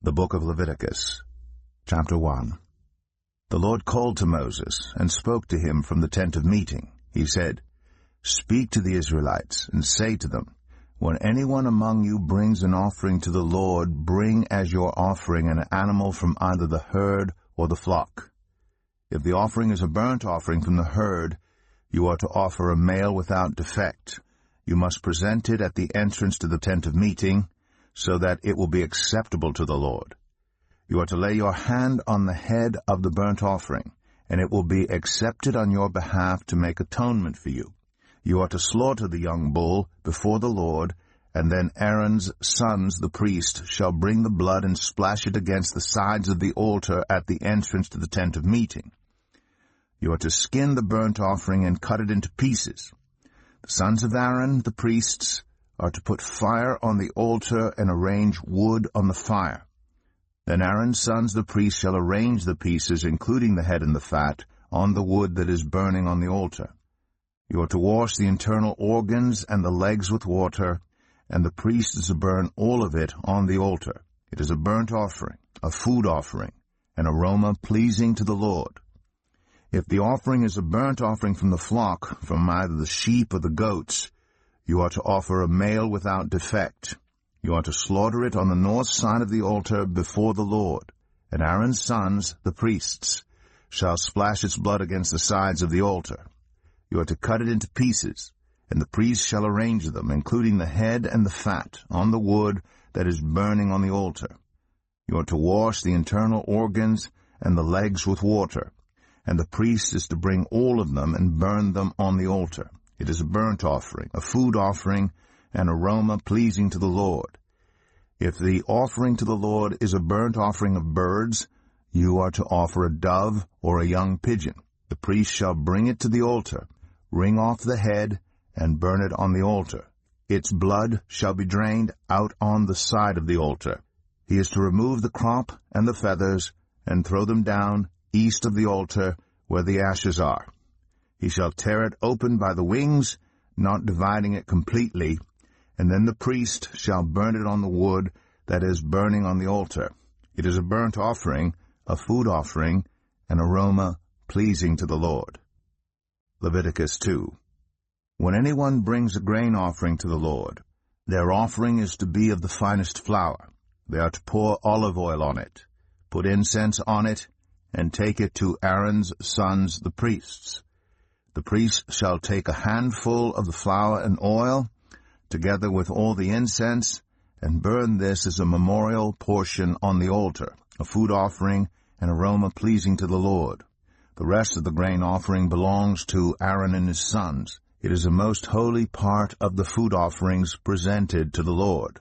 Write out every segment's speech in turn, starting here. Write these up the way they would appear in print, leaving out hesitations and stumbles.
The Book of Leviticus, Chapter 1. The Lord called to Moses and spoke to him from the tent of meeting. He said, "Speak to the Israelites and say to them, when anyone among you brings an offering to the Lord, bring as your offering an animal from either the herd or the flock. If the offering is a burnt offering from the herd, you are to offer a male without defect. You must present it at the entrance to the tent of meeting, so that it will be acceptable to the Lord. You are to lay your hand on the head of the burnt offering, and it will be accepted on your behalf to make atonement for you. You are to slaughter the young bull before the Lord, and then Aaron's sons, the priest, shall bring the blood and splash it against the sides of the altar at the entrance to the tent of meeting. You are to skin the burnt offering and cut it into pieces. The sons of Aaron, the priests, are to put fire on the altar and arrange wood on the fire. Then Aaron's sons, the priests, shall arrange the pieces, including the head and the fat, on the wood that is burning on the altar. You are to wash the internal organs and the legs with water, and the priest is to burn all of it on the altar. It is a burnt offering, a food offering, an aroma pleasing to the Lord. If the offering is a burnt offering from the flock, from either the sheep or the goats, you are to offer a male without defect. You are to slaughter it on the north side of the altar before the Lord, and Aaron's sons, the priests, shall splash its blood against the sides of the altar. You are to cut it into pieces, and the priest shall arrange them, including the head and the fat, on the wood that is burning on the altar. You are to wash the internal organs and the legs with water, and the priest is to bring all of them and burn them on the altar. It is a burnt offering, a food offering, an aroma pleasing to the Lord. If the offering to the Lord is a burnt offering of birds, you are to offer a dove or a young pigeon. The priest shall bring it to the altar, wring off the head, and burn it on the altar. Its blood shall be drained out on the side of the altar. He is to remove the crop and the feathers, and throw them down east of the altar where the ashes are. He shall tear it open by the wings, not dividing it completely, and then the priest shall burn it on the wood that is burning on the altar. It is a burnt offering, a food offering, an aroma pleasing to the Lord. Leviticus 2. When anyone brings a grain offering to the Lord, their offering is to be of the finest flour. They are to pour olive oil on it, put incense on it, and take it to Aaron's sons the priests. The priest shall take a handful of the flour and oil, together with all the incense, and burn this as a memorial portion on the altar, a food offering, an aroma pleasing to the Lord. The rest of the grain offering belongs to Aaron and his sons. It is a most holy part of the food offerings presented to the Lord.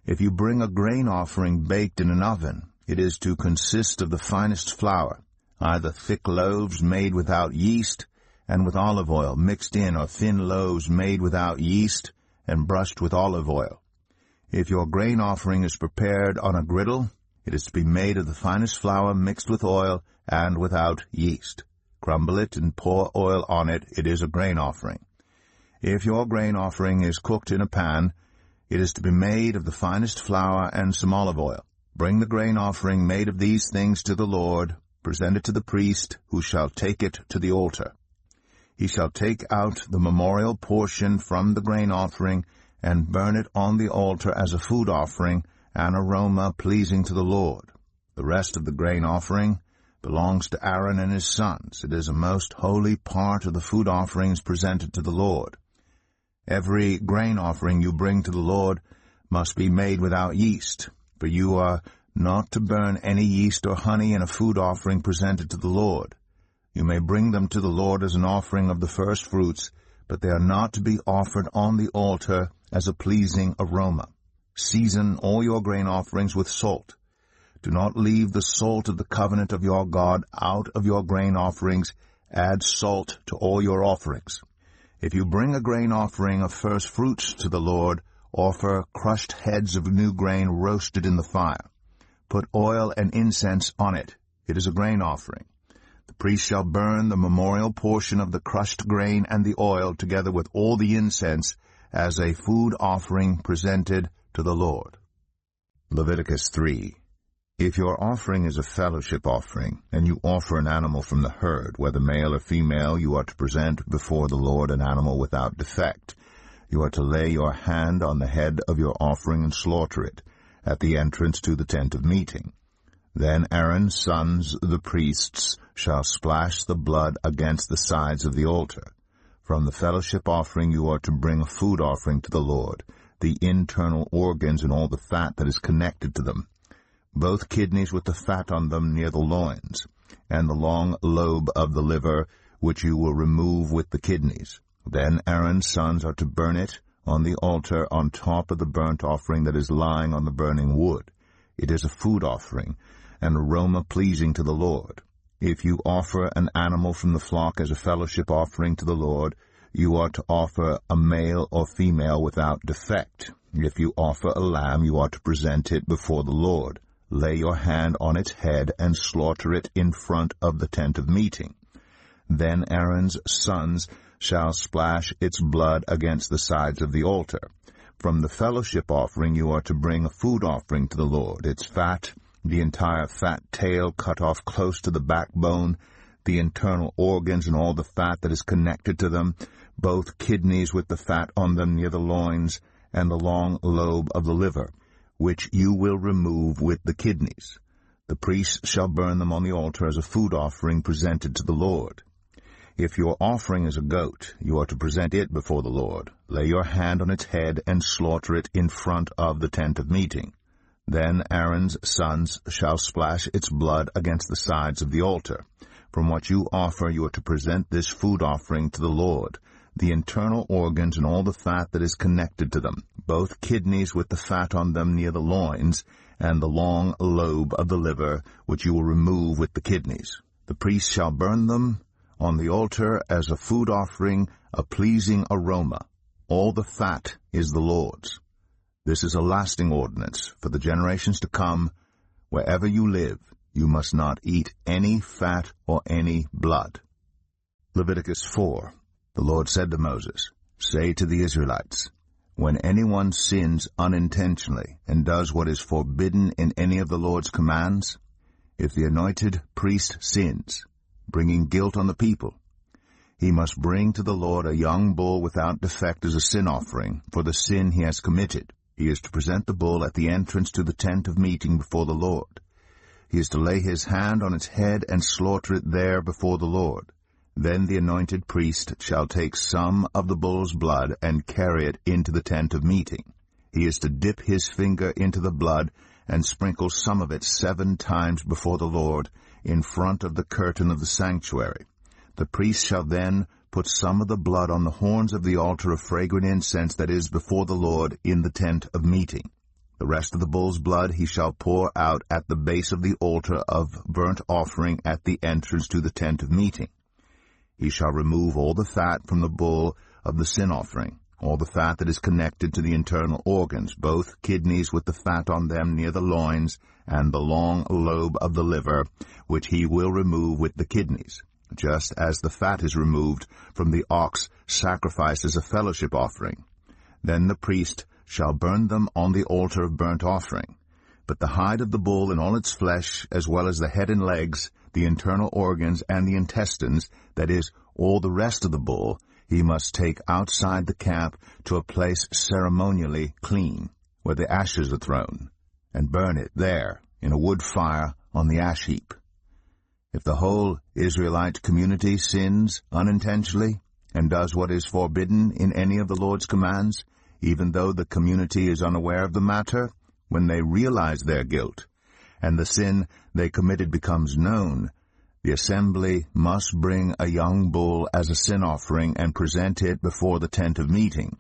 If you bring a grain offering baked in an oven, it is to consist of the finest flour, either thick loaves made without yeast, and with olive oil mixed in, or thin loaves made without yeast and brushed with olive oil. If your grain offering is prepared on a griddle, it is to be made of the finest flour mixed with oil and without yeast. Crumble it and pour oil on it. It is a grain offering. If your grain offering is cooked in a pan, it is to be made of the finest flour and some olive oil. Bring the grain offering made of these things to the Lord. Present it to the priest, who shall take it to the altar. He shall take out the memorial portion from the grain offering and burn it on the altar as a food offering, an aroma pleasing to the Lord. The rest of the grain offering belongs to Aaron and his sons. It is a most holy part of the food offerings presented to the Lord. Every grain offering you bring to the Lord must be made without yeast, for you are not to burn any yeast or honey in a food offering presented to the Lord. You may bring them to the Lord as an offering of the first fruits, but they are not to be offered on the altar as a pleasing aroma. Season all your grain offerings with salt. Do not leave the salt of the covenant of your God out of your grain offerings. Add salt to all your offerings. If you bring a grain offering of first fruits to the Lord, offer crushed heads of new grain roasted in the fire. Put oil and incense on it. It is a grain offering. The priest shall burn the memorial portion of the crushed grain and the oil together with all the incense as a food offering presented to the Lord. Leviticus 3. If your offering is a fellowship offering, and you offer an animal from the herd, whether male or female, you are to present before the Lord an animal without defect. You are to lay your hand on the head of your offering and slaughter it at the entrance to the tent of meeting. Then Aaron's sons, the priests, shall splash the blood against the sides of the altar. From the fellowship offering you are to bring a food offering to the Lord, the internal organs and all the fat that is connected to them, both kidneys with the fat on them near the loins, and the long lobe of the liver, which you will remove with the kidneys. Then Aaron's sons are to burn it on the altar on top of the burnt offering that is lying on the burning wood. It is a food offering, an aroma pleasing to the Lord. If you offer an animal from the flock as a fellowship offering to the Lord, you are to offer a male or female without defect. If you offer a lamb, you are to present it before the Lord. Lay your hand on its head and slaughter it in front of the tent of meeting. Then Aaron's sons shall splash its blood against the sides of the altar. From the fellowship offering you are to bring a food offering to the Lord, its fat, the entire fat tail cut off close to the backbone, the internal organs and all the fat that is connected to them, both kidneys with the fat on them near the loins, and the long lobe of the liver, which you will remove with the kidneys. The priest shall burn them on the altar as a food offering presented to the Lord. If your offering is a goat, you are to present it before the Lord. Lay your hand on its head and slaughter it in front of the tent of meeting. Then Aaron's sons shall splash its blood against the sides of the altar. From what you offer you are to present this food offering to the Lord, the internal organs and all the fat that is connected to them, both kidneys with the fat on them near the loins, and the long lobe of the liver, which you will remove with the kidneys. The priest shall burn them on the altar as a food offering, a pleasing aroma. All the fat is the Lord's. This is a lasting ordinance for the generations to come. Wherever you live, you must not eat any fat or any blood. Leviticus 4. The Lord said to Moses, "Say to the Israelites, when anyone sins unintentionally and does what is forbidden in any of the Lord's commands, if the anointed priest sins, bringing guilt on the people, he must bring to the Lord a young bull without defect as a sin offering for the sin he has committed. He is to present the bull at the entrance to the tent of meeting before the Lord. He is to lay his hand on its head and slaughter it there before the Lord. Then the anointed priest shall take some of the bull's blood and carry it into the tent of meeting. He is to dip his finger into the blood and sprinkle some of it 7 times before the Lord in front of the curtain of the sanctuary. The priest shall then put some of the blood on the horns of the altar of fragrant incense that is before the Lord in the tent of meeting. The rest of the bull's blood he shall pour out at the base of the altar of burnt offering at the entrance to the tent of meeting. He shall remove all the fat from the bull of the sin offering, all the fat that is connected to the internal organs, both kidneys with the fat on them near the loins, and the long lobe of the liver, which he will remove with the kidneys, just as the fat is removed from the ox sacrificed as a fellowship offering. Then the priest shall burn them on the altar of burnt offering. But the hide of the bull and all its flesh, as well as the head and legs, the internal organs and the intestines, that is, all the rest of the bull, he must take outside the camp to a place ceremonially clean, where the ashes are thrown, and burn it there in a wood fire on the ash heap. If the whole Israelite community sins unintentionally and does what is forbidden in any of the Lord's commands, even though the community is unaware of the matter, when they realize their guilt, and the sin they committed becomes known, the assembly must bring a young bull as a sin offering and present it before the tent of meeting.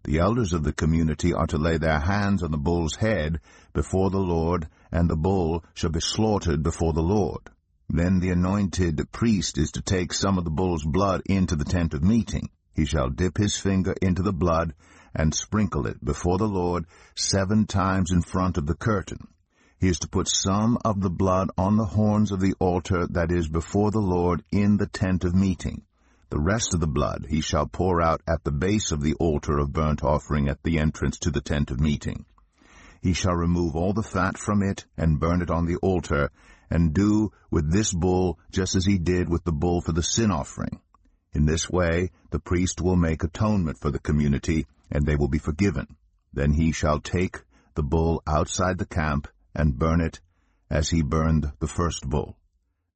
The elders of the community are to lay their hands on the bull's head before the Lord, and the bull shall be slaughtered before the Lord. Then the anointed priest is to take some of the bull's blood into the tent of meeting. He shall dip his finger into the blood and sprinkle it before the Lord 7 times in front of the curtain. He is to put some of the blood on the horns of the altar that is before the Lord in the tent of meeting. The rest of the blood he shall pour out at the base of the altar of burnt offering at the entrance to the tent of meeting. He shall remove all the fat from it, and burn it on the altar, and do with this bull just as he did with the bull for the sin offering. In this way the priest will make atonement for the community, and they will be forgiven. Then he shall take the bull outside the camp, and burn it as he burned the first bull.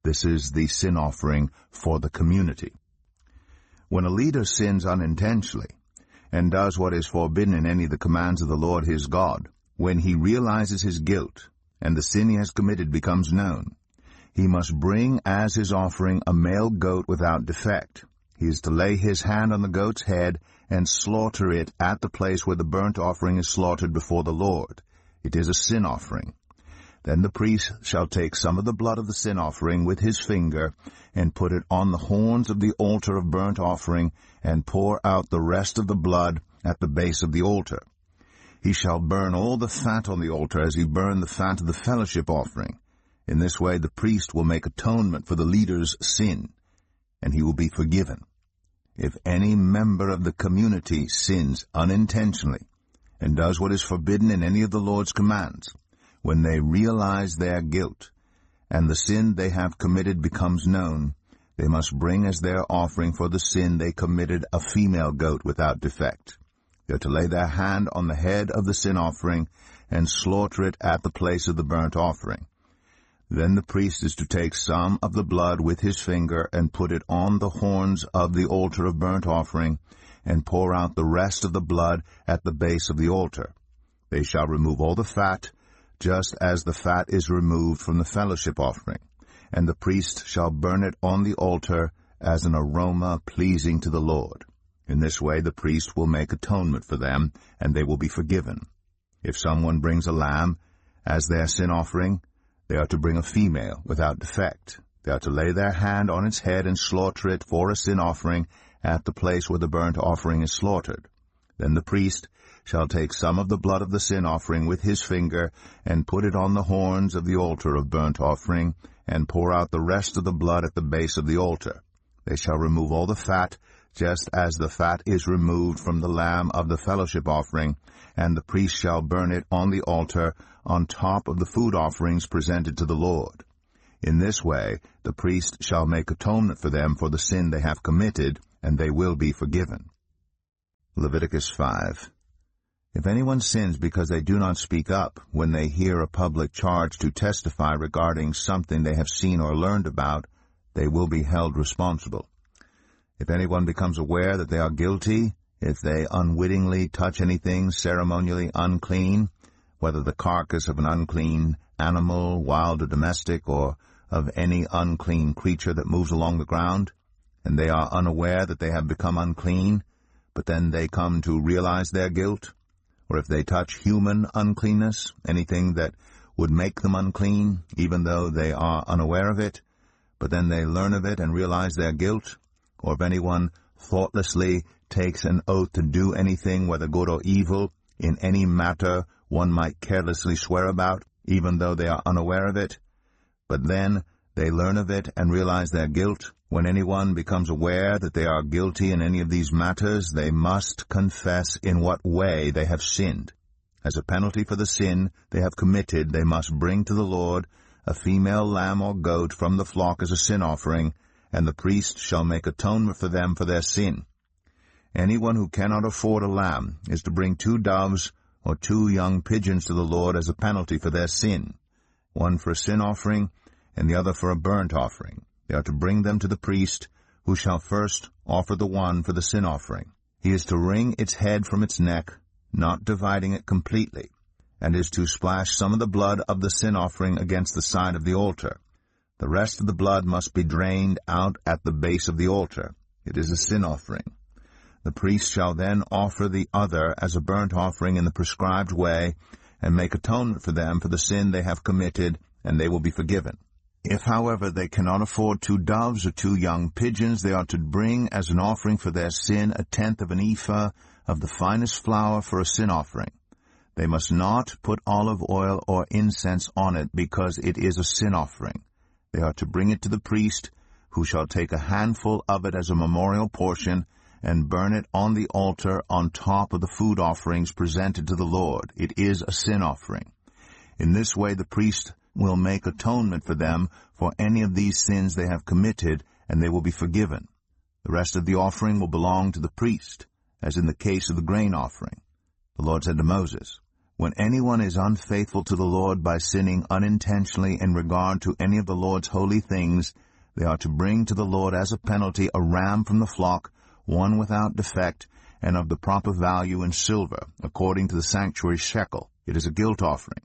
This is the sin offering for the community. When a leader sins unintentionally, and does what is forbidden in any of the commands of the Lord his God, when he realizes his guilt, and the sin he has committed becomes known, he must bring as his offering a male goat without defect. He is to lay his hand on the goat's head and slaughter it at the place where the burnt offering is slaughtered before the Lord. It is a sin offering. Then the priest shall take some of the blood of the sin offering with his finger, and put it on the horns of the altar of burnt offering, and pour out the rest of the blood at the base of the altar. He shall burn all the fat on the altar as he burned the fat of the fellowship offering. In this way the priest will make atonement for the leader's sin, and he will be forgiven. If any member of the community sins unintentionally, and does what is forbidden in any of the Lord's commands, when they realize their guilt, and the sin they have committed becomes known, they must bring as their offering for the sin they committed a female goat without defect. They are to lay their hand on the head of the sin offering, and slaughter it at the place of the burnt offering. Then the priest is to take some of the blood with his finger, and put it on the horns of the altar of burnt offering, and pour out the rest of the blood at the base of the altar. They shall remove all the fat, just as the fat is removed from the fellowship offering, and the priest shall burn it on the altar as an aroma pleasing to the Lord. In this way the priest will make atonement for them, and they will be forgiven. If someone brings a lamb as their sin offering, they are to bring a female without defect. They are to lay their hand on its head and slaughter it for a sin offering at the place where the burnt offering is slaughtered. Then the priest shall take some of the blood of the sin offering with his finger, and put it on the horns of the altar of burnt offering, and pour out the rest of the blood at the base of the altar. They shall remove all the fat, just as the fat is removed from the lamb of the fellowship offering, and the priest shall burn it on the altar on top of the food offerings presented to the Lord. In this way the priest shall make atonement for them for the sin they have committed, and they will be forgiven. Leviticus 5. If anyone sins because they do not speak up when they hear a public charge to testify regarding something they have seen or learned about, they will be held responsible. If anyone becomes aware that they are guilty, if they unwittingly touch anything ceremonially unclean, whether the carcass of an unclean animal, wild or domestic, or of any unclean creature that moves along the ground, and they are unaware that they have become unclean, but then they come to realize their guilt, or if they touch human uncleanness, anything that would make them unclean, even though they are unaware of it, but then they learn of it and realize their guilt, or if anyone thoughtlessly takes an oath to do anything, whether good or evil, in any matter one might carelessly swear about, even though they are unaware of it, but then they learn of it and realize their guilt. When anyone becomes aware that they are guilty in any of these matters, they must confess in what way they have sinned. As a penalty for the sin they have committed, they must bring to the Lord a female lamb or goat from the flock as a sin offering, and the priest shall make atonement for them for their sin. Anyone who cannot afford a lamb is to bring 2 doves or 2 young pigeons to the Lord as a penalty for their sin, one for a sin offering and the other for a burnt offering. They are to bring them to the priest, who shall first offer the one for the sin offering. He is to wring its head from its neck, not dividing it completely, and is to splash some of the blood of the sin offering against the side of the altar. The rest of the blood must be drained out at the base of the altar. It is a sin offering. The priest shall then offer the other as a burnt offering in the prescribed way, and make atonement for them for the sin they have committed, and they will be forgiven. If, however, they cannot afford 2 doves or 2 young pigeons, they are to bring as an offering for their sin 1/10 of an ephah of the finest flour for a sin offering. They must not put olive oil or incense on it, because it is a sin offering. They are to bring it to the priest, who shall take a handful of it as a memorial portion, and burn it on the altar on top of the food offerings presented to the Lord. It is a sin offering. In this way the priest will make atonement for them for any of these sins they have committed, and they will be forgiven. The rest of the offering will belong to the priest, as in the case of the grain offering. The Lord said to Moses, "When anyone is unfaithful to the Lord by sinning unintentionally in regard to any of the Lord's holy things, they are to bring to the Lord as a penalty a ram from the flock, one without defect, and of the proper value in silver, according to the sanctuary shekel. It is a guilt offering.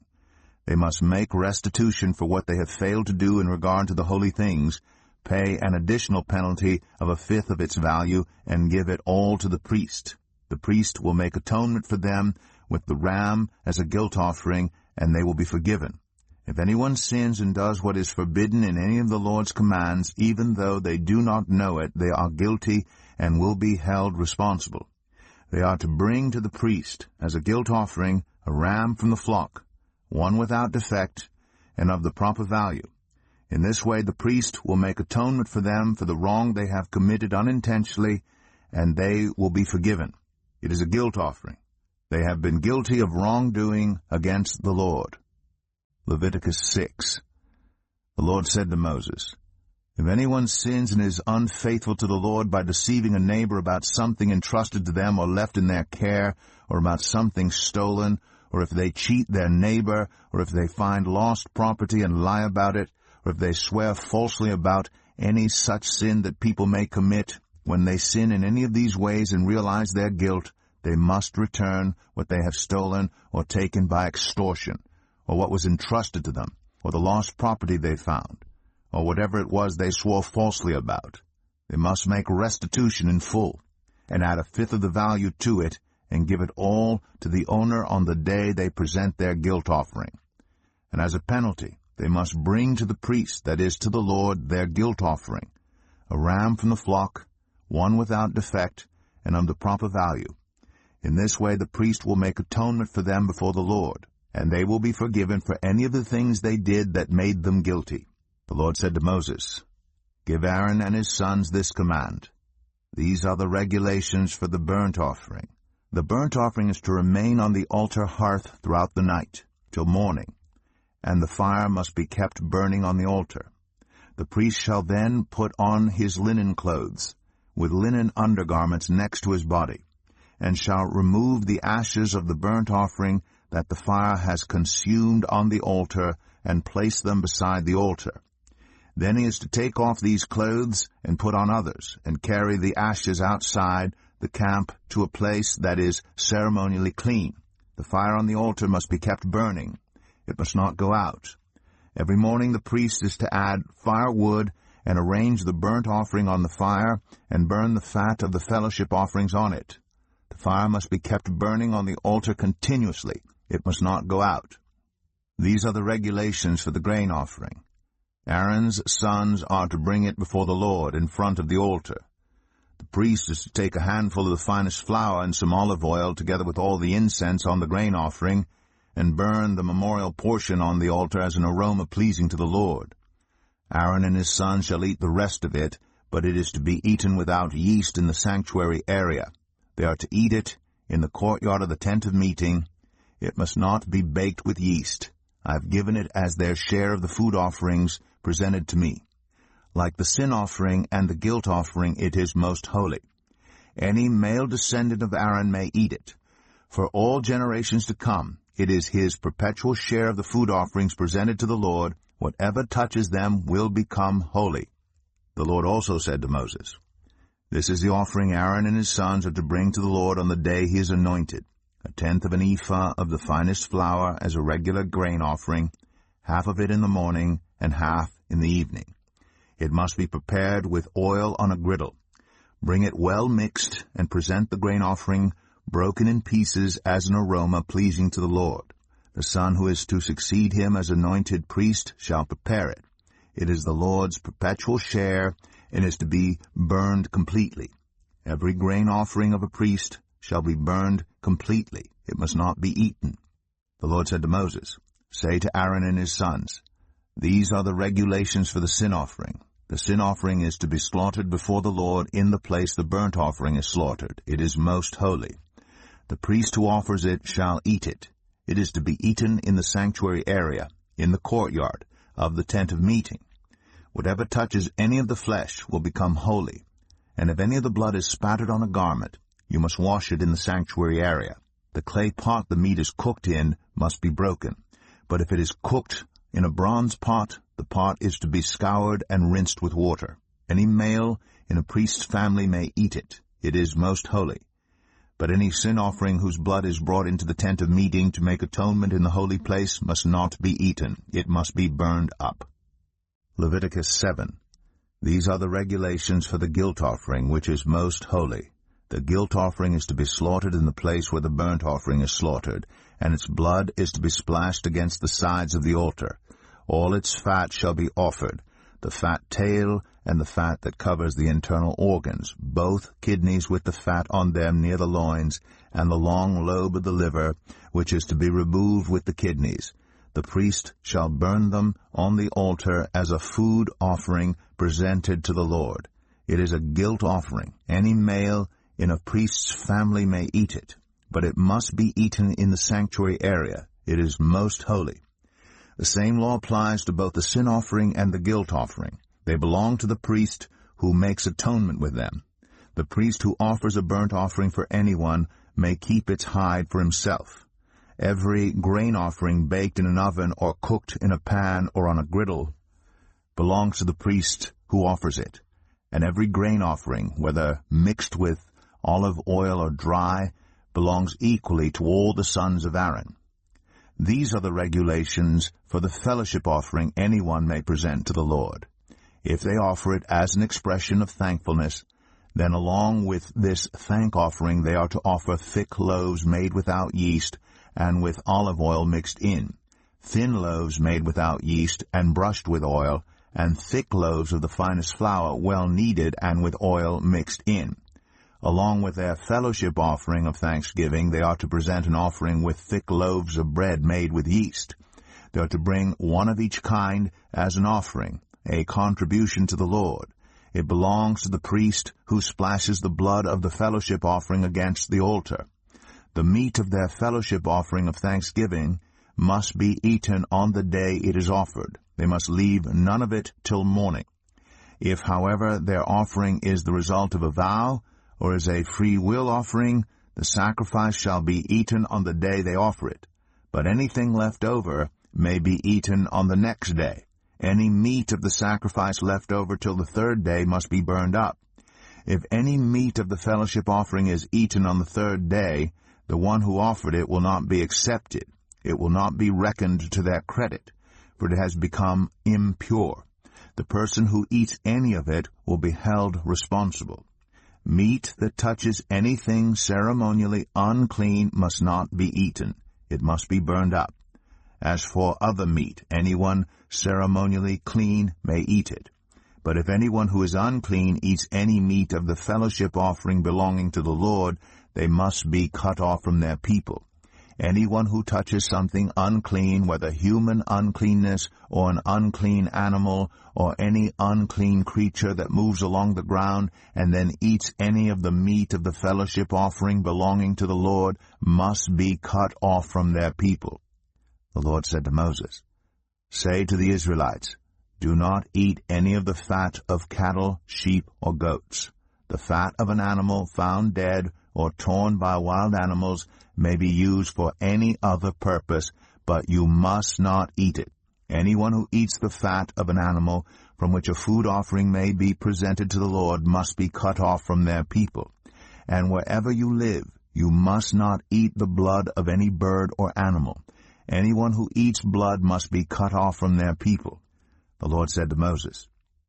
They must make restitution for what they have failed to do in regard to the holy things, pay an additional penalty of 1/5 of its value, and give it all to the priest. The priest will make atonement for them with the ram as a guilt offering, and they will be forgiven. If anyone sins and does what is forbidden in any of the Lord's commands, even though they do not know it, they are guilty and will be held responsible. They are to bring to the priest as a guilt offering a ram from the flock, one without defect, and of the proper value. In this way the priest will make atonement for them for the wrong they have committed unintentionally, and they will be forgiven. It is a guilt offering. They have been guilty of wrongdoing against the Lord." Leviticus 6. The Lord said to Moses, "If anyone sins and is unfaithful to the Lord by deceiving a neighbor about something entrusted to them or left in their care, or about something stolen, or if they cheat their neighbor, or if they find lost property and lie about it, or if they swear falsely about any such sin that people may commit, when they sin in any of these ways and realize their guilt, they must return what they have stolen or taken by extortion, or what was entrusted to them, or the lost property they found, or whatever it was they swore falsely about. They must make restitution in full, and add 1/5 of the value to it, and give it all to the owner on the day they present their guilt offering. And as a penalty, they must bring to the priest, that is, to the Lord, their guilt offering, a ram from the flock, one without defect, and of the proper value. In this way the priest will make atonement for them before the Lord, and they will be forgiven for any of the things they did that made them guilty." The Lord said to Moses, "Give Aaron and his sons this command. These are the regulations for the burnt offering. The burnt offering is to remain on the altar hearth throughout the night, till morning, and the fire must be kept burning on the altar. The priest shall then put on his linen clothes, with linen undergarments next to his body, and shall remove the ashes of the burnt offering that the fire has consumed on the altar, and place them beside the altar. Then he is to take off these clothes and put on others, and carry the ashes outside the camp to a place that is ceremonially clean. The fire on the altar must be kept burning. It must not go out. Every morning the priest is to add firewood and arrange the burnt offering on the fire, and burn the fat of the fellowship offerings on it. The fire must be kept burning on the altar continuously. It must not go out. These are the regulations for the grain offering. Aaron's sons are to bring it before the Lord in front of the altar. The priest is to take a handful of the finest flour and some olive oil, together with all the incense on the grain offering, and burn the memorial portion on the altar as an aroma pleasing to the Lord. Aaron and his sons shall eat the rest of it, but it is to be eaten without yeast in the sanctuary area. They are to eat it in the courtyard of the tent of meeting. It must not be baked with yeast. I have given it as their share of the food offerings presented to me. Like the sin offering and the guilt offering, it is most holy. Any male descendant of Aaron may eat it. For all generations to come, it is his perpetual share of the food offerings presented to the Lord. Whatever touches them will become holy." The Lord also said to Moses, "This is the offering Aaron and his sons are to bring to the Lord on the day he is anointed: 1/10 of an ephah of the finest flour as a regular grain offering, half of it in the morning and half in the evening. It must be prepared with oil on a griddle. Bring it well mixed, and present the grain offering broken in pieces as an aroma pleasing to the Lord. The son who is to succeed him as anointed priest shall prepare it. It is the Lord's perpetual share, and is to be burned completely. Every grain offering of a priest shall be burned completely. It must not be eaten." The Lord said to Moses, "Say to Aaron and his sons, These are the regulations for the sin offering. The sin offering is to be slaughtered before the Lord in the place the burnt offering is slaughtered. It is most holy. The priest who offers it shall eat it. It is to be eaten in the sanctuary area, in the courtyard of the tent of meeting. Whatever touches any of the flesh will become holy. And if any of the blood is spattered on a garment, you must wash it in the sanctuary area. The clay pot the meat is cooked in must be broken. But if it is cooked in a bronze pot, the pot is to be scoured and rinsed with water. Any male in a priest's family may eat it. It is most holy. But any sin offering whose blood is brought into the tent of meeting to make atonement in the holy place must not be eaten. It must be burned up. Leviticus 7. These are the regulations for the guilt offering, which is most holy. The guilt offering is to be slaughtered in the place where the burnt offering is slaughtered, and its blood is to be splashed against the sides of the altar. All its fat shall be offered, the fat tail and the fat that covers the internal organs, both kidneys with the fat on them near the loins, and the long lobe of the liver, which is to be removed with the kidneys. The priest shall burn them on the altar as a food offering presented to the Lord. It is a guilt offering. Any male in a priest's family may eat it, but it must be eaten in the sanctuary area. It is most holy. The same law applies to both the sin offering and the guilt offering. They belong to the priest who makes atonement with them. The priest who offers a burnt offering for anyone may keep its hide for himself. Every grain offering baked in an oven or cooked in a pan or on a griddle belongs to the priest who offers it, and every grain offering, whether mixed with olive oil or dry, belongs equally to all the sons of Aaron. These are the regulations for the fellowship offering anyone may present to the Lord. If they offer it as an expression of thankfulness, then along with this thank offering they are to offer thick loaves made without yeast and with olive oil mixed in, thin loaves made without yeast and brushed with oil, and thick loaves of the finest flour well kneaded and with oil mixed in. Along with their fellowship offering of thanksgiving, they are to present an offering with thick loaves of bread made with yeast. They are to bring one of each kind as an offering, a contribution to the Lord. It belongs to the priest who splashes the blood of the fellowship offering against the altar. The meat of their fellowship offering of thanksgiving must be eaten on the day it is offered. They must leave none of it till morning. If, however, their offering is the result of a vow, or is a free will offering, the sacrifice shall be eaten on the day they offer it. But anything left over may be eaten on the next day. Any meat of the sacrifice left over till the third day must be burned up. If any meat of the fellowship offering is eaten on the third day, the one who offered it will not be accepted. It will not be reckoned to their credit, for it has become impure. The person who eats any of it will be held responsible. Meat that touches anything ceremonially unclean must not be eaten. It must be burned up. As for other meat, anyone ceremonially clean may eat it. But if anyone who is unclean eats any meat of the fellowship offering belonging to the Lord, they must be cut off from their people. Anyone who touches something unclean, whether human uncleanness or an unclean animal or any unclean creature that moves along the ground, and then eats any of the meat of the fellowship offering belonging to the Lord, must be cut off from their people. The Lord said to Moses, "Say to the Israelites, do not eat any of the fat of cattle, sheep, or goats. The fat of an animal found dead or torn by wild animals may be used for any other purpose, but you must not eat it. Anyone who eats the fat of an animal from which a food offering may be presented to the Lord must be cut off from their people. And wherever you live, you must not eat the blood of any bird or animal. Anyone who eats blood must be cut off from their people." The Lord said to Moses,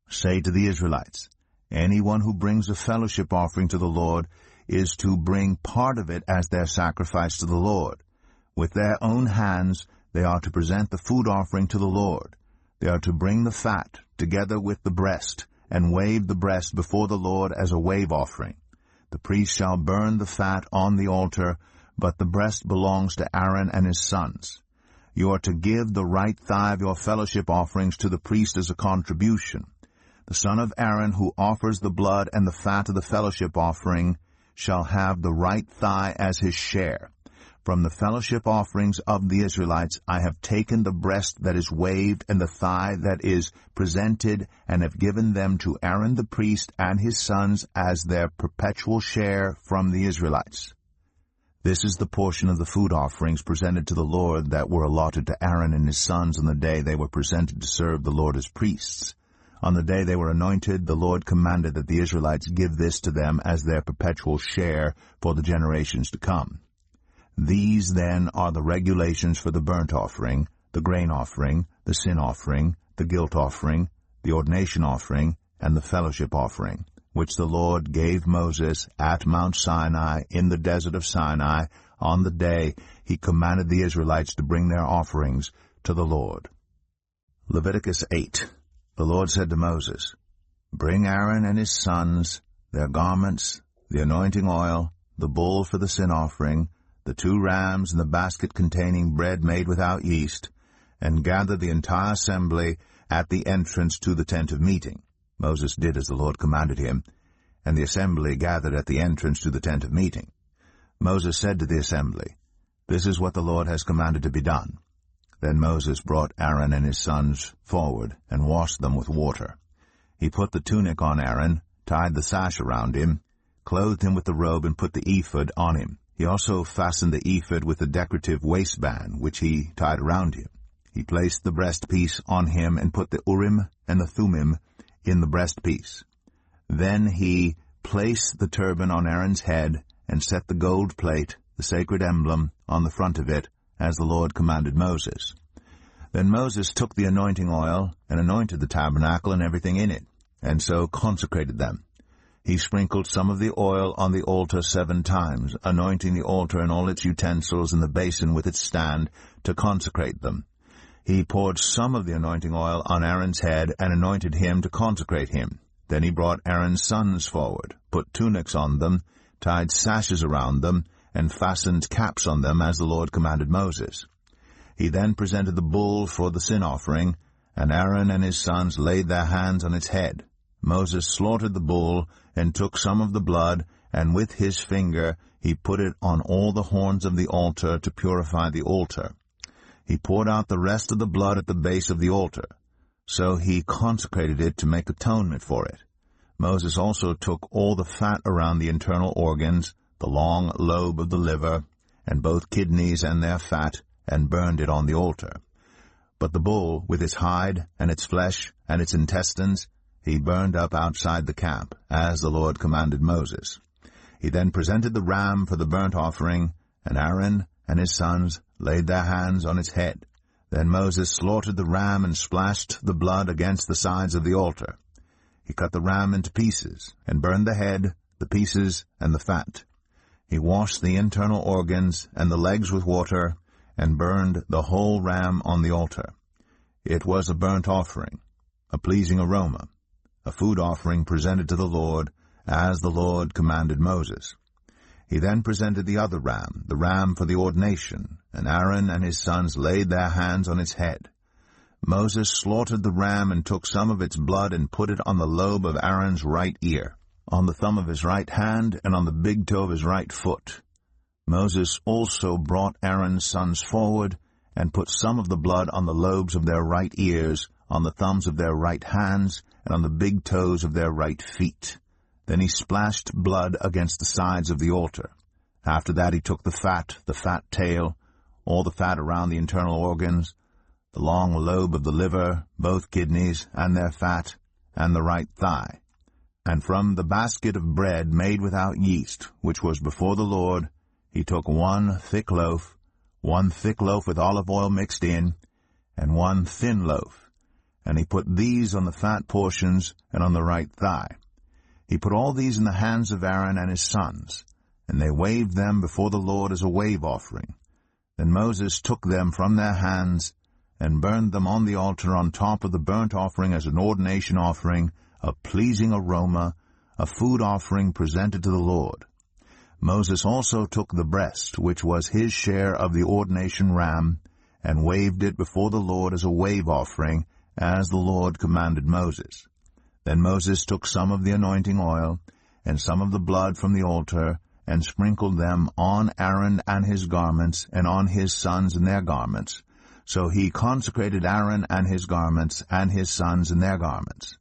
"Say to the Israelites, anyone who brings a fellowship offering to the Lord is to bring part of it as their sacrifice to the Lord. With their own hands they are to present the food offering to the Lord. They are to bring the fat together with the breast, and wave the breast before the Lord as a wave offering. The priest shall burn the fat on the altar, but the breast belongs to Aaron and his sons. You are to give the right thigh of your fellowship offerings to the priest as a contribution. The son of Aaron who offers the blood and the fat of the fellowship offering shall have the right thigh as his share. From the fellowship offerings of the Israelites I have taken the breast that is waved and the thigh that is presented, and have given them to Aaron the priest and his sons as their perpetual share from the Israelites. This is the portion of the food offerings presented to the Lord that were allotted to Aaron and his sons on the day they were presented to serve the Lord as priests. On the day they were anointed, the Lord commanded that the Israelites give this to them as their perpetual share for the generations to come. These, then, are the regulations for the burnt offering, the grain offering, the sin offering, the guilt offering, the ordination offering, and the fellowship offering, which the Lord gave Moses at Mount Sinai in the desert of Sinai on the day he commanded the Israelites to bring their offerings to the Lord. Leviticus 8. The Lord said to Moses, Bring Aaron and his sons, their garments, the anointing oil, the bull for the sin offering, the 2 rams and the basket containing bread made without yeast, and gather the entire assembly at the entrance to the tent of meeting. Moses did as the Lord commanded him, and the assembly gathered at the entrance to the tent of meeting. Moses said to the assembly, This is what the Lord has commanded to be done. Then Moses brought Aaron and his sons forward and washed them with water. He put the tunic on Aaron, tied the sash around him, clothed him with the robe, and put the ephod on him. He also fastened the ephod with a decorative waistband, which he tied around him. He placed the breastpiece on him and put the Urim and the Thummim in the breastpiece. Then he placed the turban on Aaron's head and set the gold plate, the sacred emblem, on the front of it, as the Lord commanded Moses. Then Moses took the anointing oil and anointed the tabernacle and everything in it, and so consecrated them. He sprinkled some of the oil on the altar 7 times, anointing the altar and all its utensils and the basin with its stand to consecrate them. He poured some of the anointing oil on Aaron's head and anointed him to consecrate him. Then he brought Aaron's sons forward, put tunics on them, tied sashes around them, and fastened caps on them as the Lord commanded Moses. He then presented the bull for the sin offering, and Aaron and his sons laid their hands on its head. Moses slaughtered the bull and took some of the blood, and with his finger he put it on all the horns of the altar to purify the altar. He poured out the rest of the blood at the base of the altar. So he consecrated it to make atonement for it. Moses also took all the fat around the internal organs, the long lobe of the liver, and both kidneys and their fat, and burned it on the altar. But the bull, with its hide, and its flesh, and its intestines, he burned up outside the camp, as the Lord commanded Moses. He then presented the ram for the burnt offering, and Aaron and his sons laid their hands on its head. Then Moses slaughtered the ram and splashed the blood against the sides of the altar. He cut the ram into pieces, and burned the head, the pieces, and the fat. He washed the internal organs and the legs with water, and burned the whole ram on the altar. It was a burnt offering, a pleasing aroma, a food offering presented to the Lord, as the Lord commanded Moses. He then presented the other ram, the ram for the ordination, and Aaron and his sons laid their hands on its head. Moses slaughtered the ram and took some of its blood and put it on the lobe of Aaron's right ear, on the thumb of his right hand, and on the big toe of his right foot. Moses also brought Aaron's sons forward and put some of the blood on the lobes of their right ears, on the thumbs of their right hands, and on the big toes of their right feet. Then he splashed blood against the sides of the altar. After that he took the fat tail, all the fat around the internal organs, the long lobe of the liver, both kidneys and their fat, and the right thigh. And from the basket of bread made without yeast, which was before the Lord, he took one thick loaf with olive oil mixed in, and one thin loaf, and he put these on the fat portions and on the right thigh. He put all these in the hands of Aaron and his sons, and they waved them before the Lord as a wave offering. Then Moses took them from their hands and burned them on the altar on top of the burnt offering as an ordination offering, a pleasing aroma, a food offering presented to the Lord. Moses also took the breast, which was his share of the ordination ram, and waved it before the Lord as a wave offering, as the Lord commanded Moses. Then Moses took some of the anointing oil, and some of the blood from the altar, and sprinkled them on Aaron and his garments, and on his sons and their garments. So he consecrated Aaron and his garments, and his sons and their garments.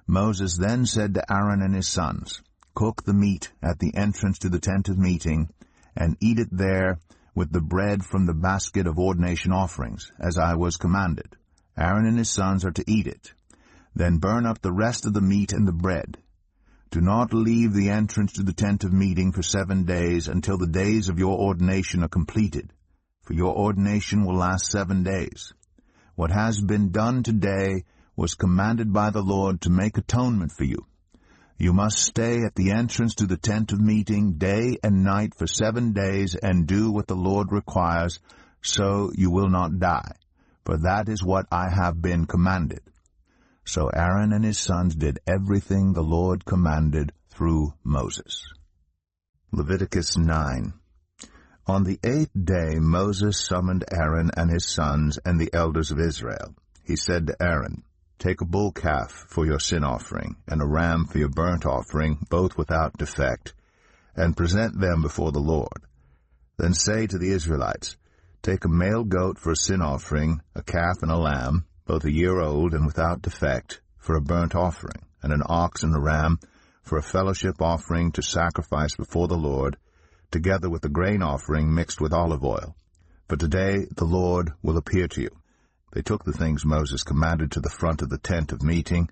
Moses then said to Aaron and his sons, Cook the meat at the entrance to the tent of meeting, and eat it there with the bread from the basket of ordination offerings, as I was commanded. Aaron and his sons are to eat it. Then burn up the rest of the meat and the bread. Do not leave the entrance to the tent of meeting for 7 days until the days of your ordination are completed, for your ordination will last 7 days. What has been done today was commanded by the Lord to make atonement for you. You must stay at the entrance to the tent of meeting day and night for 7 days and do what the Lord requires, so you will not die, for that is what I have been commanded. So Aaron and his sons did everything the Lord commanded through Moses. Leviticus 9. On the 8th day Moses summoned Aaron and his sons and the elders of Israel. He said to Aaron, Take a bull calf for your sin offering, and a ram for your burnt offering, both without defect, and present them before the Lord. Then say to the Israelites, Take a male goat for a sin offering, a calf and a lamb, both a year old and without defect, for a burnt offering, and an ox and a ram for a fellowship offering to sacrifice before the Lord, together with the grain offering mixed with olive oil. For today the Lord will appear to you. They took the things Moses commanded to the front of the tent of meeting,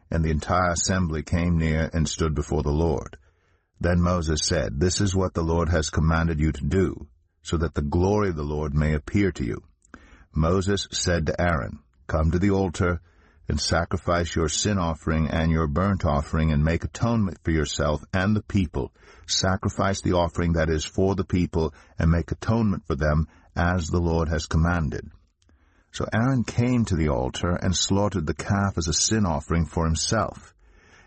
and the entire assembly came near and stood before the Lord. Then Moses said, This is what the Lord has commanded you to do, so that the glory of the Lord may appear to you. Moses said to Aaron, Come to the altar, and sacrifice your sin offering and your burnt offering, and make atonement for yourself and the people. Sacrifice the offering that is for the people, and make atonement for them, as the Lord has commanded. So Aaron came to the altar and slaughtered the calf as a sin offering for himself.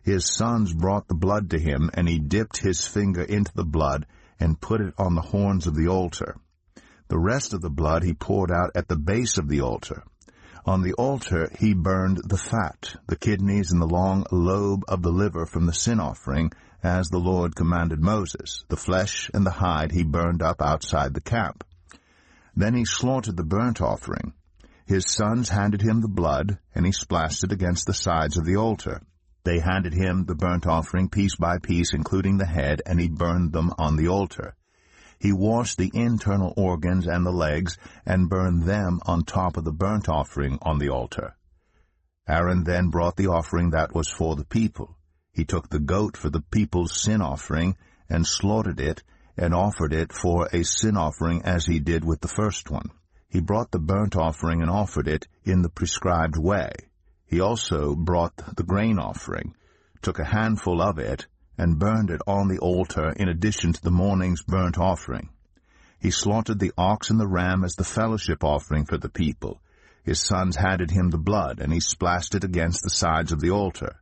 His sons brought the blood to him, and he dipped his finger into the blood and put it on the horns of the altar. The rest of the blood he poured out at the base of the altar. On the altar he burned the fat, the kidneys, and the long lobe of the liver from the sin offering, as the Lord commanded Moses. The flesh and the hide he burned up outside the camp. Then he slaughtered the burnt offering. His sons handed him the blood, and he splashed it against the sides of the altar. They handed him the burnt offering piece by piece, including the head, and he burned them on the altar. He washed the internal organs and the legs, and burned them on top of the burnt offering on the altar. Aaron then brought the offering that was for the people. He took the goat for the people's sin offering, and slaughtered it, and offered it for a sin offering as he did with the first one. He brought the burnt offering and offered it in the prescribed way. He also brought the grain offering, took a handful of it, and burned it on the altar in addition to the morning's burnt offering. He slaughtered the ox and the ram as the fellowship offering for the people. His sons handed him the blood, and he splashed it against the sides of the altar.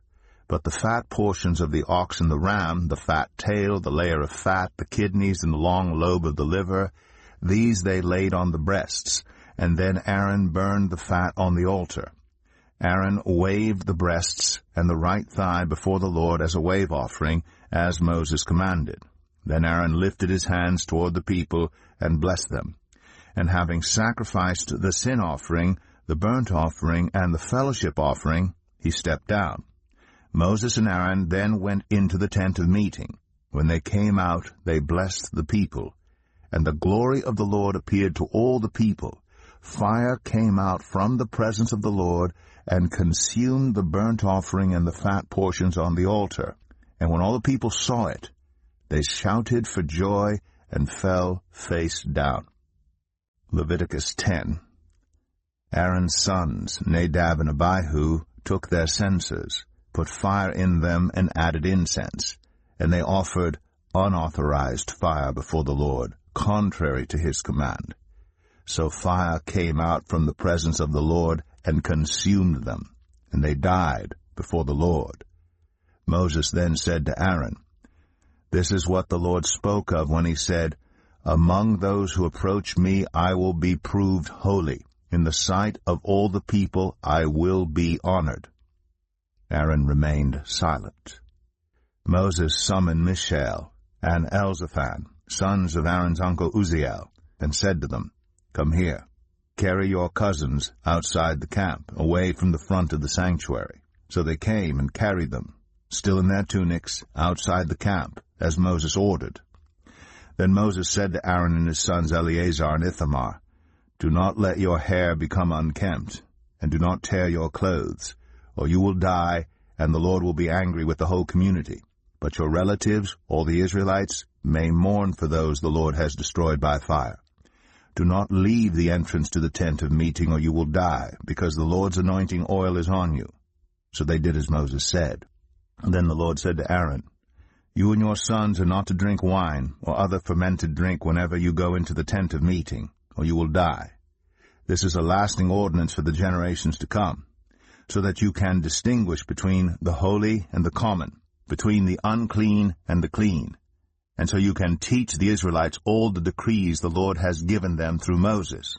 But the fat portions of the ox and the ram, the fat tail, the layer of fat, the kidneys, and the long lobe of the liver, these they laid on the breasts, and then Aaron burned the fat on the altar. Aaron waved the breasts and the right thigh before the Lord as a wave offering, as Moses commanded. Then Aaron lifted his hands toward the people and blessed them. And having sacrificed the sin offering, the burnt offering, and the fellowship offering, he stepped down. Moses and Aaron then went into the tent of meeting. When they came out, they blessed the people. And the glory of the Lord appeared to all the people. Fire came out from the presence of the Lord and consumed the burnt offering and the fat portions on the altar. And when all the people saw it, they shouted for joy and fell face down. Leviticus 10. Aaron's sons, Nadab and Abihu, took their censers, put fire in them, and added incense. And they offered unauthorized fire before the Lord, contrary to his command. So fire came out from the presence of the Lord and consumed them, and they died before the Lord. Moses then said to Aaron, This is what the Lord spoke of when he said, Among those who approach me I will be proved holy. In the sight of all the people I will be honored. Aaron remained silent. Moses summoned Mishael and Elzaphan, sons of Aaron's uncle Uzziel, and said to them, "Come here. Carry your cousins outside the camp, away from the front of the sanctuary." So they came and carried them, still in their tunics, outside the camp, as Moses ordered. Then Moses said to Aaron and his sons Eleazar and Ithamar, "Do not let your hair become unkempt, and do not tear your clothes, or you will die, and the Lord will be angry with the whole community. But your relatives, all the Israelites, may mourn for those the Lord has destroyed by fire. Do not leave the entrance to the tent of meeting, or you will die, because the Lord's anointing oil is on you." So they did as Moses said. And then the Lord said to Aaron, "You and your sons are not to drink wine or other fermented drink whenever you go into the tent of meeting, or you will die. This is a lasting ordinance for the generations to come, so that you can distinguish between the holy and the common, between the unclean and the clean, and so you can teach the Israelites all the decrees the Lord has given them through Moses."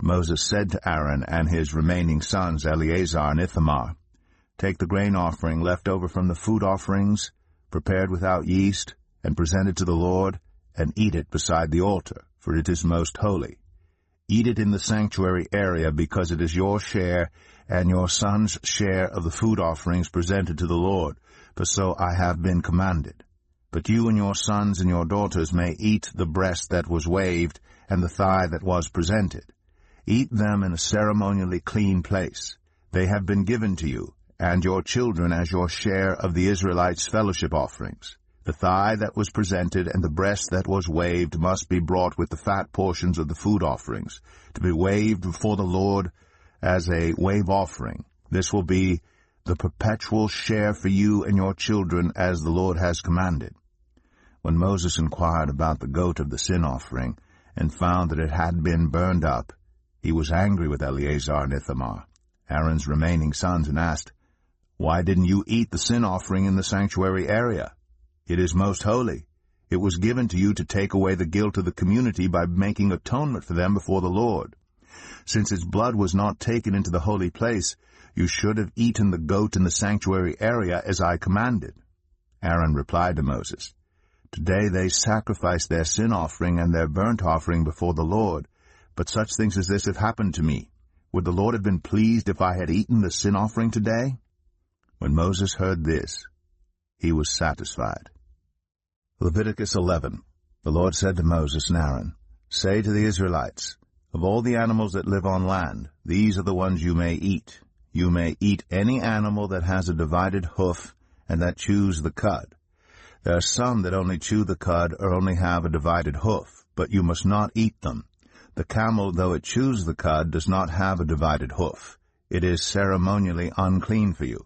Moses said to Aaron and his remaining sons Eleazar and Ithamar, "Take the grain offering left over from the food offerings, prepared without yeast, and present it to the Lord, and eat it beside the altar, for it is most holy. Eat it in the sanctuary area, because it is your share and your son's share of the food offerings presented to the Lord, for so I have been commanded. But you and your sons and your daughters may eat the breast that was waved and the thigh that was presented. Eat them in a ceremonially clean place. They have been given to you, and your children as your share of the Israelites' fellowship offerings. The thigh that was presented and the breast that was waved must be brought with the fat portions of the food offerings, to be waved before the Lord as a wave offering. This will be the perpetual share for you and your children, as the Lord has commanded." When Moses inquired about the goat of the sin offering, and found that it had been burned up, he was angry with Eleazar and Ithamar, Aaron's remaining sons, and asked, "Why didn't you eat the sin offering in the sanctuary area? It is most holy. It was given to you to take away the guilt of the community by making atonement for them before the Lord. Since its blood was not taken into the holy place, you should have eaten the goat in the sanctuary area as I commanded." Aaron replied to Moses, "Today they sacrifice their sin offering and their burnt offering before the Lord, but such things as this have happened to me. Would the Lord have been pleased if I had eaten the sin offering today?" When Moses heard this, he was satisfied. Leviticus 11. The Lord said to Moses and Aaron, "Say to the Israelites, of all the animals that live on land, these are the ones you may eat. You may eat any animal that has a divided hoof and that chews the cud. There are some that only chew the cud or only have a divided hoof, but you must not eat them. The camel, though it chews the cud, does not have a divided hoof. It is ceremonially unclean for you.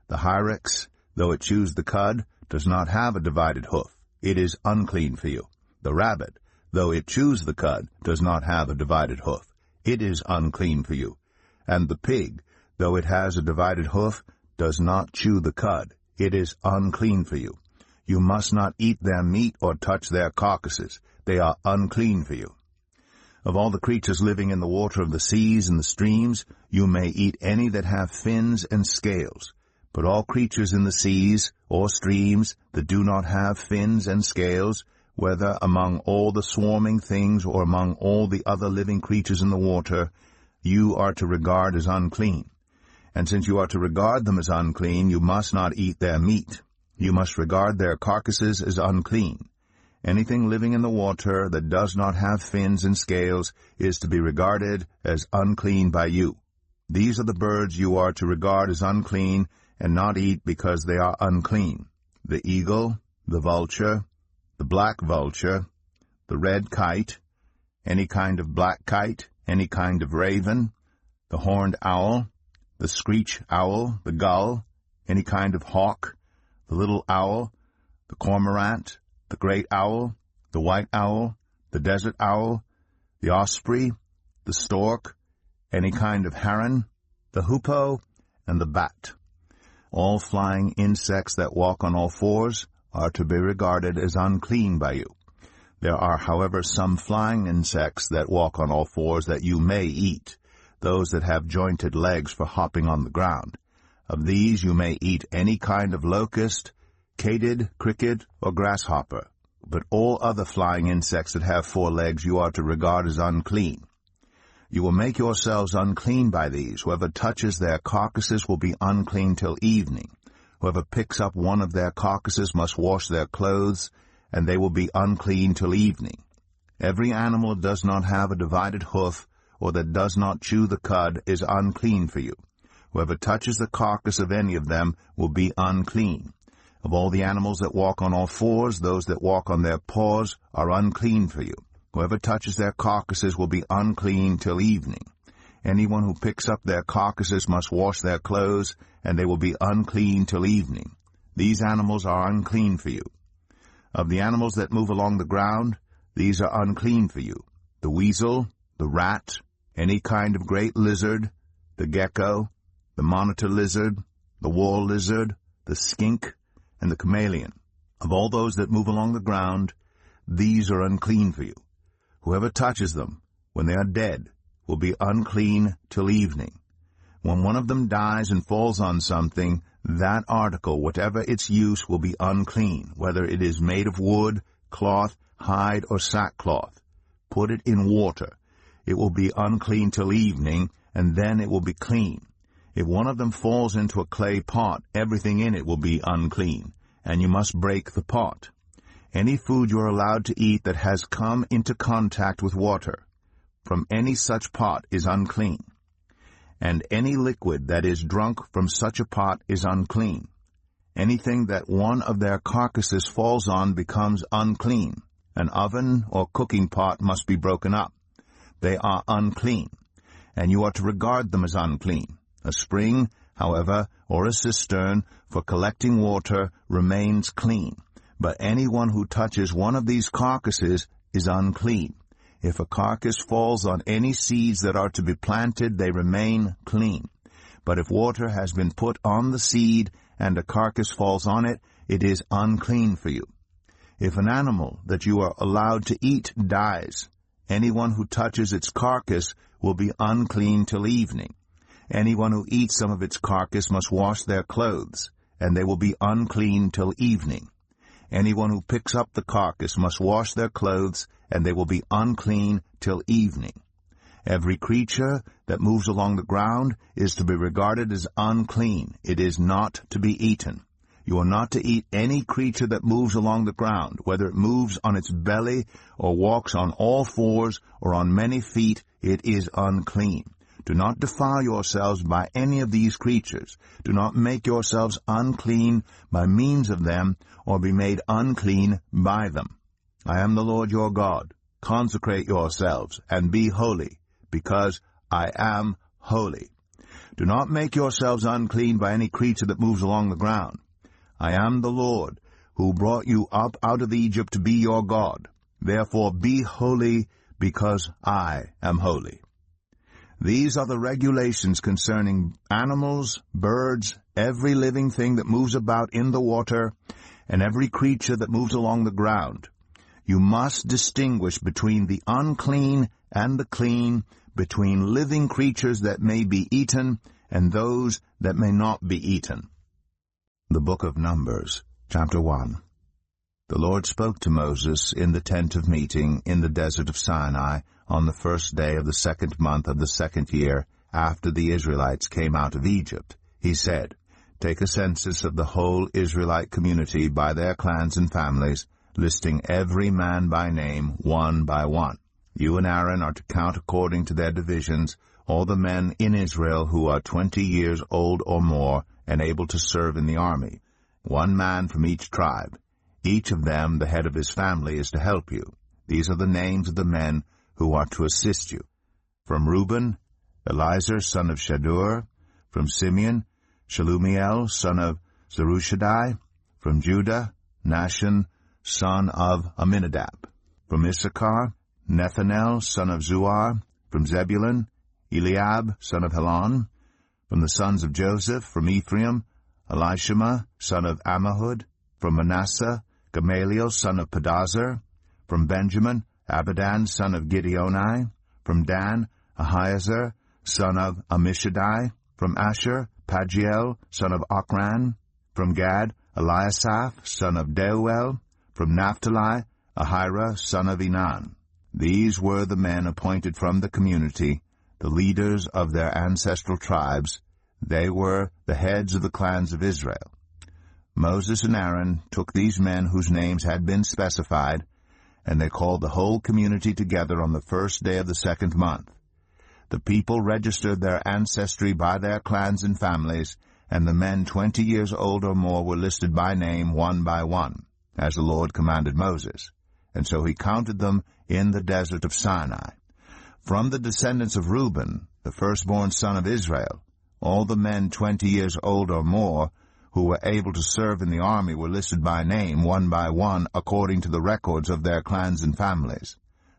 The hyrax, though it chews the cud, does not have a divided hoof. It is unclean for you. The rabbit, though it chews the cud, does not have a divided hoof. It is unclean for you. And the pig, though it has a divided hoof, does not chew the cud. It is unclean for you. You must not eat their meat or touch their carcasses. They are unclean for you. Of all the creatures living in the water of the seas and the streams, you may eat any that have fins and scales. But all creatures in the seas or streams that do not have fins and scales, whether among all the swarming things or among all the other living creatures in the water, you are to regard as unclean. And since you are to regard them as unclean, you must not eat their meat. You must regard their carcasses as unclean. Anything living in the water that does not have fins and scales is to be regarded as unclean by you. These are the birds you are to regard as unclean and not eat because they are unclean: the eagle, the vulture, the black vulture, the red kite, any kind of black kite, any kind of raven, the horned owl, the screech owl, the gull, any kind of hawk, the little owl, the cormorant, the great owl, the white owl, the desert owl, the osprey, the stork, any kind of heron, the hoopoe, and the bat. All flying insects that walk on all fours are to be regarded as unclean by you. There are, however, some flying insects that walk on all fours that you may eat, those that have jointed legs for hopping on the ground. Of these you may eat any kind of locust, katyd, cricket, or grasshopper. But all other flying insects that have 4 legs you are to regard as unclean. You will make yourselves unclean by these. Whoever touches their carcasses will be unclean till evening. Whoever picks up one of their carcasses must wash their clothes, and they will be unclean till evening. Every animal that does not have a divided hoof, or that does not chew the cud, is unclean for you. Whoever touches the carcass of any of them will be unclean. Of all the animals that walk on all fours, those that walk on their paws are unclean for you. Whoever touches their carcasses will be unclean till evening. Anyone who picks up their carcasses must wash their clothes, and they will be unclean till evening. These animals are unclean for you. Of the animals that move along the ground, these are unclean for you: the weasel, the rat, any kind of great lizard, the gecko, the monitor lizard, the wall lizard, the skink, and the chameleon. Of all those that move along the ground, these are unclean for you. Whoever touches them, when they are dead, will be unclean till evening. When one of them dies and falls on something, that article, whatever its use, will be unclean, whether it is made of wood, cloth, hide, or sackcloth. Put it in water. It will be unclean till evening, and then it will be clean. If one of them falls into a clay pot, everything in it will be unclean, and you must break the pot. Any food you are allowed to eat that has come into contact with water from any such pot is unclean, and any liquid that is drunk from such a pot is unclean. Anything that one of their carcasses falls on becomes unclean. An oven or cooking pot must be broken up. They are unclean, and you are to regard them as unclean. A spring, however, or a cistern for collecting water remains clean, but anyone who touches one of these carcasses is unclean. If a carcass falls on any seeds that are to be planted, they remain clean. But if water has been put on the seed and a carcass falls on it, it is unclean for you. If an animal that you are allowed to eat dies, anyone who touches its carcass will be unclean till evening. Anyone who eats some of its carcass must wash their clothes, and they will be unclean till evening. Anyone who picks up the carcass must wash their clothes, and they will be unclean till evening. Every creature that moves along the ground is to be regarded as unclean. It is not to be eaten. You are not to eat any creature that moves along the ground, whether it moves on its belly or walks on all fours or on many feet. It is unclean. Do not defile yourselves by any of these creatures. Do not make yourselves unclean by means of them, or be made unclean by them. I am the Lord your God. Consecrate yourselves, and be holy, because I am holy. Do not make yourselves unclean by any creature that moves along the ground. I am the Lord, who brought you up out of Egypt to be your God. Therefore be holy, because I am holy. These are the regulations concerning animals, birds, every living thing that moves about in the water, and every creature that moves along the ground. You must distinguish between the unclean and the clean, between living creatures that may be eaten and those that may not be eaten. The Book of Numbers, Chapter 1. The Lord spoke to Moses in the tent of meeting in the desert of Sinai on the first day of the 2nd month of the 2nd year after the Israelites came out of Egypt. He said, Take a census of the whole Israelite community by their clans and families, listing every man by name, one by one. You and Aaron are to count according to their divisions all the men in Israel who are 20 years old or more and able to serve in the army, 1 man from each tribe. Each of them, the head of his family, is to help you. These are the names of the men who are to assist you. From Reuben, Elizur, son of Shadur. From Simeon, Shalumiel, son of Zerushadai. From Judah, Nahshon, son of Amminadab. From Issachar, Nethanel, son of Zuar. From Zebulun, Eliab, son of Helon. From the sons of Joseph, from Ephraim, Elishama, son of Ammihud. From Manasseh, Gamaliel, son of Pedazur. From Benjamin, Abidan, son of Gideoni. From Dan, Ahiezer, son of Ammishaddai. From Asher, Pagiel, son of Ochran. From Gad, Eliasaph, son of Deuel. From Naphtali, Ahira, son of Enan. These were the men appointed from the community, the leaders of their ancestral tribes. They were the heads of the clans of Israel. Moses and Aaron took these men whose names had been specified, and they called the whole community together on the first day of the second month. The people registered their ancestry by their clans and families, and the men 20 years old or more were listed by name one by one, as the Lord commanded Moses. And so he counted them in the desert of Sinai. From the descendants of Reuben, the firstborn son of Israel, all the men 20 years old or more who were able to serve in the army were listed by name one by one according to the records of their clans and families.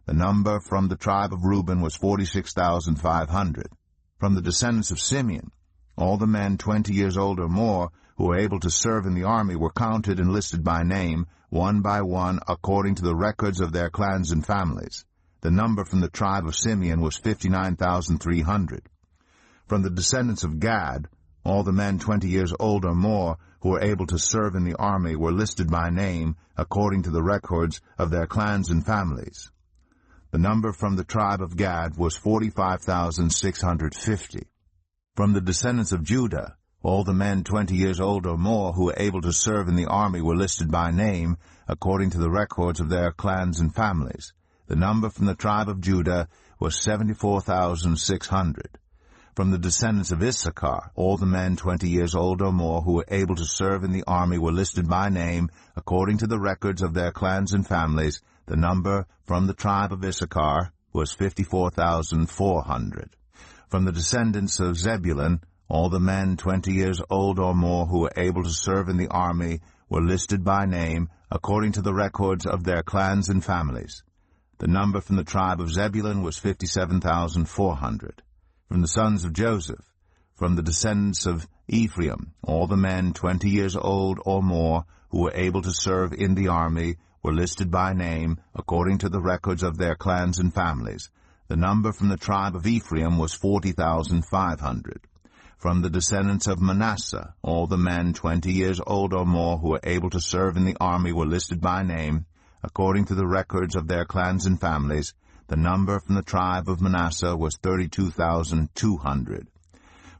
The number from the tribe of Reuben was 46,500. From the descendants of Simeon, all the men 20 years old or more who were able to serve in the army were counted and listed by name one by one according to the records of their clans and families. The number from the tribe of Simeon was 59,300. From the descendants of Gad, all the men 20 years old or more who were able to serve in the army were listed by name according to the records of their clans and families. The number from the tribe of Gad was 45,650. From the descendants of Judah, all the men 20 years old or more who were able to serve in the army were listed by name according to the records of their clans and families. The number from the tribe of Judah was 74,600. From the descendants of Issachar, all the men 20 years old or more who were able to serve in the army were listed by name according to the records of their clans and families. The number from the tribe of Issachar was 54,400. From the descendants of Zebulun, all the men 20 years old or more who were able to serve in the army were listed by name according to the records of their clans and families. The number from the tribe of Zebulun was 57,400. From the sons of Joseph, from the descendants of Ephraim, all the men 20 years old or more who were able to serve in the army were listed by name according to the records of their clans and families. The number from the tribe of Ephraim was 40,500. From the descendants of Manasseh, all the men 20 years old or more who were able to serve in the army were listed by name according to the records of their clans and families. The number from the tribe of Manasseh was 32,200.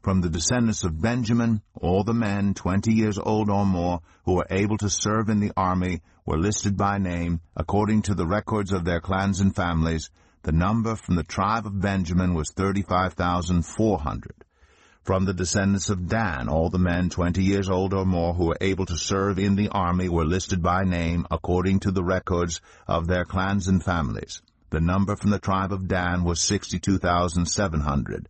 From the descendants of Benjamin, all the men 20 years old or more who were able to serve in the army were listed by name according to the records of their clans and families. The number from the tribe of Benjamin was 35,400. From the descendants of Dan, all the men 20 years old or more who were able to serve in the army were listed by name according to the records of their clans and families. The number from the tribe of Dan was 62,700.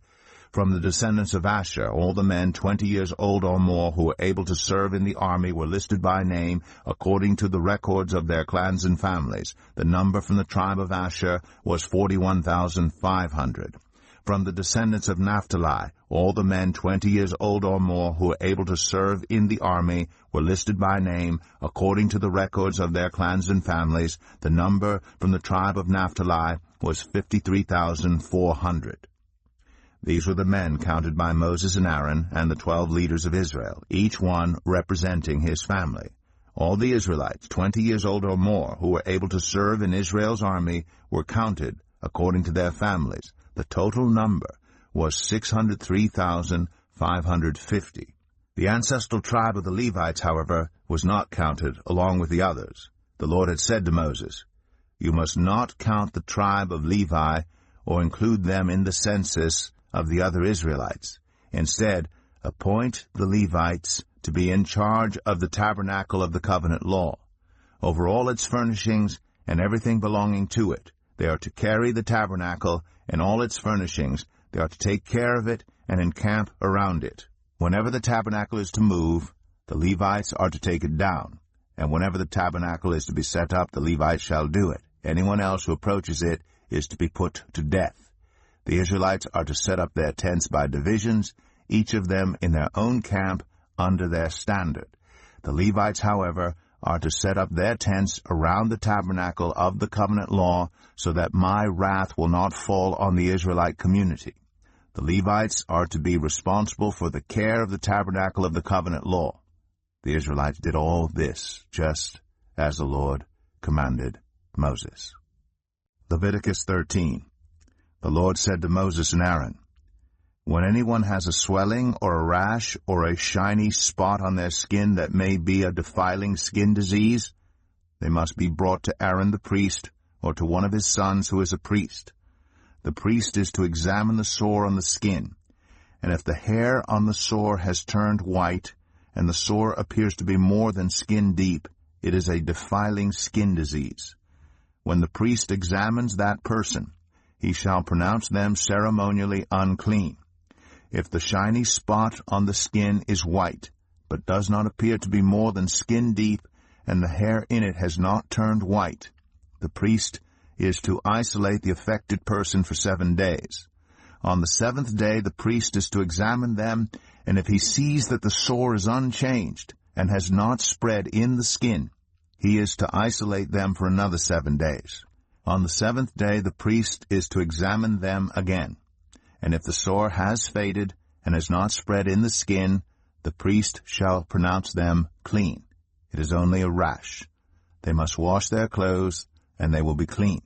From the descendants of Asher, all the men 20 years old or more who were able to serve in the army were listed by name according to the records of their clans and families. The number from the tribe of Asher was 41,500. From the descendants of Naphtali, all the men 20 years old or more who were able to serve in the army were listed by name according to the records of their clans and families. The number from the tribe of Naphtali was 53,400. These were the men counted by Moses and Aaron and the 12 leaders of Israel, each one representing his family. All the Israelites 20 years old or more who were able to serve in Israel's army were counted according to their families. The total number was 603,550. The ancestral tribe of the Levites, however, was not counted along with the others. The Lord had said to Moses, "You must not count the tribe of Levi or include them in the census of the other Israelites. Instead, appoint the Levites to be in charge of the tabernacle of the covenant law, over all its furnishings and everything belonging to it. They are to carry the tabernacle and all its furnishings. They are to take care of it and encamp around it. Whenever the tabernacle is to move, the Levites are to take it down. And whenever the tabernacle is to be set up, the Levites shall do it. Anyone else who approaches it is to be put to death. The Israelites are to set up their tents by divisions, each of them in their own camp under their standard. The Levites, however, are to set up their tents around the tabernacle of the covenant law, so that my wrath will not fall on the Israelite community. The Levites are to be responsible for the care of the tabernacle of the covenant law. The Israelites did all this just as the Lord commanded Moses. Leviticus 13. The Lord said to Moses and Aaron, "When anyone has a swelling or a rash or a shiny spot on their skin that may be a defiling skin disease, they must be brought to Aaron the priest or to one of his sons who is a priest. The priest is to examine the sore on the skin, and if the hair on the sore has turned white, and the sore appears to be more than skin deep, it is a defiling skin disease. When the priest examines that person, he shall pronounce them ceremonially unclean. If the shiny spot on the skin is white, but does not appear to be more than skin deep, and the hair in it has not turned white, the priest is to isolate the affected person for 7 days. On the 7th day the priest is to examine them, and if he sees that the sore is unchanged and has not spread in the skin, he is to isolate them for another 7 days. On the 7th day the priest is to examine them again, and if the sore has faded and has not spread in the skin, the priest shall pronounce them clean. It is only a rash. They must wash their clothes, and they will be clean.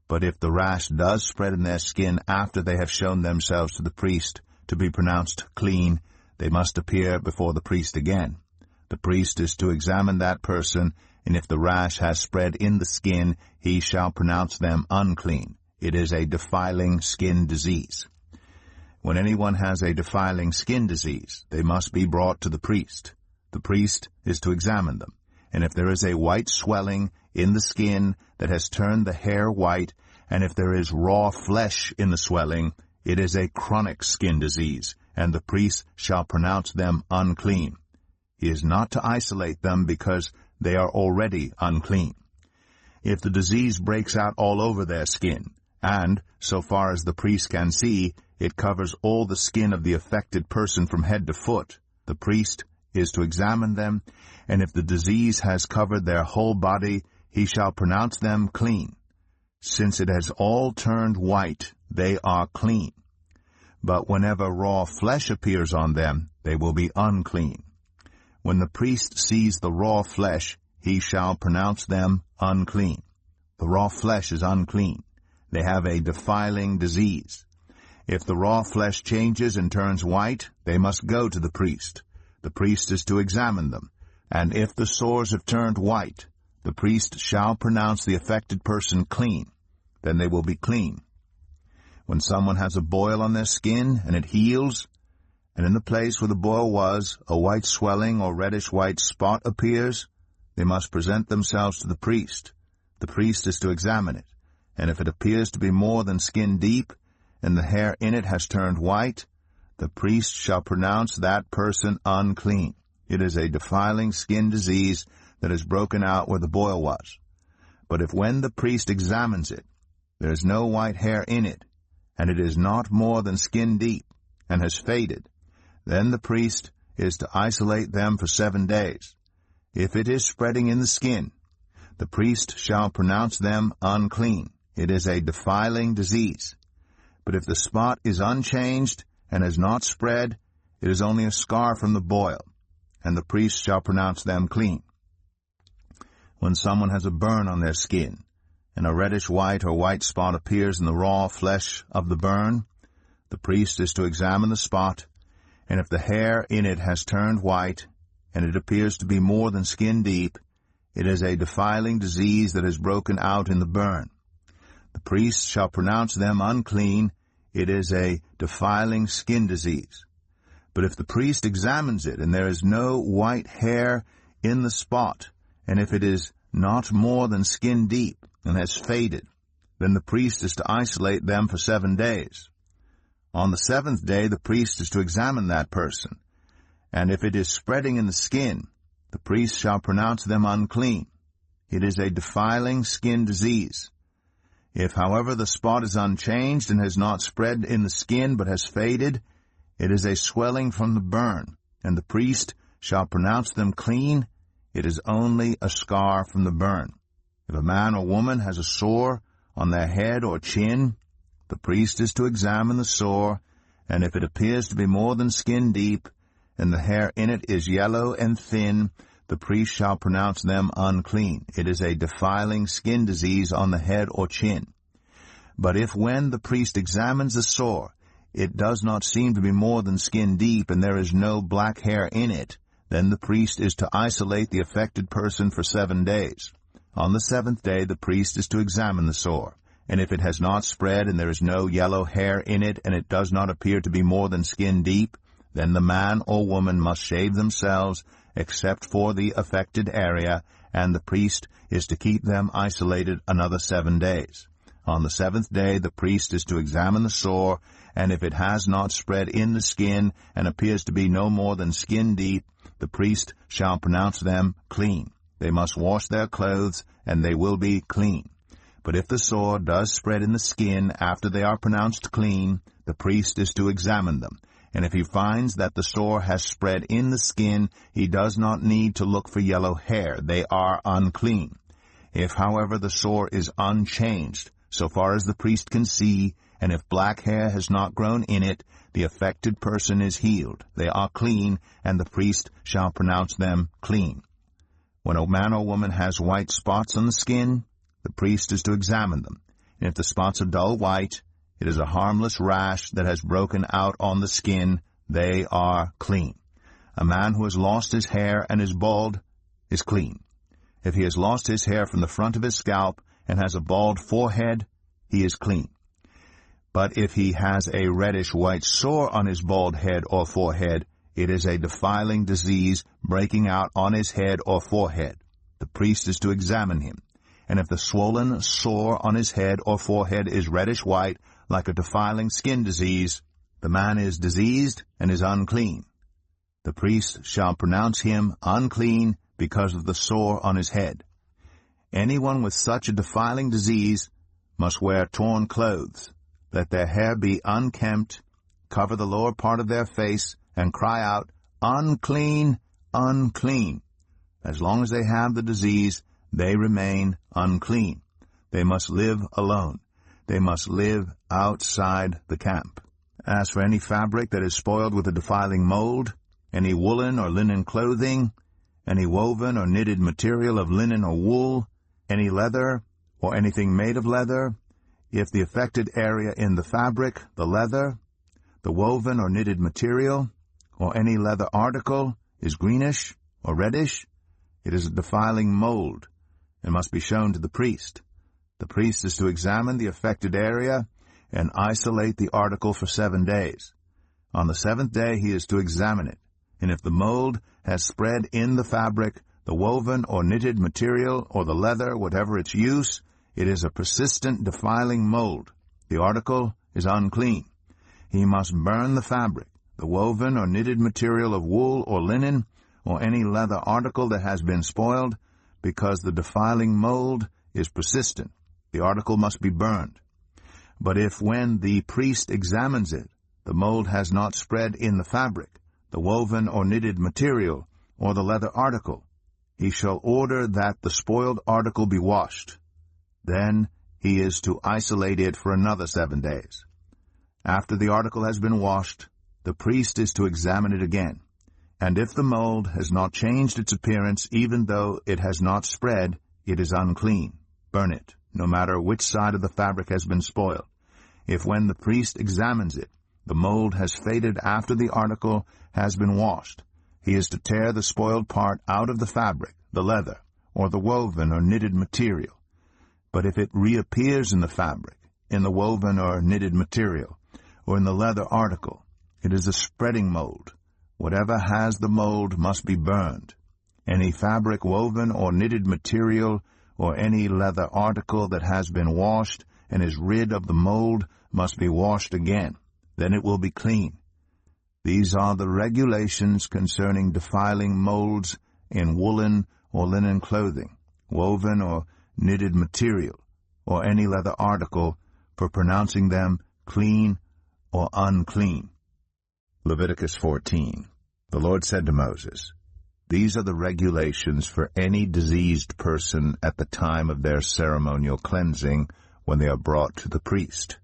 But if the rash does spread in their skin after they have shown themselves to the priest to be pronounced clean, they must appear before the priest again. The priest is to examine that person, and if the rash has spread in the skin, he shall pronounce them unclean. It is a defiling skin disease. When anyone has a defiling skin disease, they must be brought to the priest. The priest is to examine them, and if there is a white swelling in the skin that has turned the hair white, and if there is raw flesh in the swelling, it is a chronic skin disease, and the priest shall pronounce them unclean. He is not to isolate them because they are already unclean. If the disease breaks out all over their skin, and, so far as the priest can see, it covers all the skin of the affected person from head to foot, the priest is to examine them, and if the disease has covered their whole body, he shall pronounce them clean. Since it has all turned white, they are clean. But whenever raw flesh appears on them, they will be unclean. When the priest sees the raw flesh, he shall pronounce them unclean. The raw flesh is unclean. They have a defiling disease. If the raw flesh changes and turns white, they must go to the priest. The priest is to examine them, and if the sores have turned white, the priest shall pronounce the affected person clean. Then they will be clean. When someone has a boil on their skin and it heals, and in the place where the boil was, a white swelling or reddish-white spot appears, they must present themselves to the priest. The priest is to examine it, and if it appears to be more than skin deep, and the hair in it has turned white, the priest shall pronounce that person unclean. It is a defiling skin disease that has broken out where the boil was. But if when the priest examines it, there is no white hair in it, and it is not more than skin deep, and has faded, then the priest is to isolate them for 7 days. If it is spreading in the skin, the priest shall pronounce them unclean. It is a defiling disease. But if the spot is unchanged and has not spread, it is only a scar from the boil, and the priest shall pronounce them clean. When someone has a burn on their skin, and a reddish-white or white spot appears in the raw flesh of the burn, the priest is to examine the spot, and if the hair in it has turned white, and it appears to be more than skin deep, it is a defiling disease that has broken out in the burn. The priest shall pronounce them unclean. It is a defiling skin disease. But if the priest examines it, and there is no white hair in the spot, and if it is not more than skin deep, and has faded, then the priest is to isolate them for 7 days. On the 7th day the priest is to examine that person, and if it is spreading in the skin, the priest shall pronounce them unclean. It is a defiling skin disease. If, however, the spot is unchanged and has not spread in the skin but has faded, it is a swelling from the burn, and the priest shall pronounce them clean. It is only a scar from the burn. If a man or woman has a sore on their head or chin, the priest is to examine the sore, and if it appears to be more than skin deep, and the hair in it is yellow and thin, the priest shall pronounce them unclean. It is a defiling skin disease on the head or chin. But if when the priest examines the sore, it does not seem to be more than skin deep, and there is no black hair in it, then the priest is to isolate the affected person for 7 days. On the 7th day the priest is to examine the sore, and if it has not spread, and there is no yellow hair in it, and it does not appear to be more than skin deep, then the man or woman must shave themselves, except for the affected area, and the priest is to keep them isolated another 7 days. On the 7th day the priest is to examine the sore, and if it has not spread in the skin, and appears to be no more than skin deep, the priest shall pronounce them clean. They must wash their clothes, and they will be clean. But if the sore does spread in the skin after they are pronounced clean, the priest is to examine them. And if he finds that the sore has spread in the skin, he does not need to look for yellow hair. They are unclean. If, however, the sore is unchanged, so far as the priest can see, and if black hair has not grown in it, the affected person is healed. They are clean, and the priest shall pronounce them clean. When a man or woman has white spots on the skin, the priest is to examine them. And if the spots are dull white, it is a harmless rash that has broken out on the skin. They are clean. A man who has lost his hair and is bald is clean. If he has lost his hair from the front of his scalp and has a bald forehead, he is clean. But if he has a reddish-white sore on his bald head or forehead, it is a defiling disease breaking out on his head or forehead. The priest is to examine him. And if the swollen sore on his head or forehead is reddish-white, like a defiling skin disease, the man is diseased and is unclean. The priest shall pronounce him unclean because of the sore on his head. Anyone with such a defiling disease must wear torn clothes. Let their hair be unkempt, cover the lower part of their face, and cry out, "Unclean, unclean." As long as they have the disease, they remain unclean. They must live alone. They must live outside the camp. As for any fabric that is spoiled with a defiling mold, any woolen or linen clothing, any woven or knitted material of linen or wool, any leather, or anything made of leather, if the affected area in the fabric, the leather, the woven or knitted material, or any leather article is greenish or reddish, it is a defiling mold, and must be shown to the priest. The priest is to examine the affected area and isolate the article for 7 days. On the 7th day he is to examine it, and if the mold has spread in the fabric, the woven or knitted material, or the leather, whatever its use, it is a persistent defiling mold. The article is unclean. He must burn the fabric, the woven or knitted material of wool or linen, or any leather article that has been spoiled, because the defiling mold is persistent. The article must be burned. But if when the priest examines it, the mold has not spread in the fabric, the woven or knitted material, or the leather article, he shall order that the spoiled article be washed. Then he is to isolate it for another 7 days. After the article has been washed, the priest is to examine it again. And if the mold has not changed its appearance, even though it has not spread, it is unclean. Burn it, no matter which side of the fabric has been spoiled. If when the priest examines it, the mold has faded after the article has been washed, he is to tear the spoiled part out of the fabric, the leather, or the woven or knitted material. But if it reappears in the fabric, in the woven or knitted material, or in the leather article, it is a spreading mold. Whatever has the mold must be burned. Any fabric, woven or knitted material, or any leather article that has been washed and is rid of the mold must be washed again. Then it will be clean. These are the regulations concerning defiling molds in woolen or linen clothing, woven or knitted material, or any leather article, for pronouncing them clean or unclean. Leviticus 14. The Lord said to Moses, "These are the regulations for any diseased person at the time of their ceremonial cleansing when they are brought to the priest.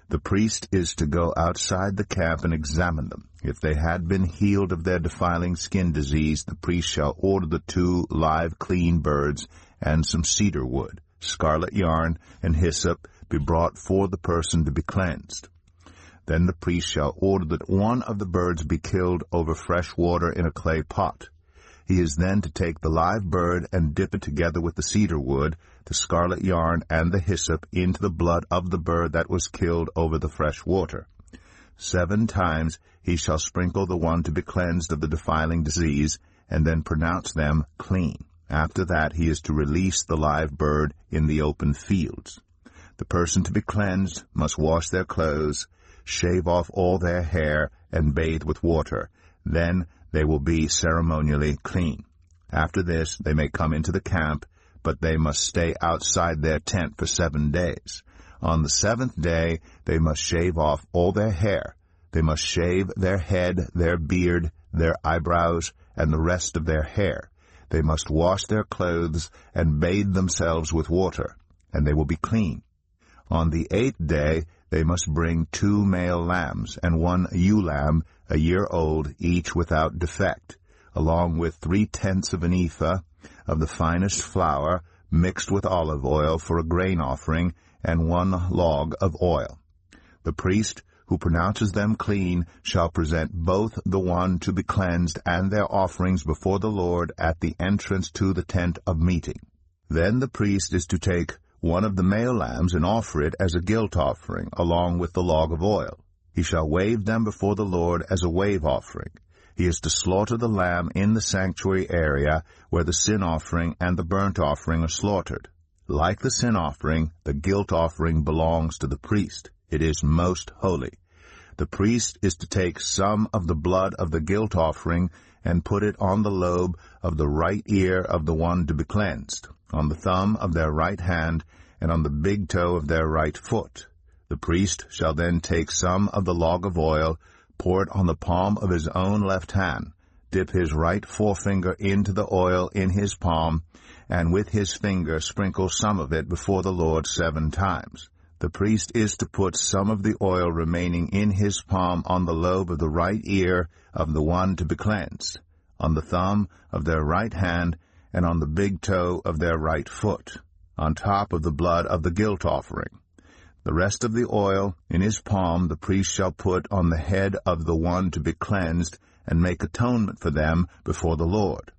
The priest is to go outside the camp and examine them. If they had been healed of their defiling skin disease, the priest shall order the 2 live clean birds and some cedar wood, scarlet yarn, and hyssop be brought for the person to be cleansed. Then the priest shall order that one of the birds be killed over fresh water in a clay pot. He is then to take the live bird and dip it together with the cedar wood, the scarlet yarn, and the hyssop into the blood of the bird that was killed over the fresh water. 7 times he shall sprinkle the one to be cleansed of the defiling disease, and then pronounce them clean. After that he is to release the live bird in the open fields. The person to be cleansed must wash their clothes, shave off all their hair, and bathe with water. Then they will be ceremonially clean. After this they may come into the camp, but they must stay outside their tent for 7 days. On the 7th day they must shave off all their hair. They must shave their head, their beard, their eyebrows, and the rest of their hair. They must wash their clothes and bathe themselves with water, and they will be clean. On the 8th day they must bring 2 male lambs and 1 ewe lamb, a year old, each without defect, along with 3/10 of an ephah of the finest flour mixed with olive oil for a grain offering, and 1 log of oil. The priest who pronounces them clean shall present both the one to be cleansed and their offerings before the Lord at the entrance to the tent of meeting. Then the priest is to take 1 of the male lambs and offer it as a guilt offering, along with the log of oil. He shall wave them before the Lord as a wave offering. He is to slaughter the lamb in the sanctuary area where the sin offering and the burnt offering are slaughtered. Like the sin offering, the guilt offering belongs to the priest. It is most holy. The priest is to take some of the blood of the guilt offering and put it on the lobe of the right ear of the one to be cleansed, on the thumb of their right hand, and on the big toe of their right foot. The priest shall then take some of the log of oil, pour it on the palm of his own left hand, dip his right forefinger into the oil in his palm, and with his finger sprinkle some of it before the Lord 7 times. The priest is to put some of the oil remaining in his palm on the lobe of the right ear of the one to be cleansed, on the thumb of their right hand, and on the big toe of their right foot, on top of the blood of the guilt offering. The rest of the oil in his palm the priest shall put on the head of the one to be cleansed, and make atonement for them before the Lord.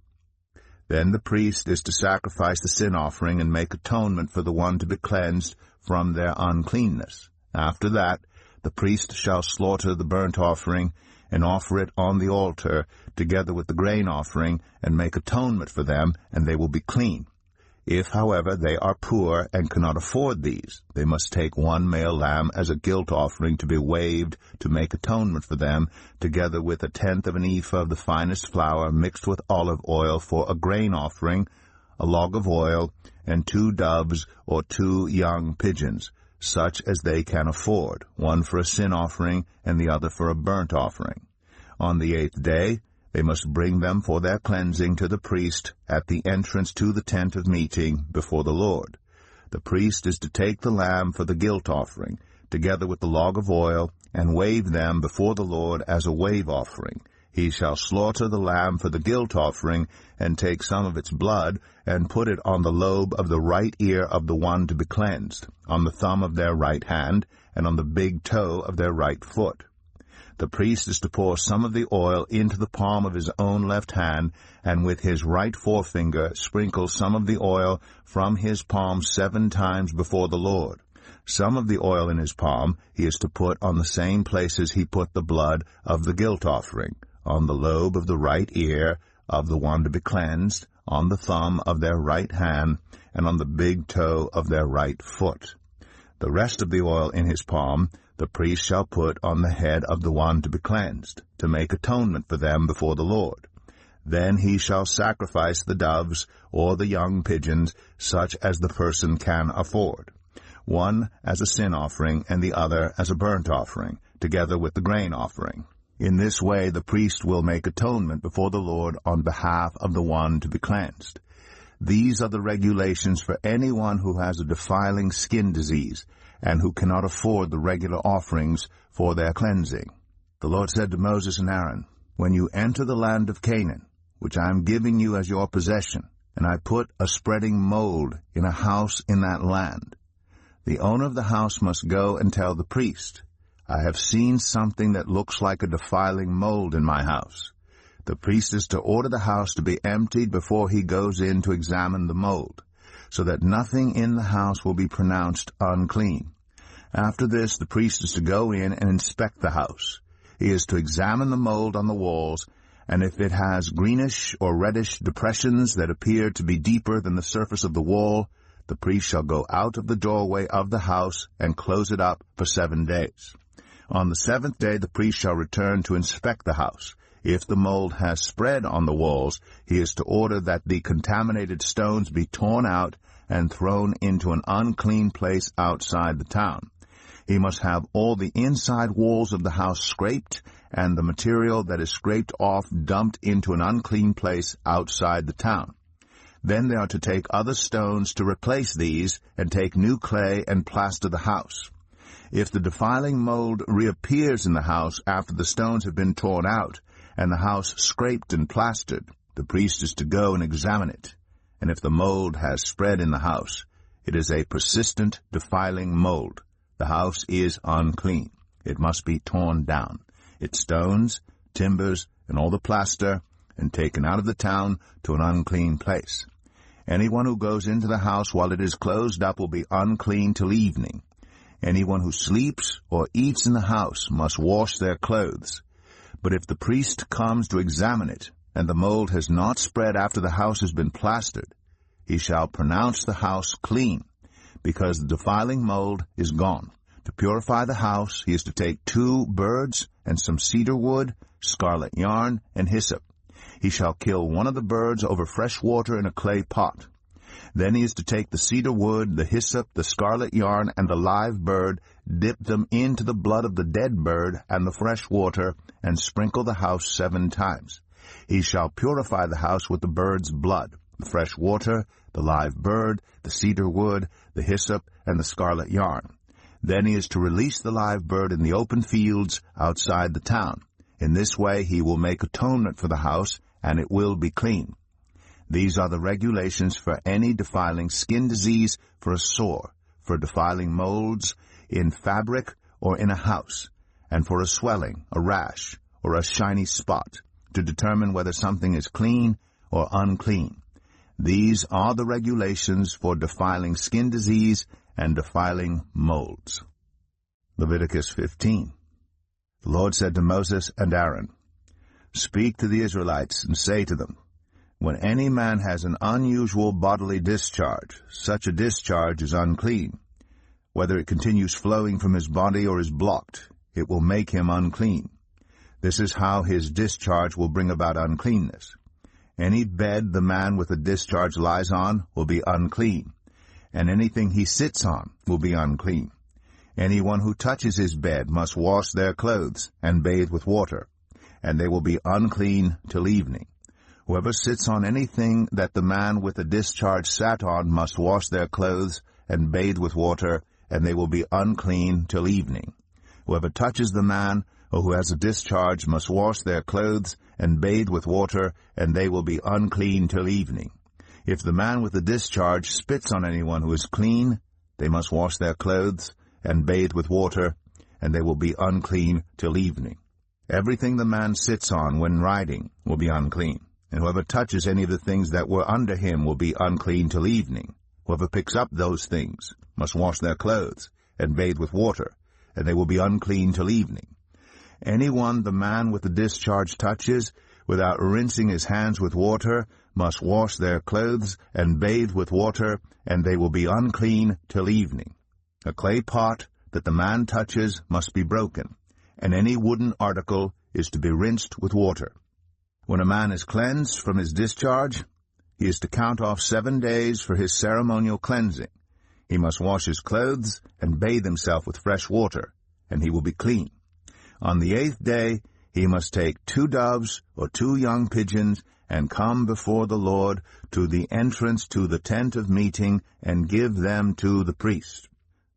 Then the priest is to sacrifice the sin offering and make atonement for the one to be cleansed from their uncleanness. After that, the priest shall slaughter the burnt offering and offer it on the altar together with the grain offering, and make atonement for them, and they will be clean. If, however, they are poor and cannot afford these, they must take 1 male lamb as a guilt offering to be waved to make atonement for them, together with 1/10 of an ephah of the finest flour mixed with olive oil for a grain offering, a log of oil, and 2 doves or 2 young pigeons, such as they can afford, 1 for a sin offering and the other for a burnt offering. On the 8th day they must bring them for their cleansing to the priest at the entrance to the tent of meeting before the Lord. The priest is to take the lamb for the guilt offering, together with the log of oil, and wave them before the Lord as a wave offering. He shall slaughter the lamb for the guilt offering, and take some of its blood, and put it on the lobe of the right ear of the one to be cleansed, on the thumb of their right hand, and on the big toe of their right foot. The priest is to pour some of the oil into the palm of his own left hand, and with his right forefinger sprinkle some of the oil from his palm 7 times before the Lord. Some of the oil in his palm he is to put on the same places he put the blood of the guilt offering, on the lobe of the right ear of the one to be cleansed, on the thumb of their right hand, and on the big toe of their right foot. The rest of the oil in his palm the priest shall put on the head of the one to be cleansed, to make atonement for them before the Lord. Then he shall sacrifice the doves or the young pigeons, such as the person can afford, 1 as a sin offering and the other as a burnt offering, together with the grain offering. In this way the priest will make atonement before the Lord on behalf of the one to be cleansed. These are the regulations for anyone who has a defiling skin disease, and who cannot afford the regular offerings for their cleansing. The Lord said to Moses and Aaron, "When you enter the land of Canaan, which I am giving you as your possession, and I put a spreading mold in a house in that land, the owner of the house must go and tell the priest, 'I have seen something that looks like a defiling mold in my house.' The priest is to order the house to be emptied before he goes in to examine the mold, so that nothing in the house will be pronounced unclean. After this, the priest is to go in and inspect the house. He is to examine the mold on the walls, and if it has greenish or reddish depressions that appear to be deeper than the surface of the wall, the priest shall go out of the doorway of the house and close it up for 7 days. On the 7th day the priest shall return to inspect the house. If the mold has spread on the walls, he is to order that the contaminated stones be torn out and thrown into an unclean place outside the town. He must have all the inside walls of the house scraped, and the material that is scraped off dumped into an unclean place outside the town. Then they are to take other stones to replace these, and take new clay and plaster the house. If the defiling mold reappears in the house after the stones have been torn out, and the house scraped and plastered, the priest is to go and examine it. And if the mold has spread in the house, it is a persistent, defiling mold. The house is unclean. It must be torn down, its stones, timbers, and all the plaster, and taken out of the town to an unclean place. Anyone who goes into the house while it is closed up will be unclean till evening. Anyone who sleeps or eats in the house must wash their clothes. But if the priest comes to examine it, and the mold has not spread after the house has been plastered, he shall pronounce the house clean, because the defiling mold is gone. To purify the house, he is to take 2 birds and some cedar wood, scarlet yarn, and hyssop. He shall kill one of the birds over fresh water in a clay pot. Then he is to take the cedar wood, the hyssop, the scarlet yarn, and the live bird, dip them into the blood of the dead bird and the fresh water, and sprinkle the house 7 times. He shall purify the house with the bird's blood, the fresh water, the live bird, the cedar wood, the hyssop, and the scarlet yarn. Then he is to release the live bird in the open fields outside the town. In this way he will make atonement for the house, and it will be clean. These are the regulations for any defiling skin disease, for a sore, for defiling molds in fabric or in a house, and for a swelling, a rash, or a shiny spot, to determine whether something is clean or unclean. These are the regulations for defiling skin disease and defiling molds. Leviticus 15. The Lord said to Moses and Aaron, "Speak to the Israelites and say to them, when any man has an unusual bodily discharge, such a discharge is unclean. Whether it continues flowing from his body or is blocked, it will make him unclean. This is how his discharge will bring about uncleanness. Any bed the man with a discharge lies on will be unclean, and anything he sits on will be unclean. Anyone who touches his bed must wash their clothes and bathe with water, and they will be unclean till evening. Whoever sits on anything that the man with a discharge sat on must wash their clothes and bathe with water, and they will be unclean till evening. Whoever touches the man or who has a discharge must wash their clothes and bathe with water, and they will be unclean till evening. If the man with the discharge spits on anyone who is clean, they must wash their clothes and bathe with water, and they will be unclean till evening. Everything the man sits on when riding will be unclean, and whoever touches any of the things that were under him will be unclean till evening. Whoever picks up those things must wash their clothes and bathe with water, and they will be unclean till evening. Anyone the man with the discharge touches, without rinsing his hands with water, must wash their clothes and bathe with water, and they will be unclean till evening. A clay pot that the man touches must be broken, and any wooden article is to be rinsed with water. When a man is cleansed from his discharge, he is to count off 7 days for his ceremonial cleansing. He must wash his clothes and bathe himself with fresh water, and he will be clean. On the 8th day he must take 2 doves or 2 young pigeons and come before the Lord to the entrance to the tent of meeting and give them to the priest.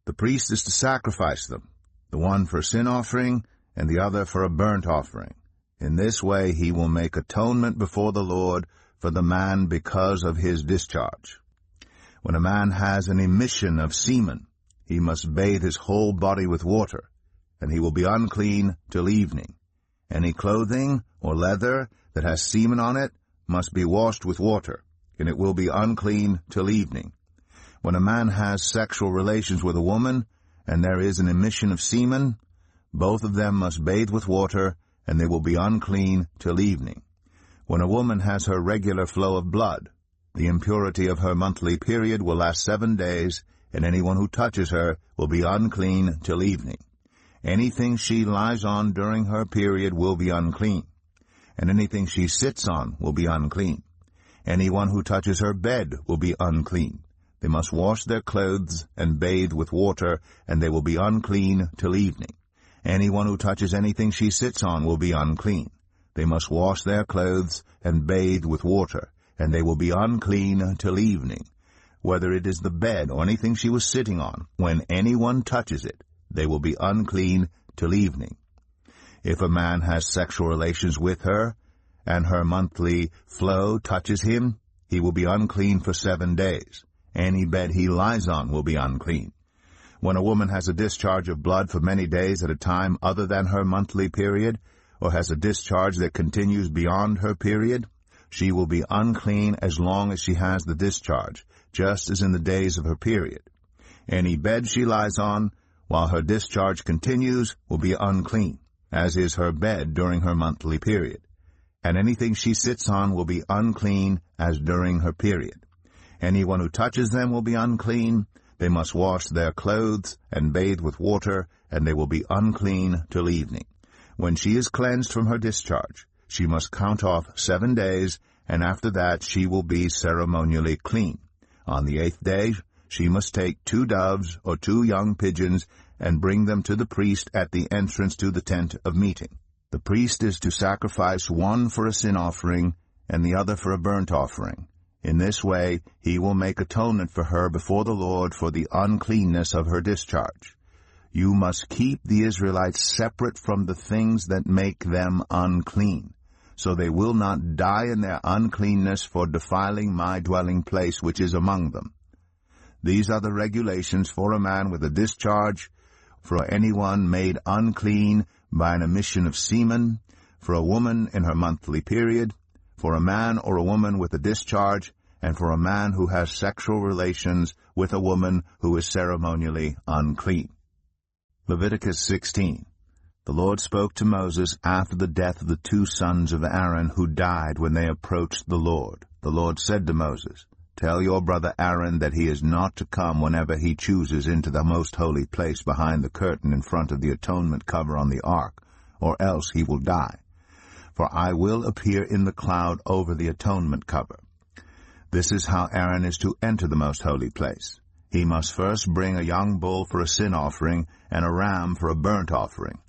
The priest is to sacrifice them, the one for a sin offering and the other for a burnt offering. In this way he will make atonement before the Lord for the man because of his discharge. When a man has an emission of semen, he must bathe his whole body with water, and he will be unclean till evening. Any clothing or leather that has semen on it must be washed with water, and it will be unclean till evening. When a man has sexual relations with a woman, and there is an emission of semen, both of them must bathe with water, and they will be unclean till evening. When a woman has her regular flow of blood, the impurity of her monthly period will last 7 days, and anyone who touches her will be unclean till evening. Anything she lies on during her period will be unclean, and anything she sits on will be unclean. Anyone who touches her bed will be unclean. They must wash their clothes and bathe with water, and they will be unclean till evening. Anyone who touches anything she sits on will be unclean. They must wash their clothes and bathe with water, and they will be unclean till evening. Whether it is the bed or anything she was sitting on, when anyone touches it, they will be unclean till evening. If a man has sexual relations with her, and her monthly flow touches him, he will be unclean for 7 days. Any bed he lies on will be unclean. When a woman has a discharge of blood for many days at a time other than her monthly period, or has a discharge that continues beyond her period, she will be unclean as long as she has the discharge, just as in the days of her period. Any bed she lies on while her discharge continues will be unclean, as is her bed during her monthly period. And anything she sits on will be unclean as during her period. Anyone who touches them will be unclean. They must wash their clothes and bathe with water, and they will be unclean till evening. When she is cleansed from her discharge, she must count off 7 days, and after that she will be ceremonially clean. On the 8th day she must take 2 doves or 2 young pigeons and bring them to the priest at the entrance to the tent of meeting. The priest is to sacrifice one for a sin offering and the other for a burnt offering. In this way he will make atonement for her before the Lord for the uncleanness of her discharge. You must keep the Israelites separate from the things that make them unclean, so they will not die in their uncleanness for defiling my dwelling place which is among them. These are the regulations for a man with a discharge, for anyone made unclean by an emission of semen, for a woman in her monthly period, for a man or a woman with a discharge, and for a man who has sexual relations with a woman who is ceremonially unclean. Leviticus 16. The Lord spoke to Moses after the death of the 2 sons of Aaron who died when they approached the Lord. The Lord said to Moses, "Tell your brother Aaron that he is not to come whenever he chooses into the most holy place behind the curtain in front of the atonement cover on the ark, or else he will die. For I will appear in the cloud over the atonement cover." This is how Aaron is to enter the most holy place. He must first bring a young bull for a sin offering and a ram for a burnt offering.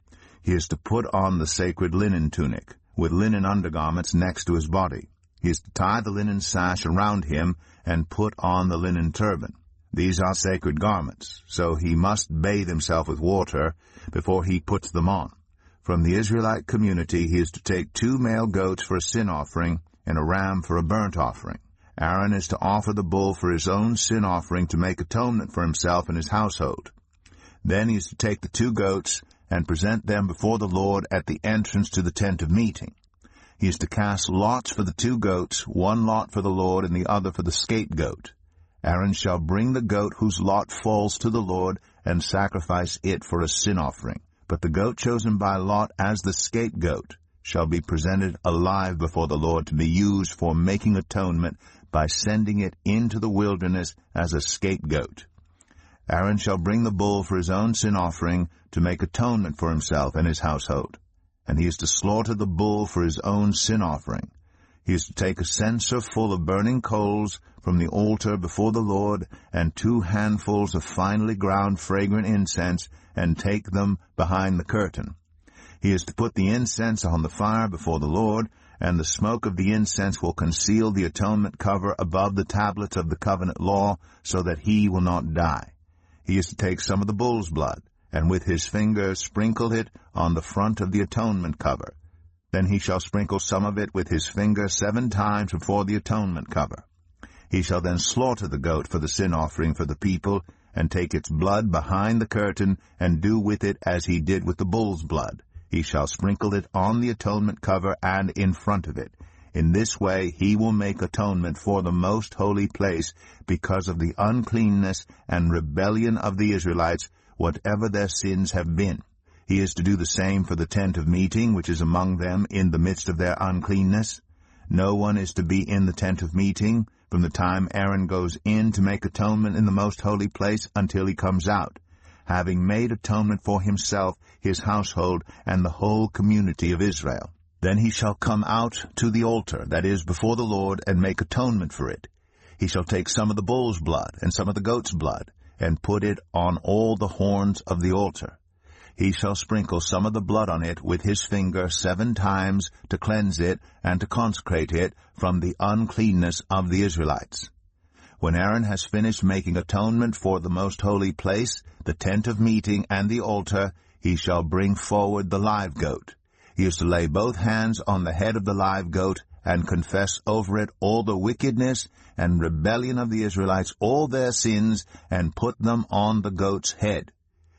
He is to put on the sacred linen tunic, with linen undergarments next to his body. He is to tie the linen sash around him and put on the linen turban. These are sacred garments, so he must bathe himself with water before he puts them on. From the Israelite community he is to take 2 male goats for a sin offering and a ram for a burnt offering. Aaron is to offer the bull for his own sin offering to make atonement for himself and his household. Then he is to take the 2 goats and present them before the Lord at the entrance to the tent of meeting. He is to cast lots for the 2 goats, 1 lot for the Lord and the other for the scapegoat. Aaron shall bring the goat whose lot falls to the Lord and sacrifice it for a sin offering. But the goat chosen by lot as the scapegoat shall be presented alive before the Lord to be used for making atonement by sending it into the wilderness as a scapegoat. Aaron shall bring the bull for his own sin offering to make atonement for himself and his household. And he is to slaughter the bull for his own sin offering. He is to take a censer full of burning coals from the altar before the Lord, and 2 handfuls of finely ground fragrant incense, and take them behind the curtain. He is to put the incense on the fire before the Lord, and the smoke of the incense will conceal the atonement cover above the tablets of the covenant law, so that he will not die. He is to take some of the bull's blood, and with his finger sprinkle it on the front of the atonement cover. Then he shall sprinkle some of it with his finger 7 times before the atonement cover. He shall then slaughter the goat for the sin offering for the people, and take its blood behind the curtain, and do with it as he did with the bull's blood. He shall sprinkle it on the atonement cover and in front of it. In this way he will make atonement for the most holy place because of the uncleanness and rebellion of the Israelites, whatever their sins have been. He is to do the same for the tent of meeting, which is among them in the midst of their uncleanness. No one is to be in the tent of meeting from the time Aaron goes in to make atonement in the most holy place until he comes out, having made atonement for himself, his household, and the whole community of Israel. Then he shall come out to the altar, that is, before the Lord, and make atonement for it. He shall take some of the bull's blood and some of the goat's blood, and put it on all the horns of the altar. He shall sprinkle some of the blood on it with his finger 7 times to cleanse it and to consecrate it from the uncleanness of the Israelites. When Aaron has finished making atonement for the most holy place, the tent of meeting, and the altar, he shall bring forward the live goat. He is to lay both hands on the head of the live goat and confess over it all the wickedness and rebellion of the Israelites, all their sins, and put them on the goat's head.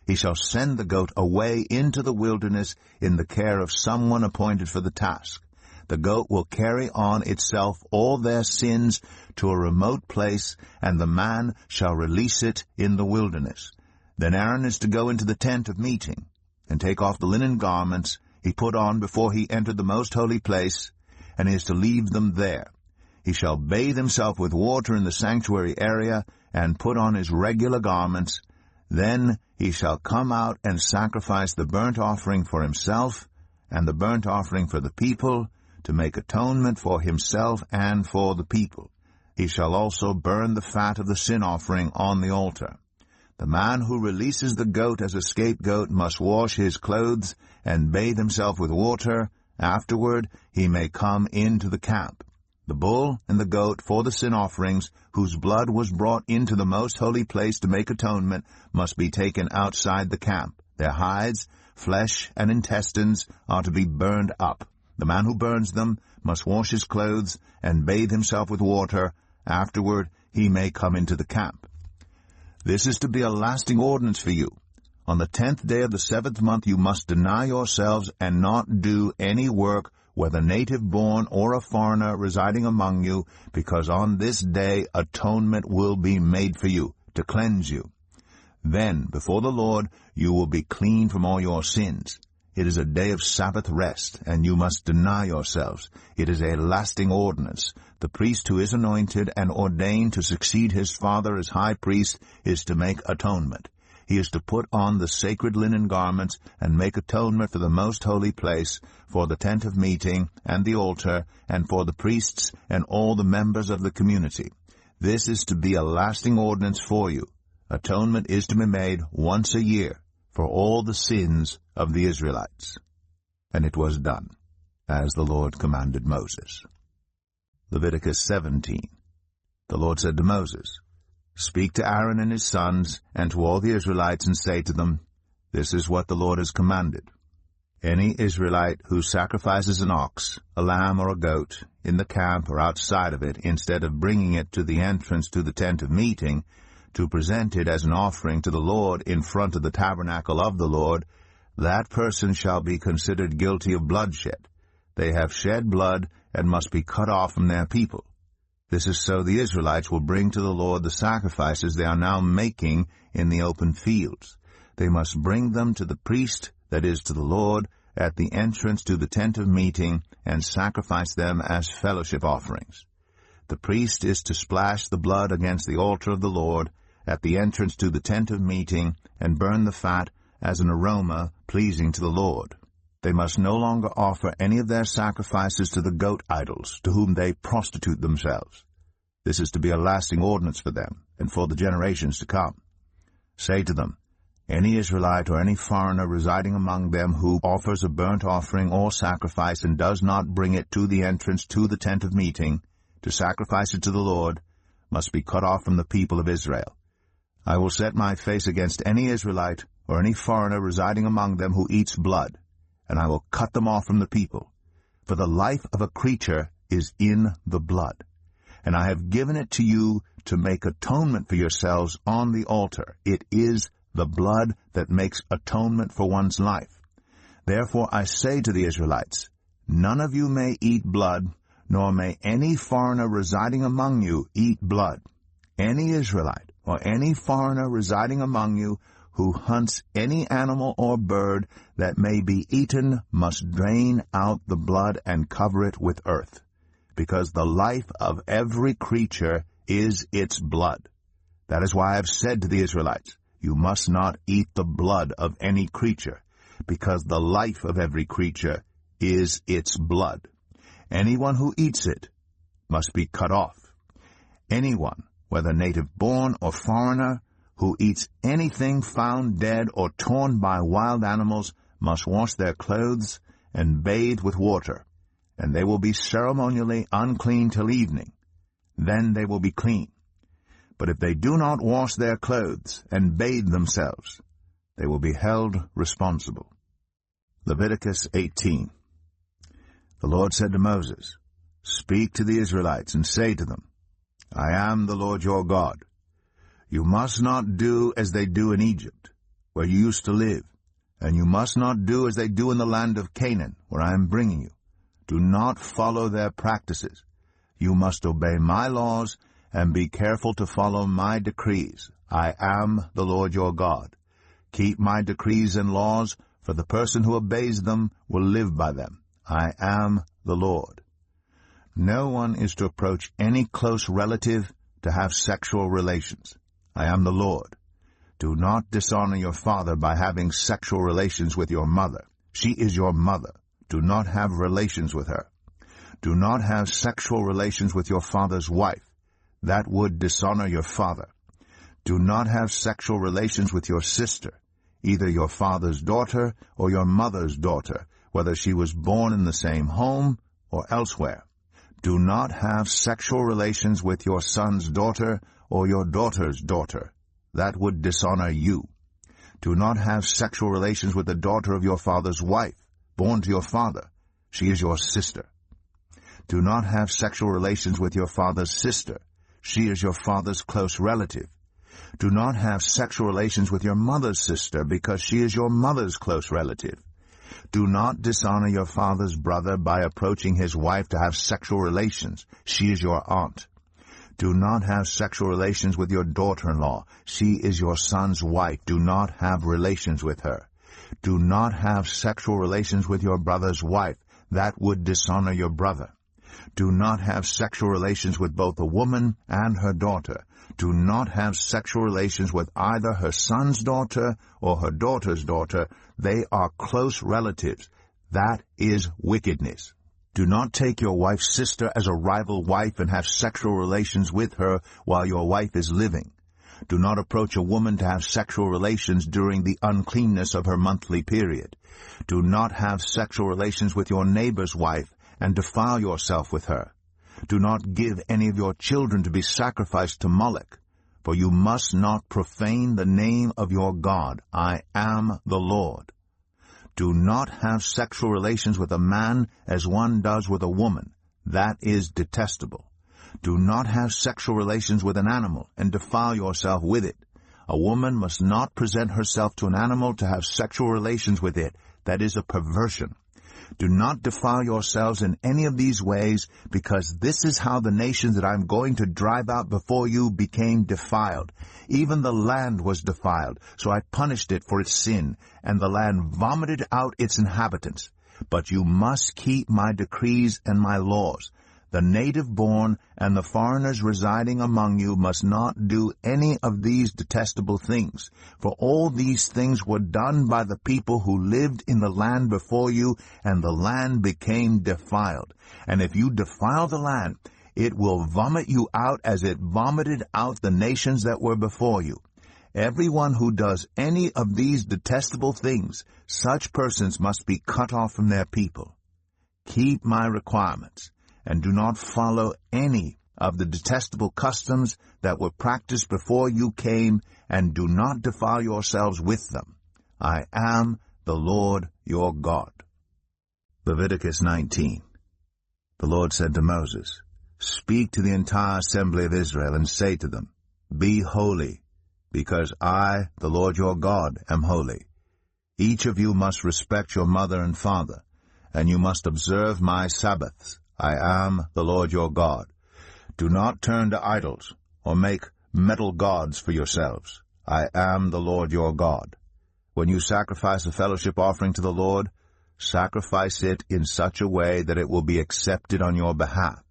He shall send the goat away into the wilderness in the care of someone appointed for the task. The goat will carry on itself all their sins to a remote place, and the man shall release it in the wilderness. Then Aaron is to go into the tent of meeting, and take off the linen garments he put on before he entered the most holy place, and is to leave them there. He shall bathe himself with water in the sanctuary area, and put on his regular garments. Then he shall come out and sacrifice the burnt offering for himself, and the burnt offering for the people, to make atonement for himself and for the people. He shall also burn the fat of the sin offering on the altar. The man who releases the goat as a scapegoat must wash his clothes and bathe himself with water. Afterward he may come into the camp. The bull and the goat for the sin offerings, whose blood was brought into the most holy place to make atonement, must be taken outside the camp. Their hides, flesh, and intestines are to be burned up. The man who burns them must wash his clothes and bathe himself with water. Afterward he may come into the camp. This is to be a lasting ordinance for you. On the 10th day of the 7th month you must deny yourselves and not do any work, whether native-born or a foreigner residing among you, because on this day atonement will be made for you, to cleanse you. Then, before the Lord, you will be clean from all your sins. It is a day of Sabbath rest, and you must deny yourselves. It is a lasting ordinance. The priest who is anointed and ordained to succeed his father as high priest is to make atonement. He is to put on the sacred linen garments and make atonement for the most holy place, for the tent of meeting and the altar, and for the priests and all the members of the community. This is to be a lasting ordinance for you. Atonement is to be made once a year for all the sins of the Israelites. And it was done, as the Lord commanded Moses. Leviticus 17. The Lord said to Moses, Speak to Aaron and his sons, and to all the Israelites, and say to them, This is what the Lord has commanded. Any Israelite who sacrifices an ox, a lamb, or a goat, in the camp or outside of it, instead of bringing it to the entrance to the tent of meeting, to present it as an offering to the Lord in front of the tabernacle of the Lord, that person shall be considered guilty of bloodshed. They have shed blood and must be cut off from their people. This is so the Israelites will bring to the Lord the sacrifices they are now making in the open fields. They must bring them to the priest, that is, to the Lord, at the entrance to the tent of meeting, and sacrifice them as fellowship offerings. The priest is to splash the blood against the altar of the Lord, at the entrance to the tent of meeting, and burn the fat as an aroma pleasing to the Lord. They must no longer offer any of their sacrifices to the goat idols, to whom they prostitute themselves. This is to be a lasting ordinance for them, and for the generations to come. Say to them, Any Israelite or any foreigner residing among them who offers a burnt offering or sacrifice and does not bring it to the entrance to the tent of meeting to sacrifice it to the Lord must be cut off from the people of Israel. I will set my face against any Israelite or any foreigner residing among them who eats blood, and I will cut them off from the people. For the life of a creature is in the blood, and I have given it to you to make atonement for yourselves on the altar. It is the blood that makes atonement for one's life. Therefore I say to the Israelites, none of you may eat blood, nor may any foreigner residing among you eat blood. Any Israelite or any foreigner residing among you who hunts any animal or bird that may be eaten must drain out the blood and cover it with earth, because the life of every creature is its blood. That is why I have said to the Israelites, you must not eat the blood of any creature, because the life of every creature is its blood. Anyone who eats it must be cut off. Anyone, whether native-born or foreigner, who eats anything found dead or torn by wild animals must wash their clothes and bathe with water, and they will be ceremonially unclean till evening. Then they will be clean. But if they do not wash their clothes and bathe themselves, they will be held responsible. Leviticus 18. The Lord said to Moses, Speak to the Israelites and say to them, I am the Lord your God. You must not do as they do in Egypt, where you used to live, and you must not do as they do in the land of Canaan, where I am bringing you. Do not follow their practices. You must obey my laws and be careful to follow my decrees. I am the Lord your God. Keep my decrees and laws, for the person who obeys them will live by them. I am the Lord. No one is to approach any close relative to have sexual relations. I am the Lord. Do not dishonor your father by having sexual relations with your mother. She is your mother. Do not have relations with her. Do not have sexual relations with your father's wife. That would dishonor your father. Do not have sexual relations with your sister, either your father's daughter or your mother's daughter, whether she was born in the same home or elsewhere. Do not have sexual relations with your son's daughter or your daughter's daughter. That would dishonor you. Do not have sexual relations with the daughter of your father's wife, born to your father. She is your sister. Do not have sexual relations with your father's sister. She is your father's close relative. Do not have sexual relations with your mother's sister, because she is your mother's close relative. Do not dishonor your father's brother by approaching his wife to have sexual relations. She is your aunt. Do not have sexual relations with your daughter-in-law. She is your son's wife. Do not have relations with her. Do not have sexual relations with your brother's wife. That would dishonor your brother. Do not have sexual relations with both a woman and her daughter. Do not have sexual relations with either her son's daughter or her daughter's daughter. They are close relatives. That is wickedness. Do not take your wife's sister as a rival wife and have sexual relations with her while your wife is living. Do not approach a woman to have sexual relations during the uncleanness of her monthly period. Do not have sexual relations with your neighbor's wife and defile yourself with her. Do not give any of your children to be sacrificed to Moloch, for you must not profane the name of your God. I am the Lord. Do not have sexual relations with a man as one does with a woman. That is detestable. Do not have sexual relations with an animal and defile yourself with it. A woman must not present herself to an animal to have sexual relations with it. That is a perversion. Do not defile yourselves in any of these ways, because this is how the nations that I am going to drive out before you became defiled. Even the land was defiled, so I punished it for its sin, and the land vomited out its inhabitants. But you must keep my decrees and my laws. The native-born and the foreigners residing among you must not do any of these detestable things, for all these things were done by the people who lived in the land before you, and the land became defiled. And if you defile the land, it will vomit you out as it vomited out the nations that were before you. Everyone who does any of these detestable things, such persons must be cut off from their people. Keep my requirements, and do not follow any of the detestable customs that were practiced before you came, and do not defile yourselves with them. I am the Lord your God. Leviticus 19. The Lord said to Moses, Speak to the entire assembly of Israel, and say to them, Be holy, because I, the Lord your God, am holy. Each of you must respect your mother and father, and you must observe my Sabbaths. I am the Lord your God. Do not turn to idols, or make metal gods for yourselves. I am the Lord your God. When you sacrifice a fellowship offering to the Lord, sacrifice it in such a way that it will be accepted on your behalf.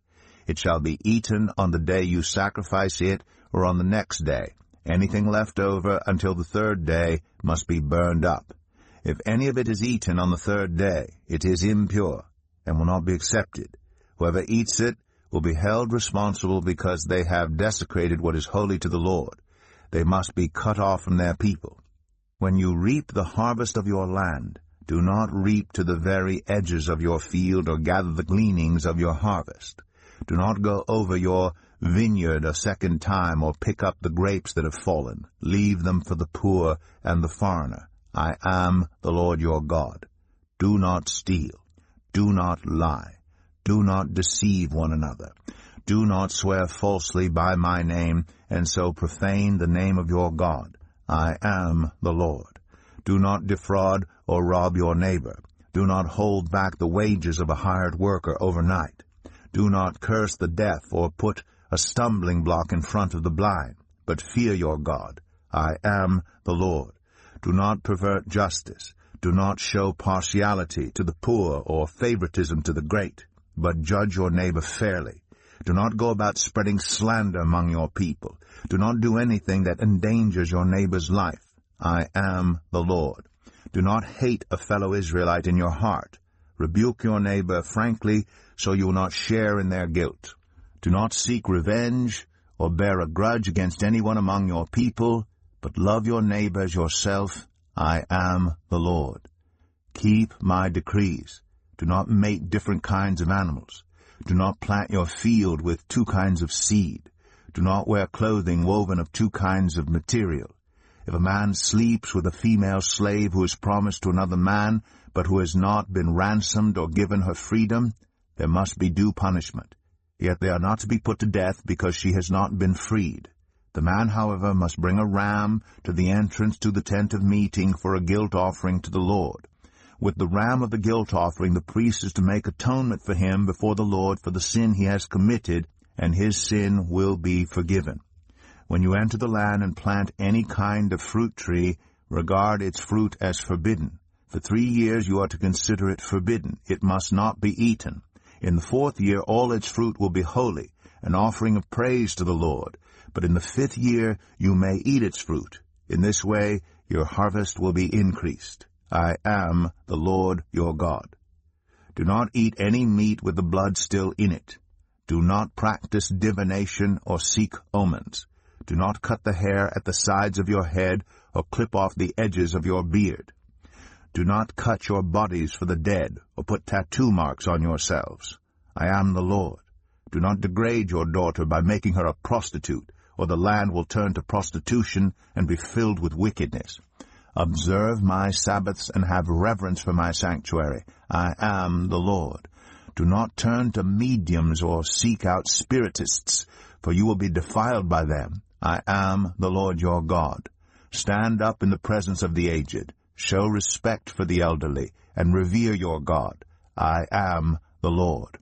It shall be eaten on the day you sacrifice it, or on the next day. Anything left over until the third day must be burned up. If any of it is eaten on the third day, it is impure, and will not be accepted. Whoever eats it will be held responsible because they have desecrated what is holy to the Lord. They must be cut off from their people. When you reap the harvest of your land, do not reap to the very edges of your field or gather the gleanings of your harvest. Do not go over your vineyard a second time or pick up the grapes that have fallen. Leave them for the poor and the foreigner. I am the Lord your God. Do not steal. Do not lie. Do not deceive one another. Do not swear falsely by my name, and so profane the name of your God. I am the Lord. Do not defraud or rob your neighbor. Do not hold back the wages of a hired worker overnight. Do not curse the deaf or put a stumbling block in front of the blind, but fear your God. I am the Lord. Do not pervert justice. Do not show partiality to the poor or favoritism to the great, but judge your neighbor fairly. Do not go about spreading slander among your people. Do not do anything that endangers your neighbor's life. I am the Lord. Do not hate a fellow Israelite in your heart. Rebuke your neighbor frankly, so you will not share in their guilt. Do not seek revenge or bear a grudge against anyone among your people, but love your neighbor as yourself. I am the Lord. Keep my decrees. Do not mate different kinds of animals. Do not plant your field with two kinds of seed. Do not wear clothing woven of two kinds of material. If a man sleeps with a female slave who is promised to another man, but who has not been ransomed or given her freedom, there must be due punishment. Yet they are not to be put to death because she has not been freed. The man, however, must bring a ram to the entrance to the tent of meeting for a guilt offering to the Lord. With the ram of the guilt offering, the priest is to make atonement for him before the Lord for the sin he has committed, and his sin will be forgiven. When you enter the land and plant any kind of fruit tree, regard its fruit as forbidden. For 3 years you are to consider it forbidden. It must not be eaten. In the 4th year all its fruit will be holy, an offering of praise to the Lord. But in the 5th year you may eat its fruit. In this way your harvest will be increased. I am the Lord your God. Do not eat any meat with the blood still in it. Do not practice divination or seek omens. Do not cut the hair at the sides of your head or clip off the edges of your beard. Do not cut your bodies for the dead or put tattoo marks on yourselves. I am the Lord. Do not degrade your daughter by making her a prostitute, or the land will turn to prostitution and be filled with wickedness. Observe my Sabbaths and have reverence for my sanctuary. I am the Lord. Do not turn to mediums or seek out spiritists, for you will be defiled by them. I am the Lord your God. Stand up in the presence of the aged. Show respect for the elderly, and revere your God. I am the Lord.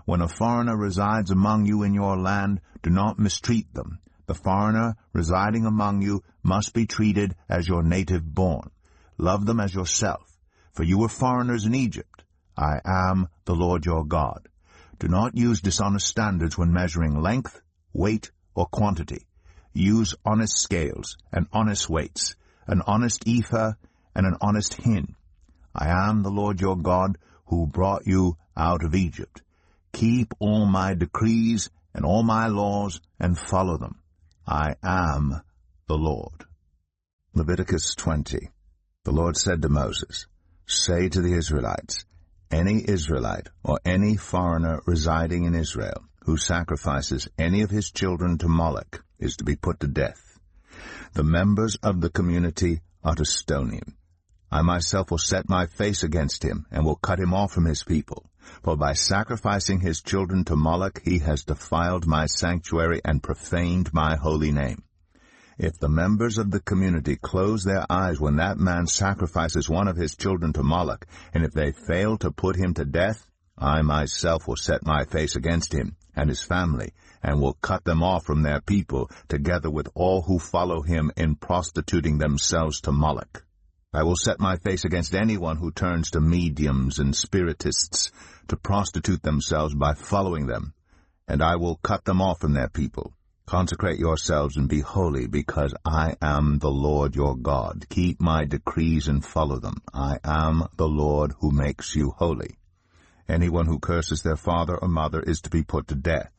When a foreigner resides among you in your land, do not mistreat them. The foreigner residing among you must be treated as your native born. Love them as yourself, for you were foreigners in Egypt. I am the Lord your God. Do not use dishonest standards when measuring length, weight, or quantity. Use honest scales and honest weights, an honest ephah and an honest hin. I am the Lord your God who brought you out of Egypt. Keep all my decrees and all my laws and follow them. I am the Lord. Leviticus 20. The Lord said to Moses, "Say to the Israelites, any Israelite or any foreigner residing in Israel who sacrifices any of his children to Moloch is to be put to death. The members of the community are to stone him. I myself will set my face against him and will cut him off from his people. For by sacrificing his children to Moloch he has defiled my sanctuary and profaned my holy name. If the members of the community close their eyes when that man sacrifices one of his children to Moloch, and if they fail to put him to death, I myself will set my face against him and his family, and will cut them off from their people, together with all who follow him in prostituting themselves to Moloch. I will set my face against anyone who turns to mediums and spiritists to prostitute themselves by following them, and I will cut them off from their people. Consecrate yourselves and be holy, because I am the Lord your God. Keep my decrees and follow them. I am the Lord who makes you holy. Anyone who curses their father or mother is to be put to death.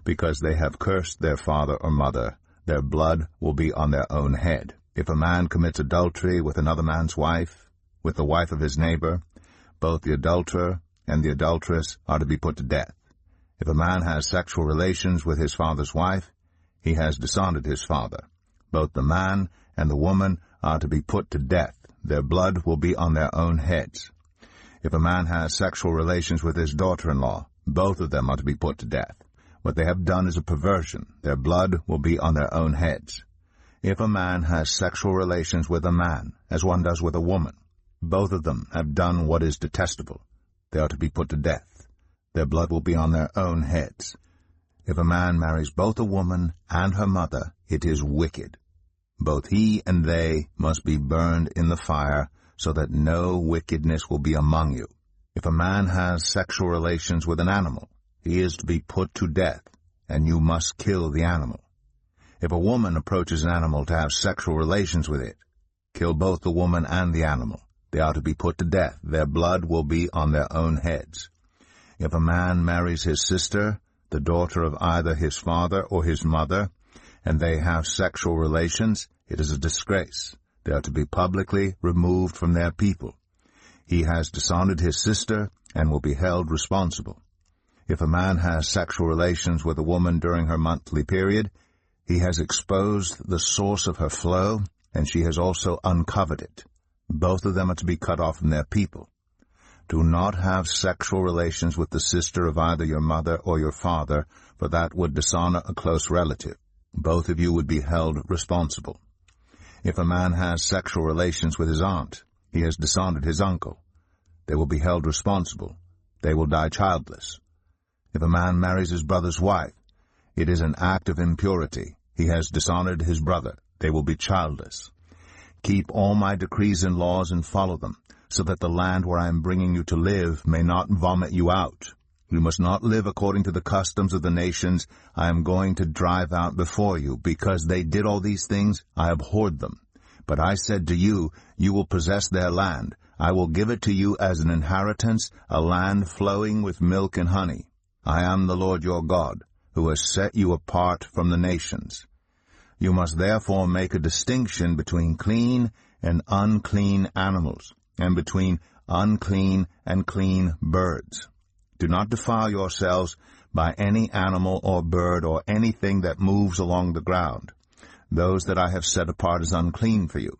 Because they have cursed their father or mother, their blood will be on their own head. If a man commits adultery with another man's wife, with the wife of his neighbor, both the adulterer and the adulteress are to be put to death. If a man has sexual relations with his father's wife, he has dishonored his father. Both the man and the woman are to be put to death. Their blood will be on their own heads. If a man has sexual relations with his daughter-in-law, both of them are to be put to death. What they have done is a perversion. Their blood will be on their own heads. If a man has sexual relations with a man, as one does with a woman, both of them have done what is detestable. They are to be put to death. Their blood will be on their own heads. If a man marries both a woman and her mother, it is wicked. Both he and they must be burned in the fire, so that no wickedness will be among you. If a man has sexual relations with an animal, he is to be put to death, and you must kill the animal. If a woman approaches an animal to have sexual relations with it, kill both the woman and the animal. They are to be put to death. Their blood will be on their own heads. If a man marries his sister, the daughter of either his father or his mother, and they have sexual relations, it is a disgrace. They are to be publicly removed from their people. He has dishonored his sister and will be held responsible. If a man has sexual relations with a woman during her monthly period, he has exposed the source of her flow, and she has also uncovered it. Both of them are to be cut off from their people. Do not have sexual relations with the sister of either your mother or your father, for that would dishonor a close relative. Both of you would be held responsible. If a man has sexual relations with his aunt, he has dishonored his uncle. They will be held responsible. They will die childless. If a man marries his brother's wife, it is an act of impurity. He has dishonored his brother. They will be childless. Keep all my decrees and laws and follow them, so that the land where I am bringing you to live may not vomit you out. You must not live according to the customs of the nations I am going to drive out before you. Because they did all these things, I abhorred them. But I said to you, you will possess their land. I will give it to you as an inheritance, a land flowing with milk and honey. I am the Lord your God, who has set you apart from the nations. You must therefore make a distinction between clean and unclean animals, and between unclean and clean birds. Do not defile yourselves by any animal or bird or anything that moves along the ground. Those that I have set apart as unclean for you.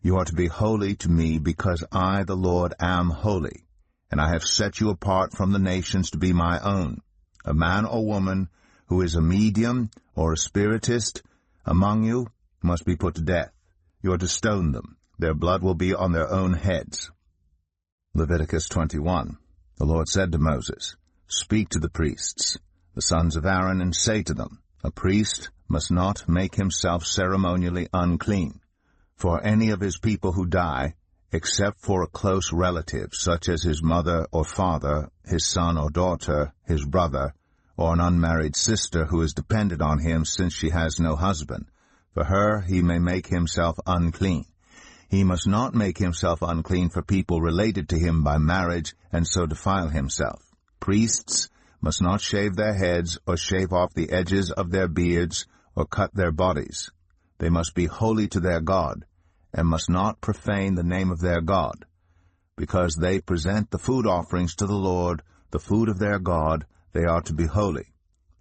You are to be holy to me, because I, the Lord, am holy, and I have set you apart from the nations to be my own. A man or woman who is a medium or a spiritist among you must be put to death. You are to stone them. Their blood will be on their own heads. Leviticus 21. The Lord said to Moses, Speak to the priests, the sons of Aaron, and say to them, A priest must not make himself ceremonially unclean for any of his people who die, except for a close relative, such as his mother or father, his son or daughter, his brother, or an unmarried sister who is dependent on him since she has no husband. For her he may make himself unclean. He must not make himself unclean for people related to him by marriage, and so defile himself. Priests must not shave their heads, or shave off the edges of their beards, or cut their bodies. They must be holy to their God, and must not profane the name of their God. Because they present the food offerings to the Lord, the food of their God, they are to be holy.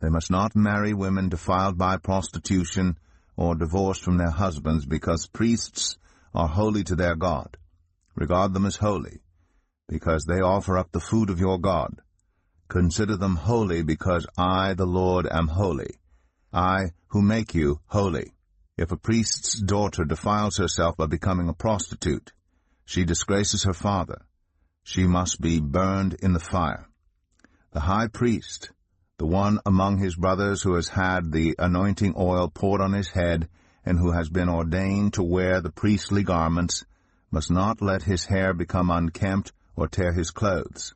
They must not marry women defiled by prostitution or divorced from their husbands, because priests are holy to their God. Regard them as holy, because they offer up the food of your God. Consider them holy, because I, the Lord, am holy, I who make you holy. If a priest's daughter defiles herself by becoming a prostitute, she disgraces her father. She must be burned in the fire. The high priest, the one among his brothers who has had the anointing oil poured on his head and who has been ordained to wear the priestly garments, must not let his hair become unkempt or tear his clothes.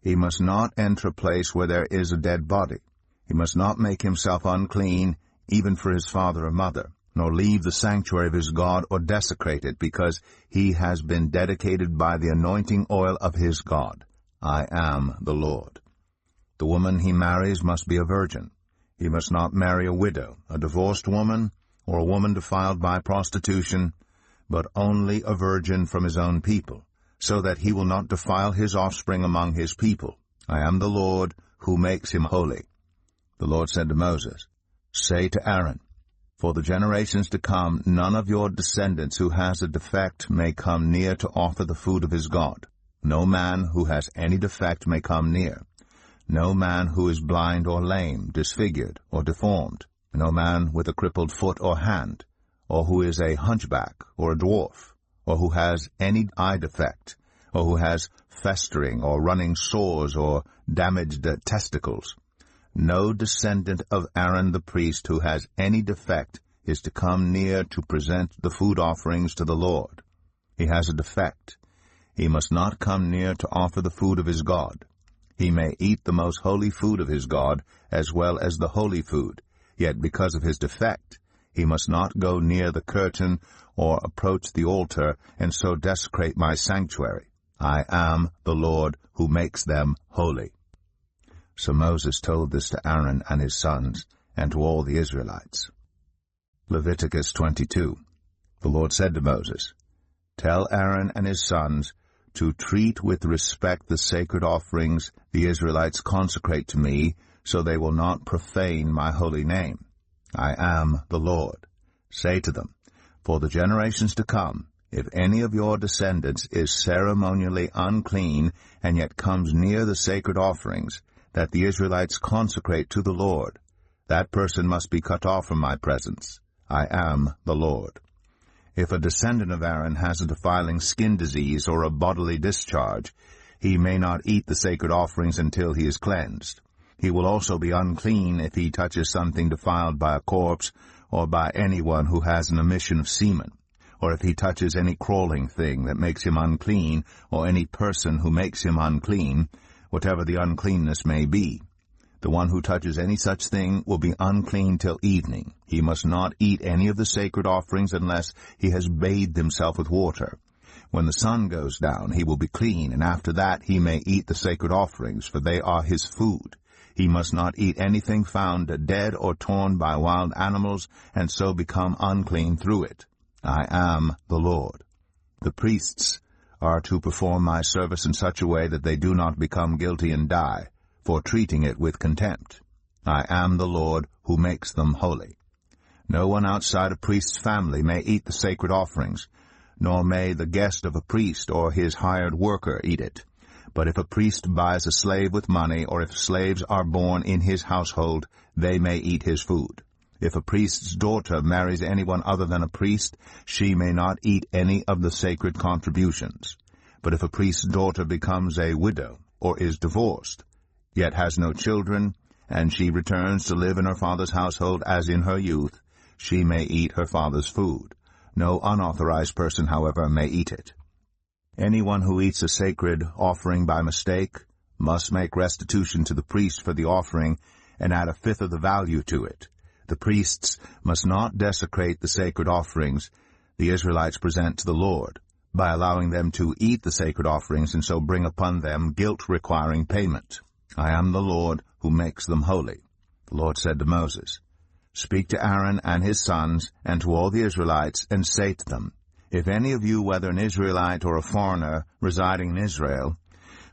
He must not enter a place where there is a dead body. He must not make himself unclean, even for his father or mother, nor leave the sanctuary of his God or desecrate it, because he has been dedicated by the anointing oil of his God. I am the Lord. The woman he marries must be a virgin. He must not marry a widow, a divorced woman, or a woman defiled by prostitution, but only a virgin from his own people, so that he will not defile his offspring among his people. I am the Lord who makes him holy. The Lord said to Moses, Say to Aaron, For the generations to come, none of your descendants who has a defect may come near to offer the food of his God. No man who has any defect may come near. No man who is blind or lame, disfigured or deformed. No man with a crippled foot or hand, or who is a hunchback or a dwarf, or who has any eye defect, or who has festering or running sores or damaged testicles. No descendant of Aaron the priest who has any defect is to come near to present the food offerings to the Lord. He has a defect. He must not come near to offer the food of his God. He may eat the most holy food of his God, as well as the holy food, yet because of his defect, he must not go near the curtain or approach the altar and so desecrate my sanctuary. I am the Lord who makes them holy. So Moses told this to Aaron and his sons, and to all the Israelites. Leviticus 22. The Lord said to Moses, Tell Aaron and his sons to treat with respect the sacred offerings the Israelites consecrate to me, so they will not profane my holy name. I am the Lord. Say to them, For the generations to come, if any of your descendants is ceremonially unclean and yet comes near the sacred offerings that the Israelites consecrate to the Lord, that person must be cut off from my presence. I am the Lord. If a descendant of Aaron has a defiling skin disease or a bodily discharge, he may not eat the sacred offerings until he is cleansed. He will also be unclean if he touches something defiled by a corpse or by anyone who has an emission of semen, or if he touches any crawling thing that makes him unclean, or any person who makes him unclean, whatever the uncleanness may be. The one who touches any such thing will be unclean till evening. He must not eat any of the sacred offerings unless he has bathed himself with water. When the sun goes down, he will be clean, and after that he may eat the sacred offerings, for they are his food. He must not eat anything found dead or torn by wild animals, and so become unclean through it. I am the Lord. The priests are to perform my service in such a way that they do not become guilty and die, for treating it with contempt. I am the Lord who makes them holy. No one outside a priest's family may eat the sacred offerings, nor may the guest of a priest or his hired worker eat it. But if a priest buys a slave with money, or if slaves are born in his household, they may eat his food. If a priest's daughter marries anyone other than a priest, she may not eat any of the sacred contributions. But if a priest's daughter becomes a widow, or is divorced, yet has no children, and she returns to live in her father's household as in her youth, she may eat her father's food. No unauthorized person, however, may eat it. Anyone who eats a sacred offering by mistake must make restitution to the priest for the offering and add 1/5 of the value to it. The priests must not desecrate the sacred offerings the Israelites present to the Lord by allowing them to eat the sacred offerings and so bring upon them guilt requiring payment. I am the Lord who makes them holy. The Lord said to Moses, Speak to Aaron and his sons and to all the Israelites, and say to them, If any of you, whether an Israelite or a foreigner residing in Israel,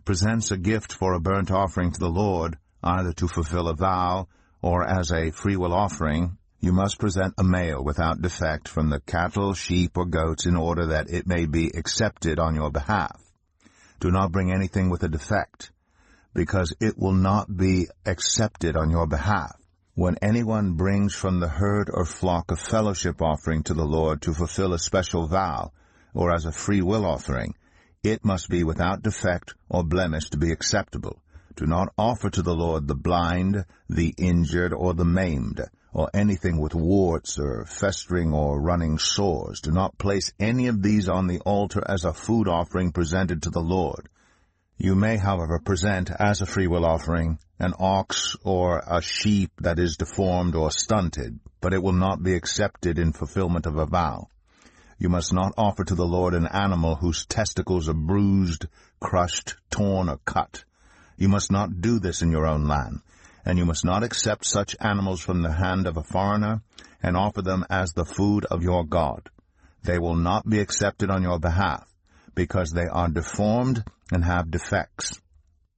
presents a gift for a burnt offering to the Lord, either to fulfill a vow or as a freewill offering, you must present a male without defect from the cattle, sheep, or goats in order that it may be accepted on your behalf. Do not bring anything with a defect, because it will not be accepted on your behalf. When anyone brings from the herd or flock a fellowship offering to the Lord to fulfill a special vow, or as a free will offering, it must be without defect or blemish to be acceptable. Do not offer to the Lord the blind, the injured, or the maimed, or anything with warts or festering or running sores. Do not place any of these on the altar as a food offering presented to the Lord. You may, however, present as a freewill offering an ox or a sheep that is deformed or stunted, but it will not be accepted in fulfillment of a vow. You must not offer to the Lord an animal whose testicles are bruised, crushed, torn, or cut. You must not do this in your own land, and you must not accept such animals from the hand of a foreigner and offer them as the food of your God. They will not be accepted on your behalf, because they are deformed and have defects.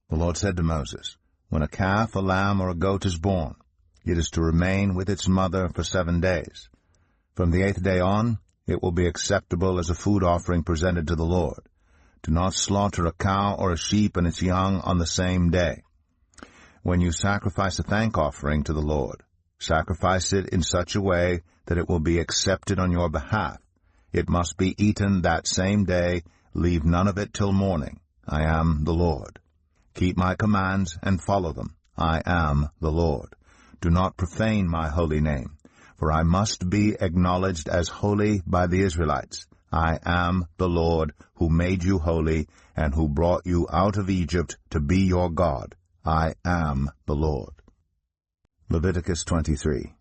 The Lord said to Moses, when a calf, a lamb, or a goat is born, it is to remain with its mother for 7 days. From the 8th day on, it will be acceptable as a food offering presented to the Lord. Do not slaughter a cow or a sheep and its young on the same day. When you sacrifice a thank offering to the Lord, sacrifice it in such a way that it will be accepted on your behalf. It must be eaten that same day. Leave none of it till morning. I am the Lord. Keep my commands and follow them. I am the Lord. Do not profane my holy name, for I must be acknowledged as holy by the Israelites. I am the Lord, who made you holy and who brought you out of Egypt to be your God. I am the Lord. Leviticus 23.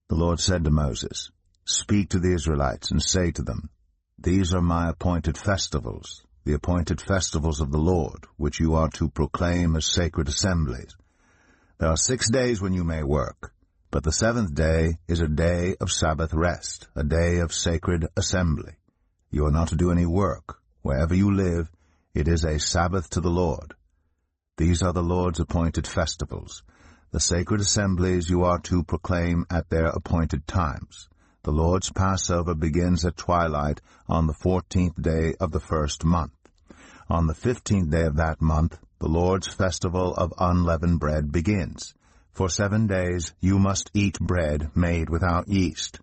The Lord said to Moses, Speak to the Israelites and say to them, These are my appointed festivals, the appointed festivals of the Lord, which you are to proclaim as sacred assemblies. There are 6 days when you may work, but the 7th day is a day of Sabbath rest, a day of sacred assembly. You are not to do any work. Wherever you live, it is a Sabbath to the Lord. These are the Lord's appointed festivals. The sacred assemblies you are to proclaim at their appointed times. The Lord's Passover begins at twilight on the 14th day of the first month. On the 15th day of that month, the Lord's festival of unleavened bread begins. For 7 days you must eat bread made without yeast.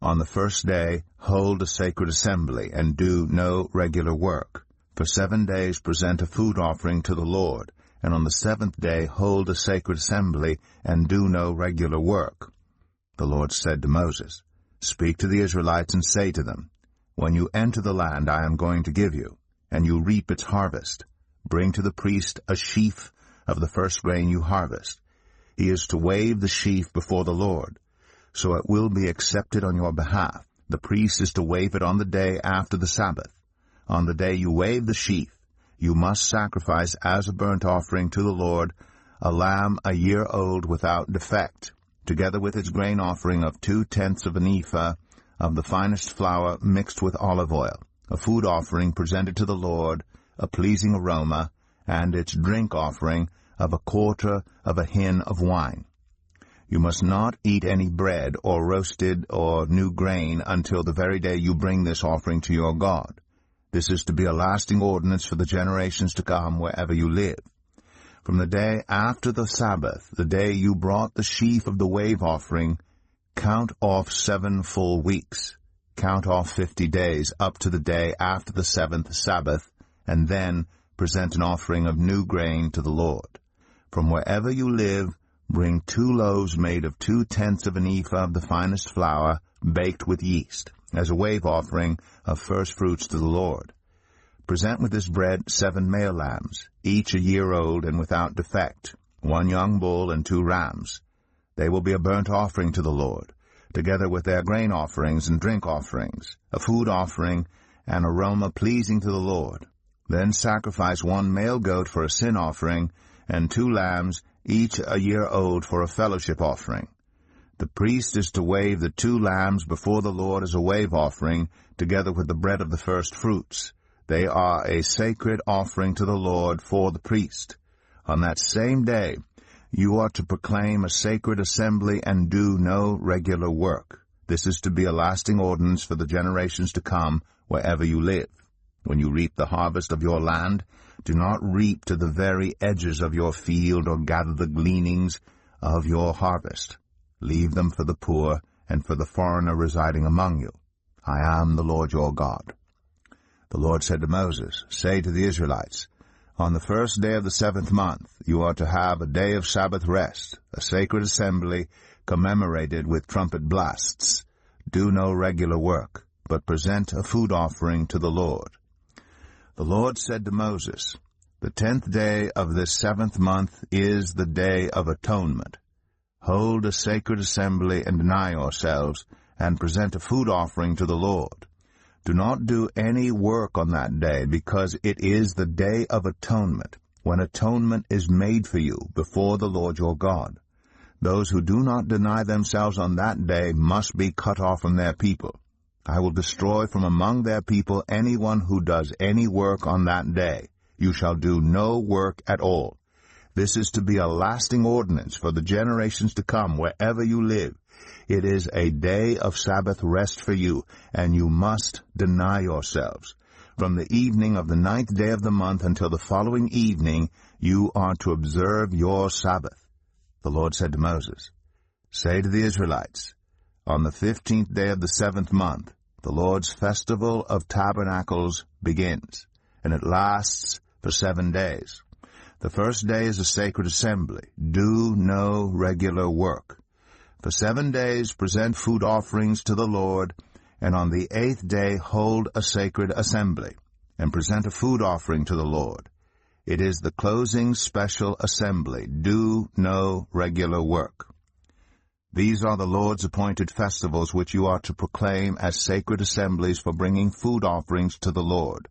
On the first day, hold a sacred assembly and do no regular work. For 7 days present a food offering to the Lord, and on the 7th day hold a sacred assembly and do no regular work. The Lord said to Moses, Speak to the Israelites and say to them, When you enter the land I am going to give you, and you reap its harvest, bring to the priest a sheaf of the first grain you harvest. He is to wave the sheaf before the Lord, so it will be accepted on your behalf. The priest is to wave it on the day after the Sabbath. On the day you wave the sheaf, you must sacrifice as a burnt offering to the Lord a lamb a year old without defect, together with its grain offering of 2/10 of an ephah of the finest flour mixed with olive oil, a food offering presented to the Lord, a pleasing aroma, and its drink offering of 1/4 of a hin of wine. You must not eat any bread or roasted or new grain until the very day you bring this offering to your God. This is to be a lasting ordinance for the generations to come wherever you live. From the day after the Sabbath, the day you brought the sheaf of the wave offering, count off 7 full weeks. Count off 50 days up to the day after the 7th Sabbath, and then present an offering of new grain to the Lord. From wherever you live, bring 2 loaves made of 2/10 of an ephah of the finest flour, baked with yeast, as a wave offering of first fruits to the Lord. Present with this bread 7 male lambs, each a year old and without defect, 1 young bull and 2 rams. They will be a burnt offering to the Lord, together with their grain offerings and drink offerings, a food offering, an aroma pleasing to the Lord. Then sacrifice 1 male goat for a sin offering, and 2 lambs, each a year old, for a fellowship offering. The priest is to wave the 2 lambs before the Lord as a wave offering, together with the bread of the first fruits. They are a sacred offering to the Lord for the priest. On that same day, you are to proclaim a sacred assembly and do no regular work. This is to be a lasting ordinance for the generations to come wherever you live. When you reap the harvest of your land, do not reap to the very edges of your field or gather the gleanings of your harvest. Leave them for the poor and for the foreigner residing among you. I am the Lord your God. The Lord said to Moses, Say to the Israelites, On the first day of the 7th month you are to have a day of Sabbath rest, a sacred assembly commemorated with trumpet blasts. Do no regular work, but present a food offering to the Lord. The Lord said to Moses, The 10th day of this 7th month is the day of atonement. Hold a sacred assembly and deny yourselves, and present a food offering to the Lord. Do not do any work on that day, because it is the day of atonement, when atonement is made for you before the Lord your God. Those who do not deny themselves on that day must be cut off from their people. I will destroy from among their people anyone who does any work on that day. You shall do no work at all. This is to be a lasting ordinance for the generations to come wherever you live. It is a day of Sabbath rest for you, and you must deny yourselves. From the evening of the 9th day of the month until the following evening, you are to observe your Sabbath. The Lord said to Moses, Say to the Israelites, On the 15th day of the 7th month, the Lord's festival of tabernacles begins, and it lasts for 7 days. The first day is a sacred assembly. Do no regular work. For 7 days present food offerings to the Lord, and on the 8th day hold a sacred assembly, and present a food offering to the Lord. It is the closing special assembly. Do no regular work. These are the Lord's appointed festivals which you are to proclaim as sacred assemblies for bringing food offerings to the Lord,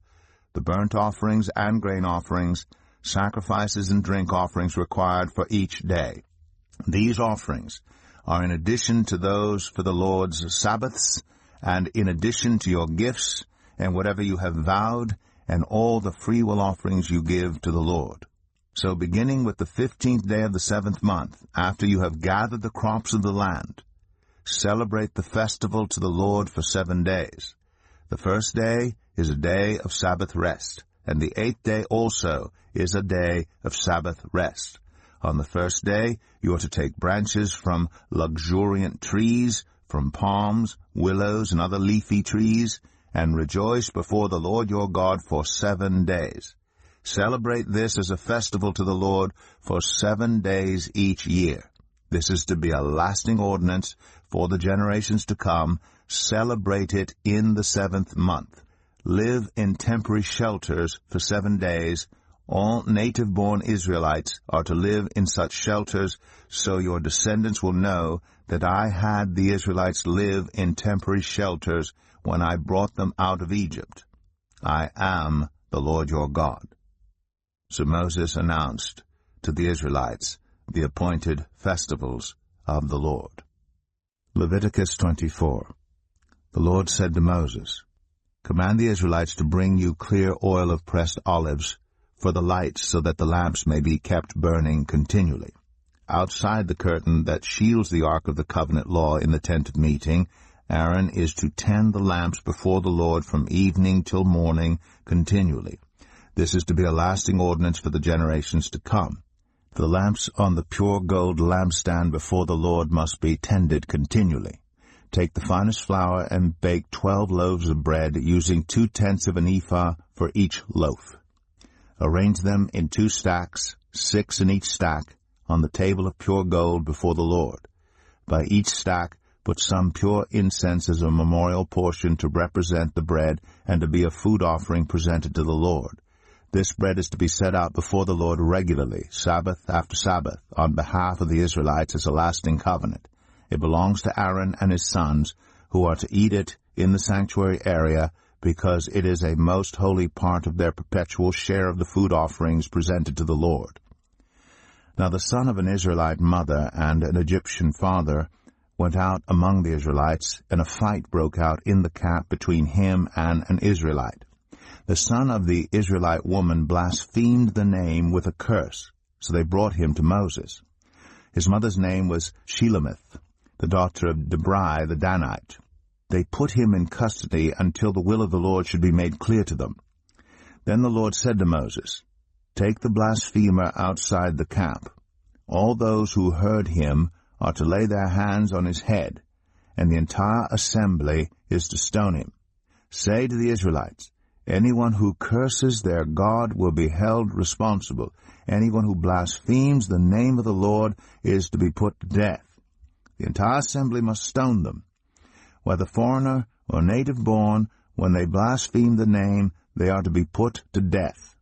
the burnt offerings and grain offerings, sacrifices and drink offerings required for each day. These offerings are in addition to those for the Lord's Sabbaths, and in addition to your gifts, and whatever you have vowed, and all the freewill offerings you give to the Lord. So beginning with the 15th day of the 7th month, after you have gathered the crops of the land, celebrate the festival to the Lord for 7 days. The first day is a day of Sabbath rest, and the 8th day also is a day of Sabbath rest. On the first day you are to take branches from luxuriant trees, from palms, willows, and other leafy trees, and rejoice before the Lord your God for 7 days. Celebrate this as a festival to the Lord for 7 days each year. This is to be a lasting ordinance for the generations to come. Celebrate it in the 7th month. Live in temporary shelters for 7 days. All native-born Israelites are to live in such shelters, so your descendants will know that I had the Israelites live in temporary shelters when I brought them out of Egypt. I am the Lord your God. So Moses announced to the Israelites the appointed festivals of the Lord. Leviticus 24. The Lord said to Moses, Command the Israelites to bring you clear oil of pressed olives for the lights, so that the lamps may be kept burning continually. Outside the curtain that shields the Ark of the Covenant law in the tent of meeting, Aaron is to tend the lamps before the Lord from evening till morning continually. This is to be a lasting ordinance for the generations to come. The lamps on the pure gold lampstand before the Lord must be tended continually. Take the finest flour and bake 12 loaves of bread, using 2/10 of an ephah for each loaf. Arrange them in 2 stacks, 6 in each stack, on the table of pure gold before the Lord. By each stack put some pure incense as a memorial portion to represent the bread and to be a food offering presented to the Lord. This bread is to be set out before the Lord regularly, Sabbath after Sabbath, on behalf of the Israelites as a lasting covenant. It belongs to Aaron and his sons, who are to eat it in the sanctuary area, because it is a most holy part of their perpetual share of the food offerings presented to the Lord. Now the son of an Israelite mother and an Egyptian father went out among the Israelites, and a fight broke out in the camp between him and an Israelite. The son of the Israelite woman blasphemed the name with a curse, so they brought him to Moses. His mother's name was Shelemith, the daughter of Debrai the Danite. They put him in custody until the will of the Lord should be made clear to them. Then the Lord said to Moses, "Take the blasphemer outside the camp. All those who heard him are to lay their hands on his head, and the entire assembly is to stone him. Say to the Israelites, anyone who curses their God will be held responsible. Anyone who blasphemes the name of the Lord is to be put to death. The entire assembly must stone them. Whether foreigner or native born, when they blaspheme the name, they are to be put to death.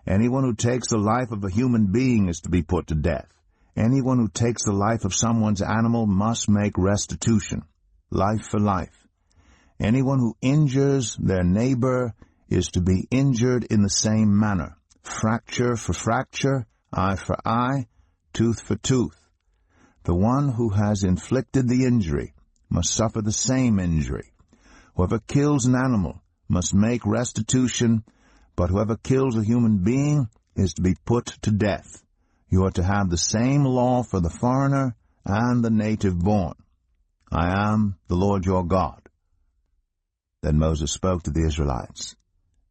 Anyone who takes the life of a human being is to be put to death. Anyone who takes the life of someone's animal must make restitution, life for life. Anyone who injures their neighbor is to be injured in the same manner, fracture for fracture, eye for eye, tooth for tooth. The one who has inflicted the injury must suffer the same injury. Whoever kills an animal must make restitution, but whoever kills a human being is to be put to death. You are to have the same law for the foreigner and the native born. I am the Lord your God." Then Moses spoke to the Israelites,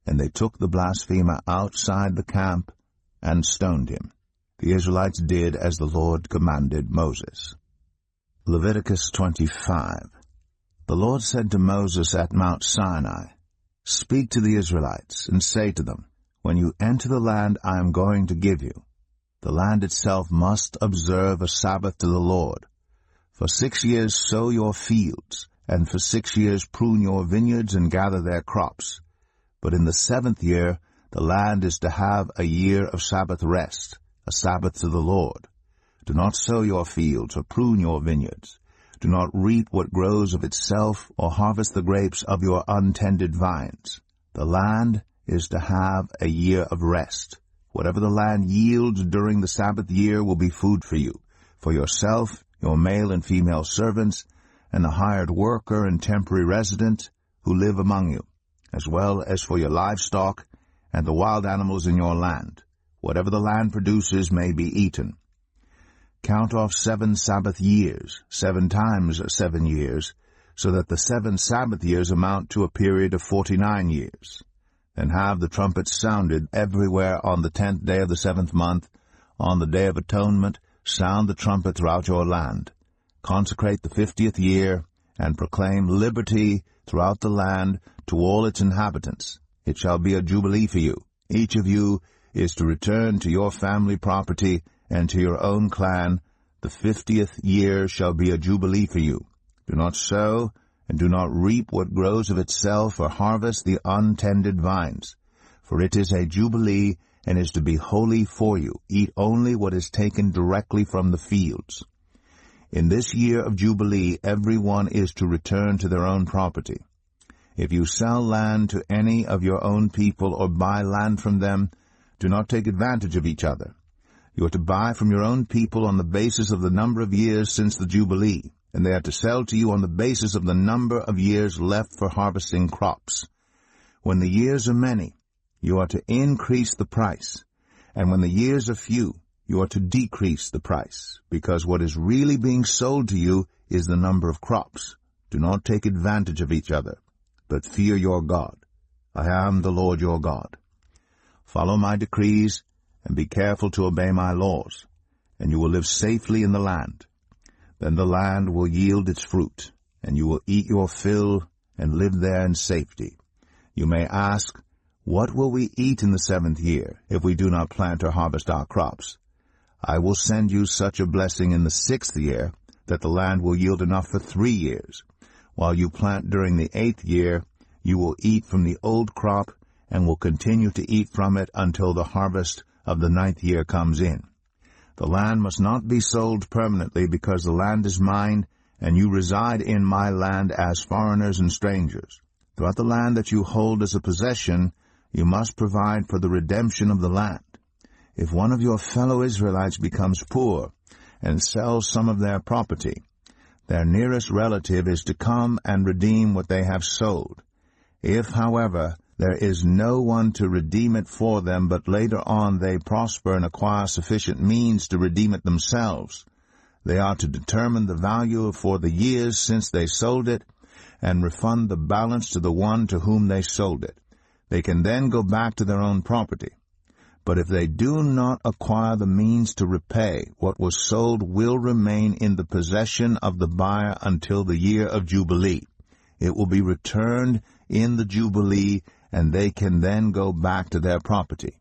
and they took the blasphemer outside the camp and stoned him. The Israelites did as the Lord commanded Moses. Leviticus 25. The Lord said to Moses at Mount Sinai, "Speak to the Israelites, and say to them, when you enter the land I am going to give you, the land itself must observe a Sabbath to the Lord. For 6 years sow your fields, and for 6 years prune your vineyards and gather their crops. But in the 7th year the land is to have a year of Sabbath rest, a Sabbath to the Lord. Do not sow your fields or prune your vineyards. Do not reap what grows of itself or harvest the grapes of your untended vines. The land is to have a year of rest. Whatever the land yields during the Sabbath year will be food for you, for yourself, your male and female servants, and the hired worker and temporary resident who live among you, as well as for your livestock and the wild animals in your land. Whatever the land produces may be eaten. Count off 7 Sabbath years, 7 times 7 years, so that the 7 Sabbath years amount to a period of 49 years. Then have the trumpets sounded everywhere on the 10th day of the 7th month. On the day of atonement, sound the trumpet throughout your land. Consecrate the 50th year, and proclaim liberty throughout the land to all its inhabitants. It shall be a jubilee for you. Each of you is to return to your family property and to your own clan. The 50th year shall be a jubilee for you. Do not sow, and do not reap what grows of itself, or harvest the untended vines. For it is a jubilee, and is to be holy for you. Eat only what is taken directly from the fields. In this year of jubilee, every one is to return to their own property. If you sell land to any of your own people, or buy land from them, do not take advantage of each other. You are to buy from your own people on the basis of the number of years since the jubilee, and they are to sell to you on the basis of the number of years left for harvesting crops. When the years are many, you are to increase the price, and when the years are few, you are to decrease the price, because what is really being sold to you is the number of crops. Do not take advantage of each other, but fear your God. I am the Lord your God. Follow my decrees, and be careful to obey my laws, and you will live safely in the land. Then the land will yield its fruit, and you will eat your fill and live there in safety. You may ask, what will we eat in the 7th year if we do not plant or harvest our crops? I will send you such a blessing in the 6th year that the land will yield enough for 3 years. While you plant during the 8th year, you will eat from the old crop and will continue to eat from it until the harvest of the 9th year comes in. The land must not be sold permanently, because the land is mine, and you reside in my land as foreigners and strangers. Throughout the land that you hold as a possession, you must provide for the redemption of the land. If one of your fellow Israelites becomes poor and sells some of their property, Their nearest relative is to come and redeem what they have sold. If, however, there is no one to redeem it for them, but later on they prosper and acquire sufficient means to redeem it themselves, they are to determine the value for the years since they sold it and refund the balance to the one to whom they sold it. They can then go back to their own property. But if they do not acquire the means to repay, what was sold will remain in the possession of the buyer until the year of Jubilee. It will be returned in the Jubilee, and they can then go back to their property.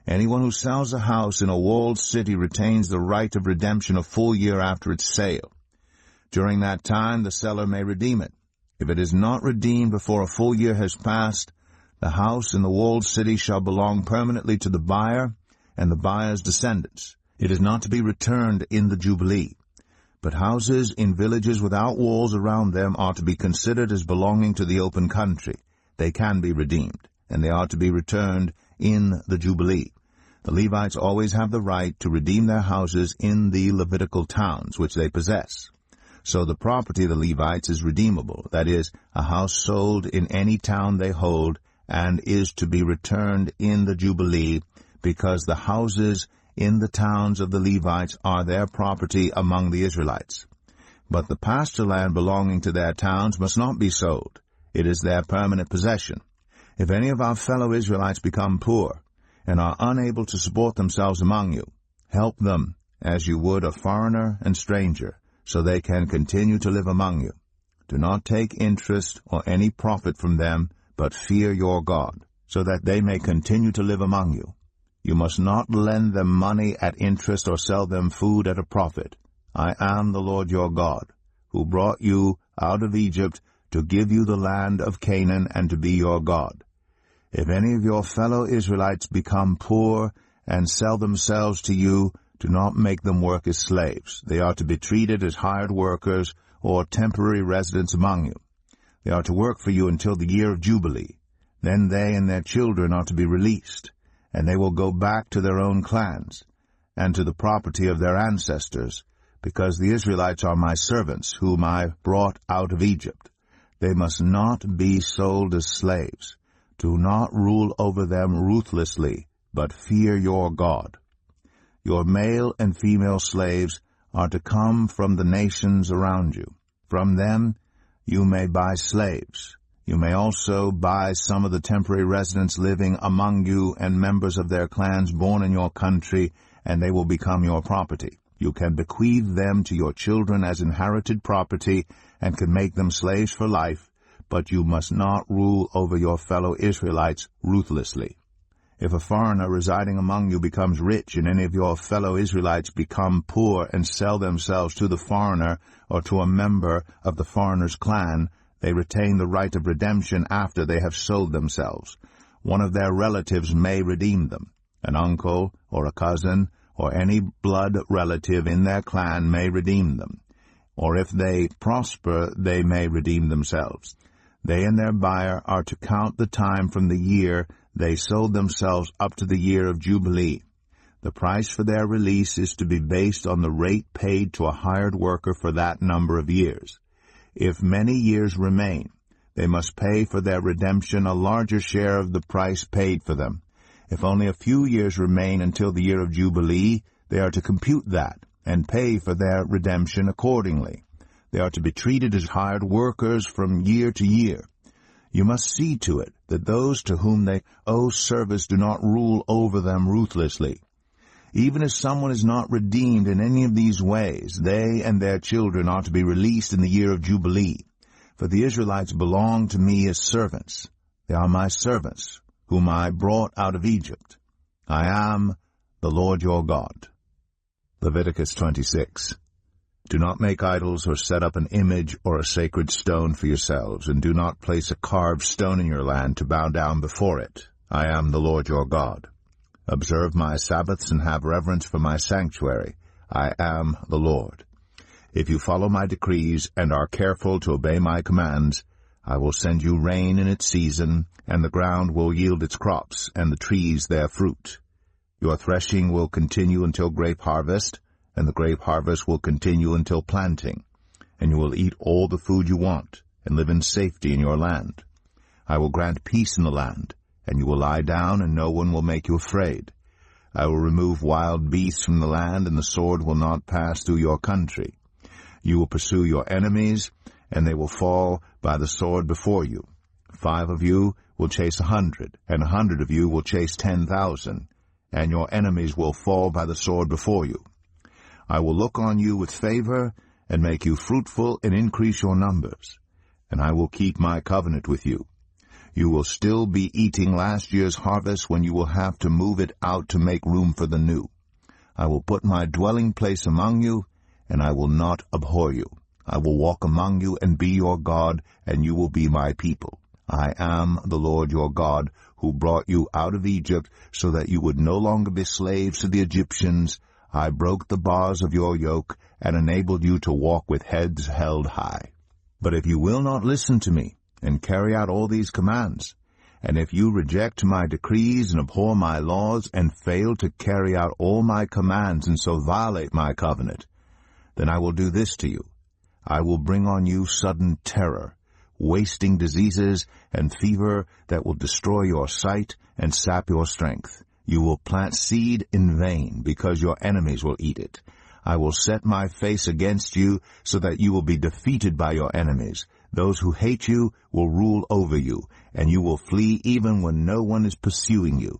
Anyone who sells a house in a walled city retains the right of redemption a full year after its sale. During that time, the seller may redeem it. If it is not redeemed before a full year has passed, the house in the walled city shall belong permanently to the buyer and the buyer's descendants. It is not to be returned in the Jubilee. But houses in villages without walls around them are to be considered as belonging to the open country. They can be redeemed, and they are to be returned in the Jubilee. The Levites always have the right to redeem their houses in the Levitical towns which they possess. So the property of the Levites is redeemable, that is, a house sold in any town they hold, and is to be returned in the Jubilee, because the houses in the towns of the Levites are their property among the Israelites. But the pasture land belonging to their towns must not be sold. It is their permanent possession. If any of our fellow Israelites become poor, and are unable to support themselves among you, help them as you would a foreigner and stranger, so they can continue to live among you. Do not take interest or any profit from them, but fear your God, so that they may continue to live among you. You must not lend them money at interest or sell them food at a profit. I am the Lord your God, who brought you out of Egypt to give you the land of Canaan and to be your God. If any of your fellow Israelites become poor and sell themselves to you, do not make them work as slaves. They are to be treated as hired workers or temporary residents among you. They are to work for you until the year of Jubilee. Then they and their children are to be released, and they will go back to their own clans and to the property of their ancestors, because the Israelites are my servants, whom I brought out of Egypt. They must not be sold as slaves. Do not rule over them ruthlessly, but fear your God. Your male and female slaves are to come from the nations around you. From them you may buy slaves. You may also buy some of the temporary residents living among you and members of their clans born in your country, and they will become your property. You can bequeath them to your children as inherited property and can make them slaves for life, but you must not rule over your fellow Israelites ruthlessly. If a foreigner residing among you becomes rich and any of your fellow Israelites become poor and sell themselves to the foreigner or to a member of the foreigner's clan, they retain the right of redemption after they have sold themselves. One of their relatives may redeem them. An uncle or a cousin or any blood relative in their clan may redeem them. Or if they prosper, they may redeem themselves. They and their buyer are to count the time from the year they sold themselves up to the year of Jubilee. The price for their release is to be based on the rate paid to a hired worker for that number of years. If many years remain, they must pay for their redemption a larger share of the price paid for them. If only a few years remain until the year of Jubilee, they are to compute that and pay for their redemption accordingly. They are to be treated as hired workers from year to year. You must see to it that those to whom they owe service do not rule over them ruthlessly. Even if someone is not redeemed in any of these ways, they and their children are to be released in the year of Jubilee. For the Israelites belong to me as servants. They are my servants, whom I brought out of Egypt. I am the Lord your God. Leviticus 26. Do not make idols or set up an image or a sacred stone for yourselves, and do not place a carved stone in your land to bow down before it. I am the Lord your God. Observe my Sabbaths and have reverence for my sanctuary. I am the Lord. If you follow my decrees and are careful to obey my commands, I will send you rain in its season, and the ground will yield its crops, and the trees their fruit. Your threshing will continue until grape harvest, and the grape harvest will continue until planting. and you will eat all the food you want, and live in safety in your land. I will grant peace in the land, and you will lie down, and no one will make you afraid. I will remove wild beasts from the land, and the sword will not pass through your country. You will pursue your enemies, and they will fall by the sword before you. 5 of you will chase 100, and 100 of you will chase 10,000, and your enemies will fall by the sword before you. I will look on you with favor, and make you fruitful and increase your numbers, and I will keep my covenant with you. You will still be eating last year's harvest when you will have to move it out to make room for the new. I will put my dwelling place among you, and I will not abhor you. I will walk among you and be your God, and you will be my people. I am the Lord your God, who brought you out of Egypt, so that you would no longer be slaves to the Egyptians. I broke the bars of your yoke, and enabled you to walk with heads held high. But if you will not listen to me, and carry out all these commands, and if you reject my decrees and abhor my laws, and fail to carry out all my commands, and so violate my covenant, then I will do this to you. I will bring on you sudden terror, wasting diseases, and fever that will destroy your sight and sap your strength. You will plant seed in vain, because your enemies will eat it. I will set my face against you, so that you will be defeated by your enemies. Those who hate you will rule over you, and you will flee even when no one is pursuing you.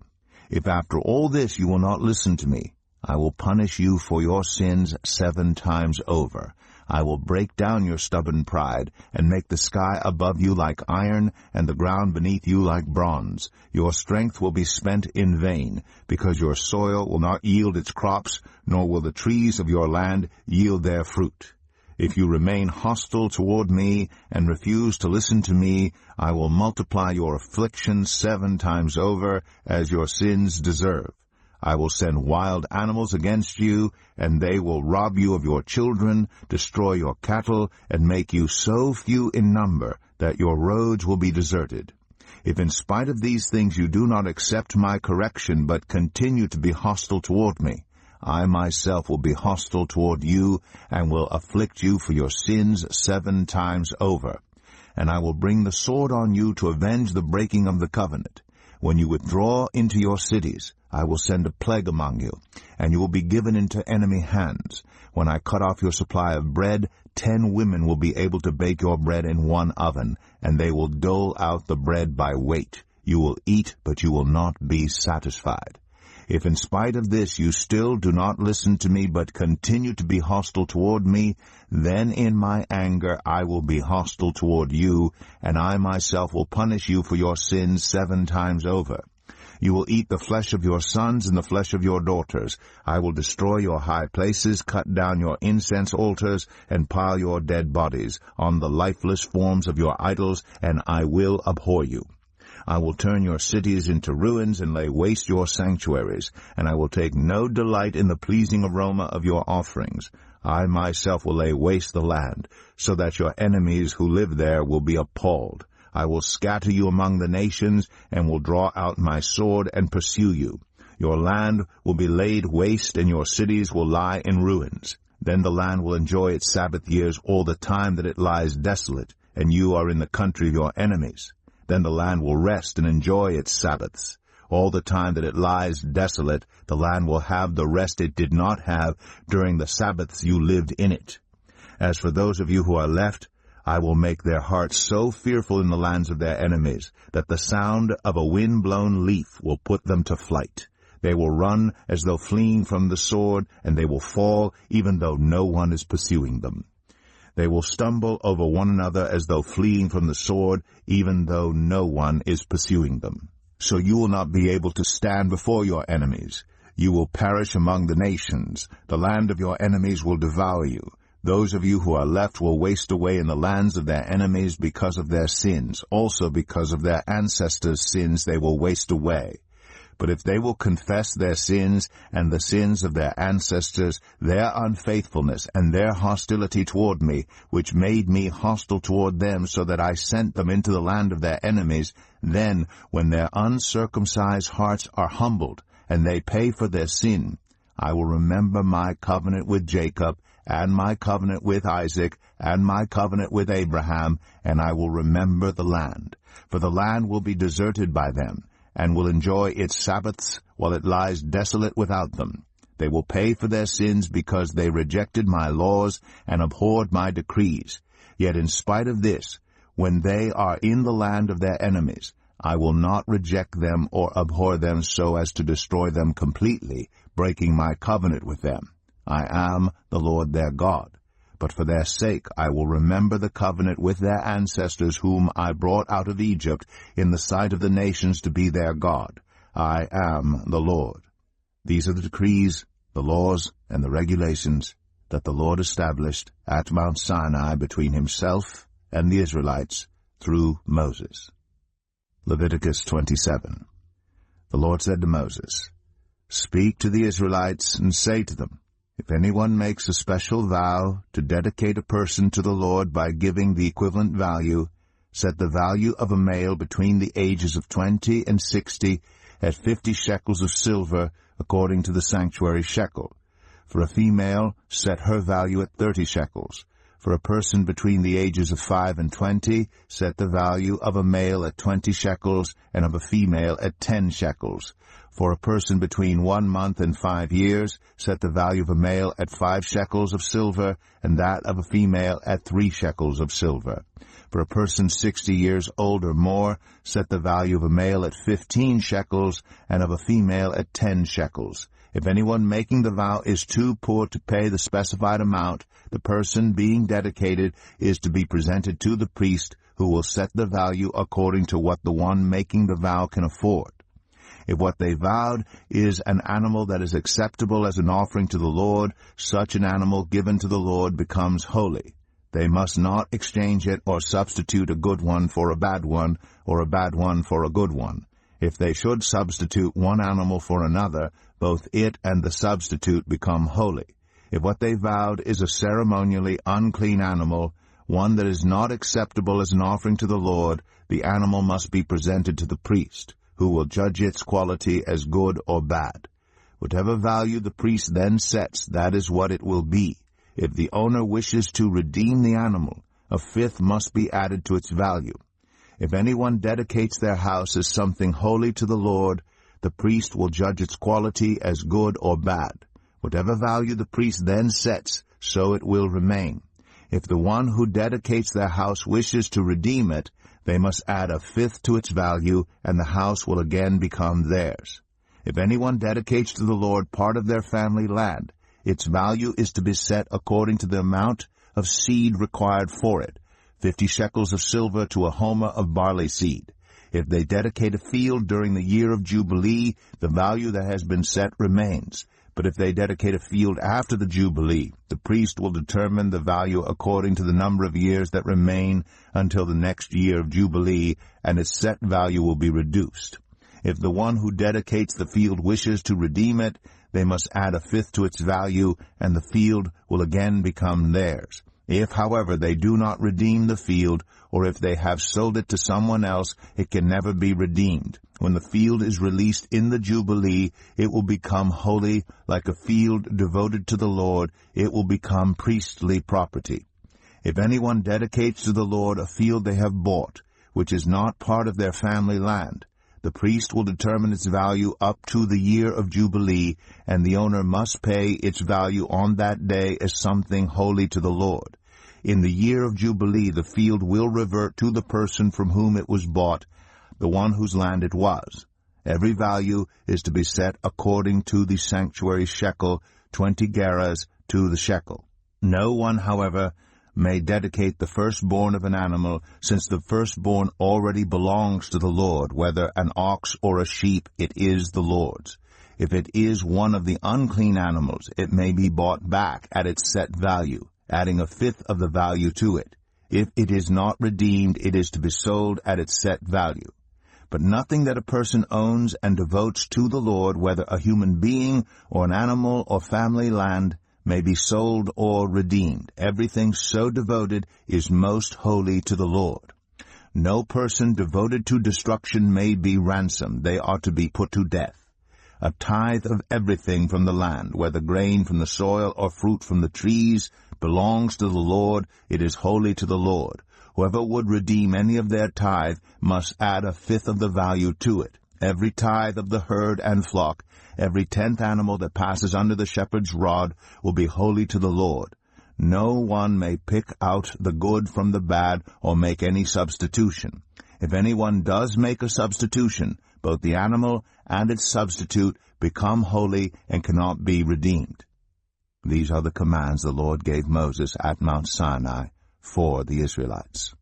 If after all this you will not listen to me, I will punish you for your sins 7 times over. I will break down your stubborn pride, and make the sky above you like iron, and the ground beneath you like bronze. Your strength will be spent in vain, because your soil will not yield its crops, nor will the trees of your land yield their fruit. If you remain hostile toward me, and refuse to listen to me, I will multiply your afflictions 7 times over, as your sins deserve. I will send wild animals against you, and they will rob you of your children, destroy your cattle, and make you so few in number that your roads will be deserted. If in spite of these things you do not accept my correction, but continue to be hostile toward me, I myself will be hostile toward you, and will afflict you for your sins 7 times over. And I will bring the sword on you to avenge the breaking of the covenant. When you withdraw into your cities, I will send a plague among you, and you will be given into enemy hands. When I cut off your supply of bread, 10 women will be able to bake your bread in 1 oven, and they will dole out the bread by weight. You will eat, but you will not be satisfied. If in spite of this you still do not listen to me, but continue to be hostile toward me, then in my anger I will be hostile toward you, and I myself will punish you for your sins 7 times over. You will eat the flesh of your sons and the flesh of your daughters. I will destroy your high places, cut down your incense altars, and pile your dead bodies on the lifeless forms of your idols, and I will abhor you. I will turn your cities into ruins and lay waste your sanctuaries, and I will take no delight in the pleasing aroma of your offerings. I myself will lay waste the land, so that your enemies who live there will be appalled. I will scatter you among the nations, and will draw out my sword and pursue you. Your land will be laid waste, and your cities will lie in ruins. Then the land will enjoy its Sabbath years all the time that it lies desolate, and you are in the country of your enemies. Then the land will rest and enjoy its Sabbaths. All the time that it lies desolate, the land will have the rest it did not have during the Sabbaths you lived in it. As for those of you who are left, I will make their hearts so fearful in the lands of their enemies that the sound of a wind-blown leaf will put them to flight. They will run as though fleeing from the sword, and they will fall even though no one is pursuing them. They will stumble over one another as though fleeing from the sword, even though no one is pursuing them. So you will not be able to stand before your enemies. You will perish among the nations. The land of your enemies will devour you. Those of you who are left will waste away in the lands of their enemies because of their sins. Also because of their ancestors' sins they will waste away. But if they will confess their sins and the sins of their ancestors, their unfaithfulness and their hostility toward me, which made me hostile toward them so that I sent them into the land of their enemies, then when their uncircumcised hearts are humbled and they pay for their sin, I will remember my covenant with Jacob and my covenant with Isaac, and my covenant with Abraham, and I will remember the land. For the land will be deserted by them, and will enjoy its Sabbaths while it lies desolate without them. They will pay for their sins because they rejected my laws and abhorred my decrees. Yet in spite of this, when they are in the land of their enemies, I will not reject them or abhor them so as to destroy them completely, breaking my covenant with them. I am the Lord their God. But for their sake I will remember the covenant with their ancestors whom I brought out of Egypt in the sight of the nations to be their God. I am the Lord. These are the decrees, the laws, and the regulations that the Lord established at Mount Sinai between himself and the Israelites through Moses. Leviticus 27. The Lord said to Moses, Speak to the Israelites and say to them, If anyone makes a special vow to dedicate a person to the Lord by giving the equivalent value, set the value of a male between the ages of 20 and 60 at 50 shekels of silver according to the sanctuary shekel. For a female, set her value at 30 shekels. For a person between the ages of 5 and 20, set the value of a male at 20 shekels and of a female at 10 shekels. For a person between 1 month and 5 years, set the value of a male at 5 shekels of silver and that of a female at 3 shekels of silver. For a person 60 years old or more, set the value of a male at 15 shekels and of a female at 10 shekels. If anyone making the vow is too poor to pay the specified amount, the person being dedicated is to be presented to the priest, who will set the value according to what the one making the vow can afford. If what they vowed is an animal that is acceptable as an offering to the Lord, such an animal given to the Lord becomes holy. They must not exchange it or substitute a good one for a bad one, or a bad one for a good one. If they should substitute one animal for another, both it and the substitute become holy. If what they vowed is a ceremonially unclean animal, one that is not acceptable as an offering to the Lord, the animal must be presented to the priest, who will judge its quality as good or bad. Whatever value the priest then sets, that is what it will be. If the owner wishes to redeem the animal, a fifth must be added to its value. If anyone dedicates their house as something holy to the Lord, the priest will judge its quality as good or bad. Whatever value the priest then sets, so it will remain. If the one who dedicates their house wishes to redeem it, they must add a fifth to its value, and the house will again become theirs. If anyone dedicates to the Lord part of their family land, its value is to be set according to the amount of seed required for it, 50 shekels of silver to a homer of barley seed. If they dedicate a field during the year of Jubilee, the value that has been set remains. But if they dedicate a field after the Jubilee, the priest will determine the value according to the number of years that remain until the next year of Jubilee, and its set value will be reduced. If the one who dedicates the field wishes to redeem it, they must add a fifth to its value, and the field will again become theirs. If, however, they do not redeem the field, or if they have sold it to someone else, it can never be redeemed. When the field is released in the Jubilee, it will become holy, like a field devoted to the Lord. It will become priestly property. If anyone dedicates to the Lord a field they have bought, which is not part of their family land, the priest will determine its value up to the year of Jubilee, and the owner must pay its value on that day as something holy to the Lord. In the year of Jubilee, the field will revert to the person from whom it was bought, the one whose land it was. Every value is to be set according to the sanctuary shekel, 20 gerahs to the shekel. No one, however, may dedicate the firstborn of an animal, since the firstborn already belongs to the Lord. Whether an ox or a sheep, it is the Lord's. If it is one of the unclean animals, it may be bought back at its set value, adding a fifth of the value to it. If it is not redeemed, it is to be sold at its set value. But nothing that a person owns and devotes to the Lord, whether a human being or an animal or family land, may be sold or redeemed. Everything so devoted is most holy to the Lord. No person devoted to destruction may be ransomed. They are to be put to death. A tithe of everything from the land, whether grain from the soil or fruit from the trees, belongs to the Lord. It is holy to the Lord. Whoever would redeem any of their tithe must add a fifth of the value to it. Every tithe of the herd and flock, every 10th animal that passes under the shepherd's rod, will be holy to the Lord. No one may pick out the good from the bad or make any substitution. If anyone does make a substitution, both the animal and its substitute become holy and cannot be redeemed. These are the commands the Lord gave Moses at Mount Sinai for the Israelites.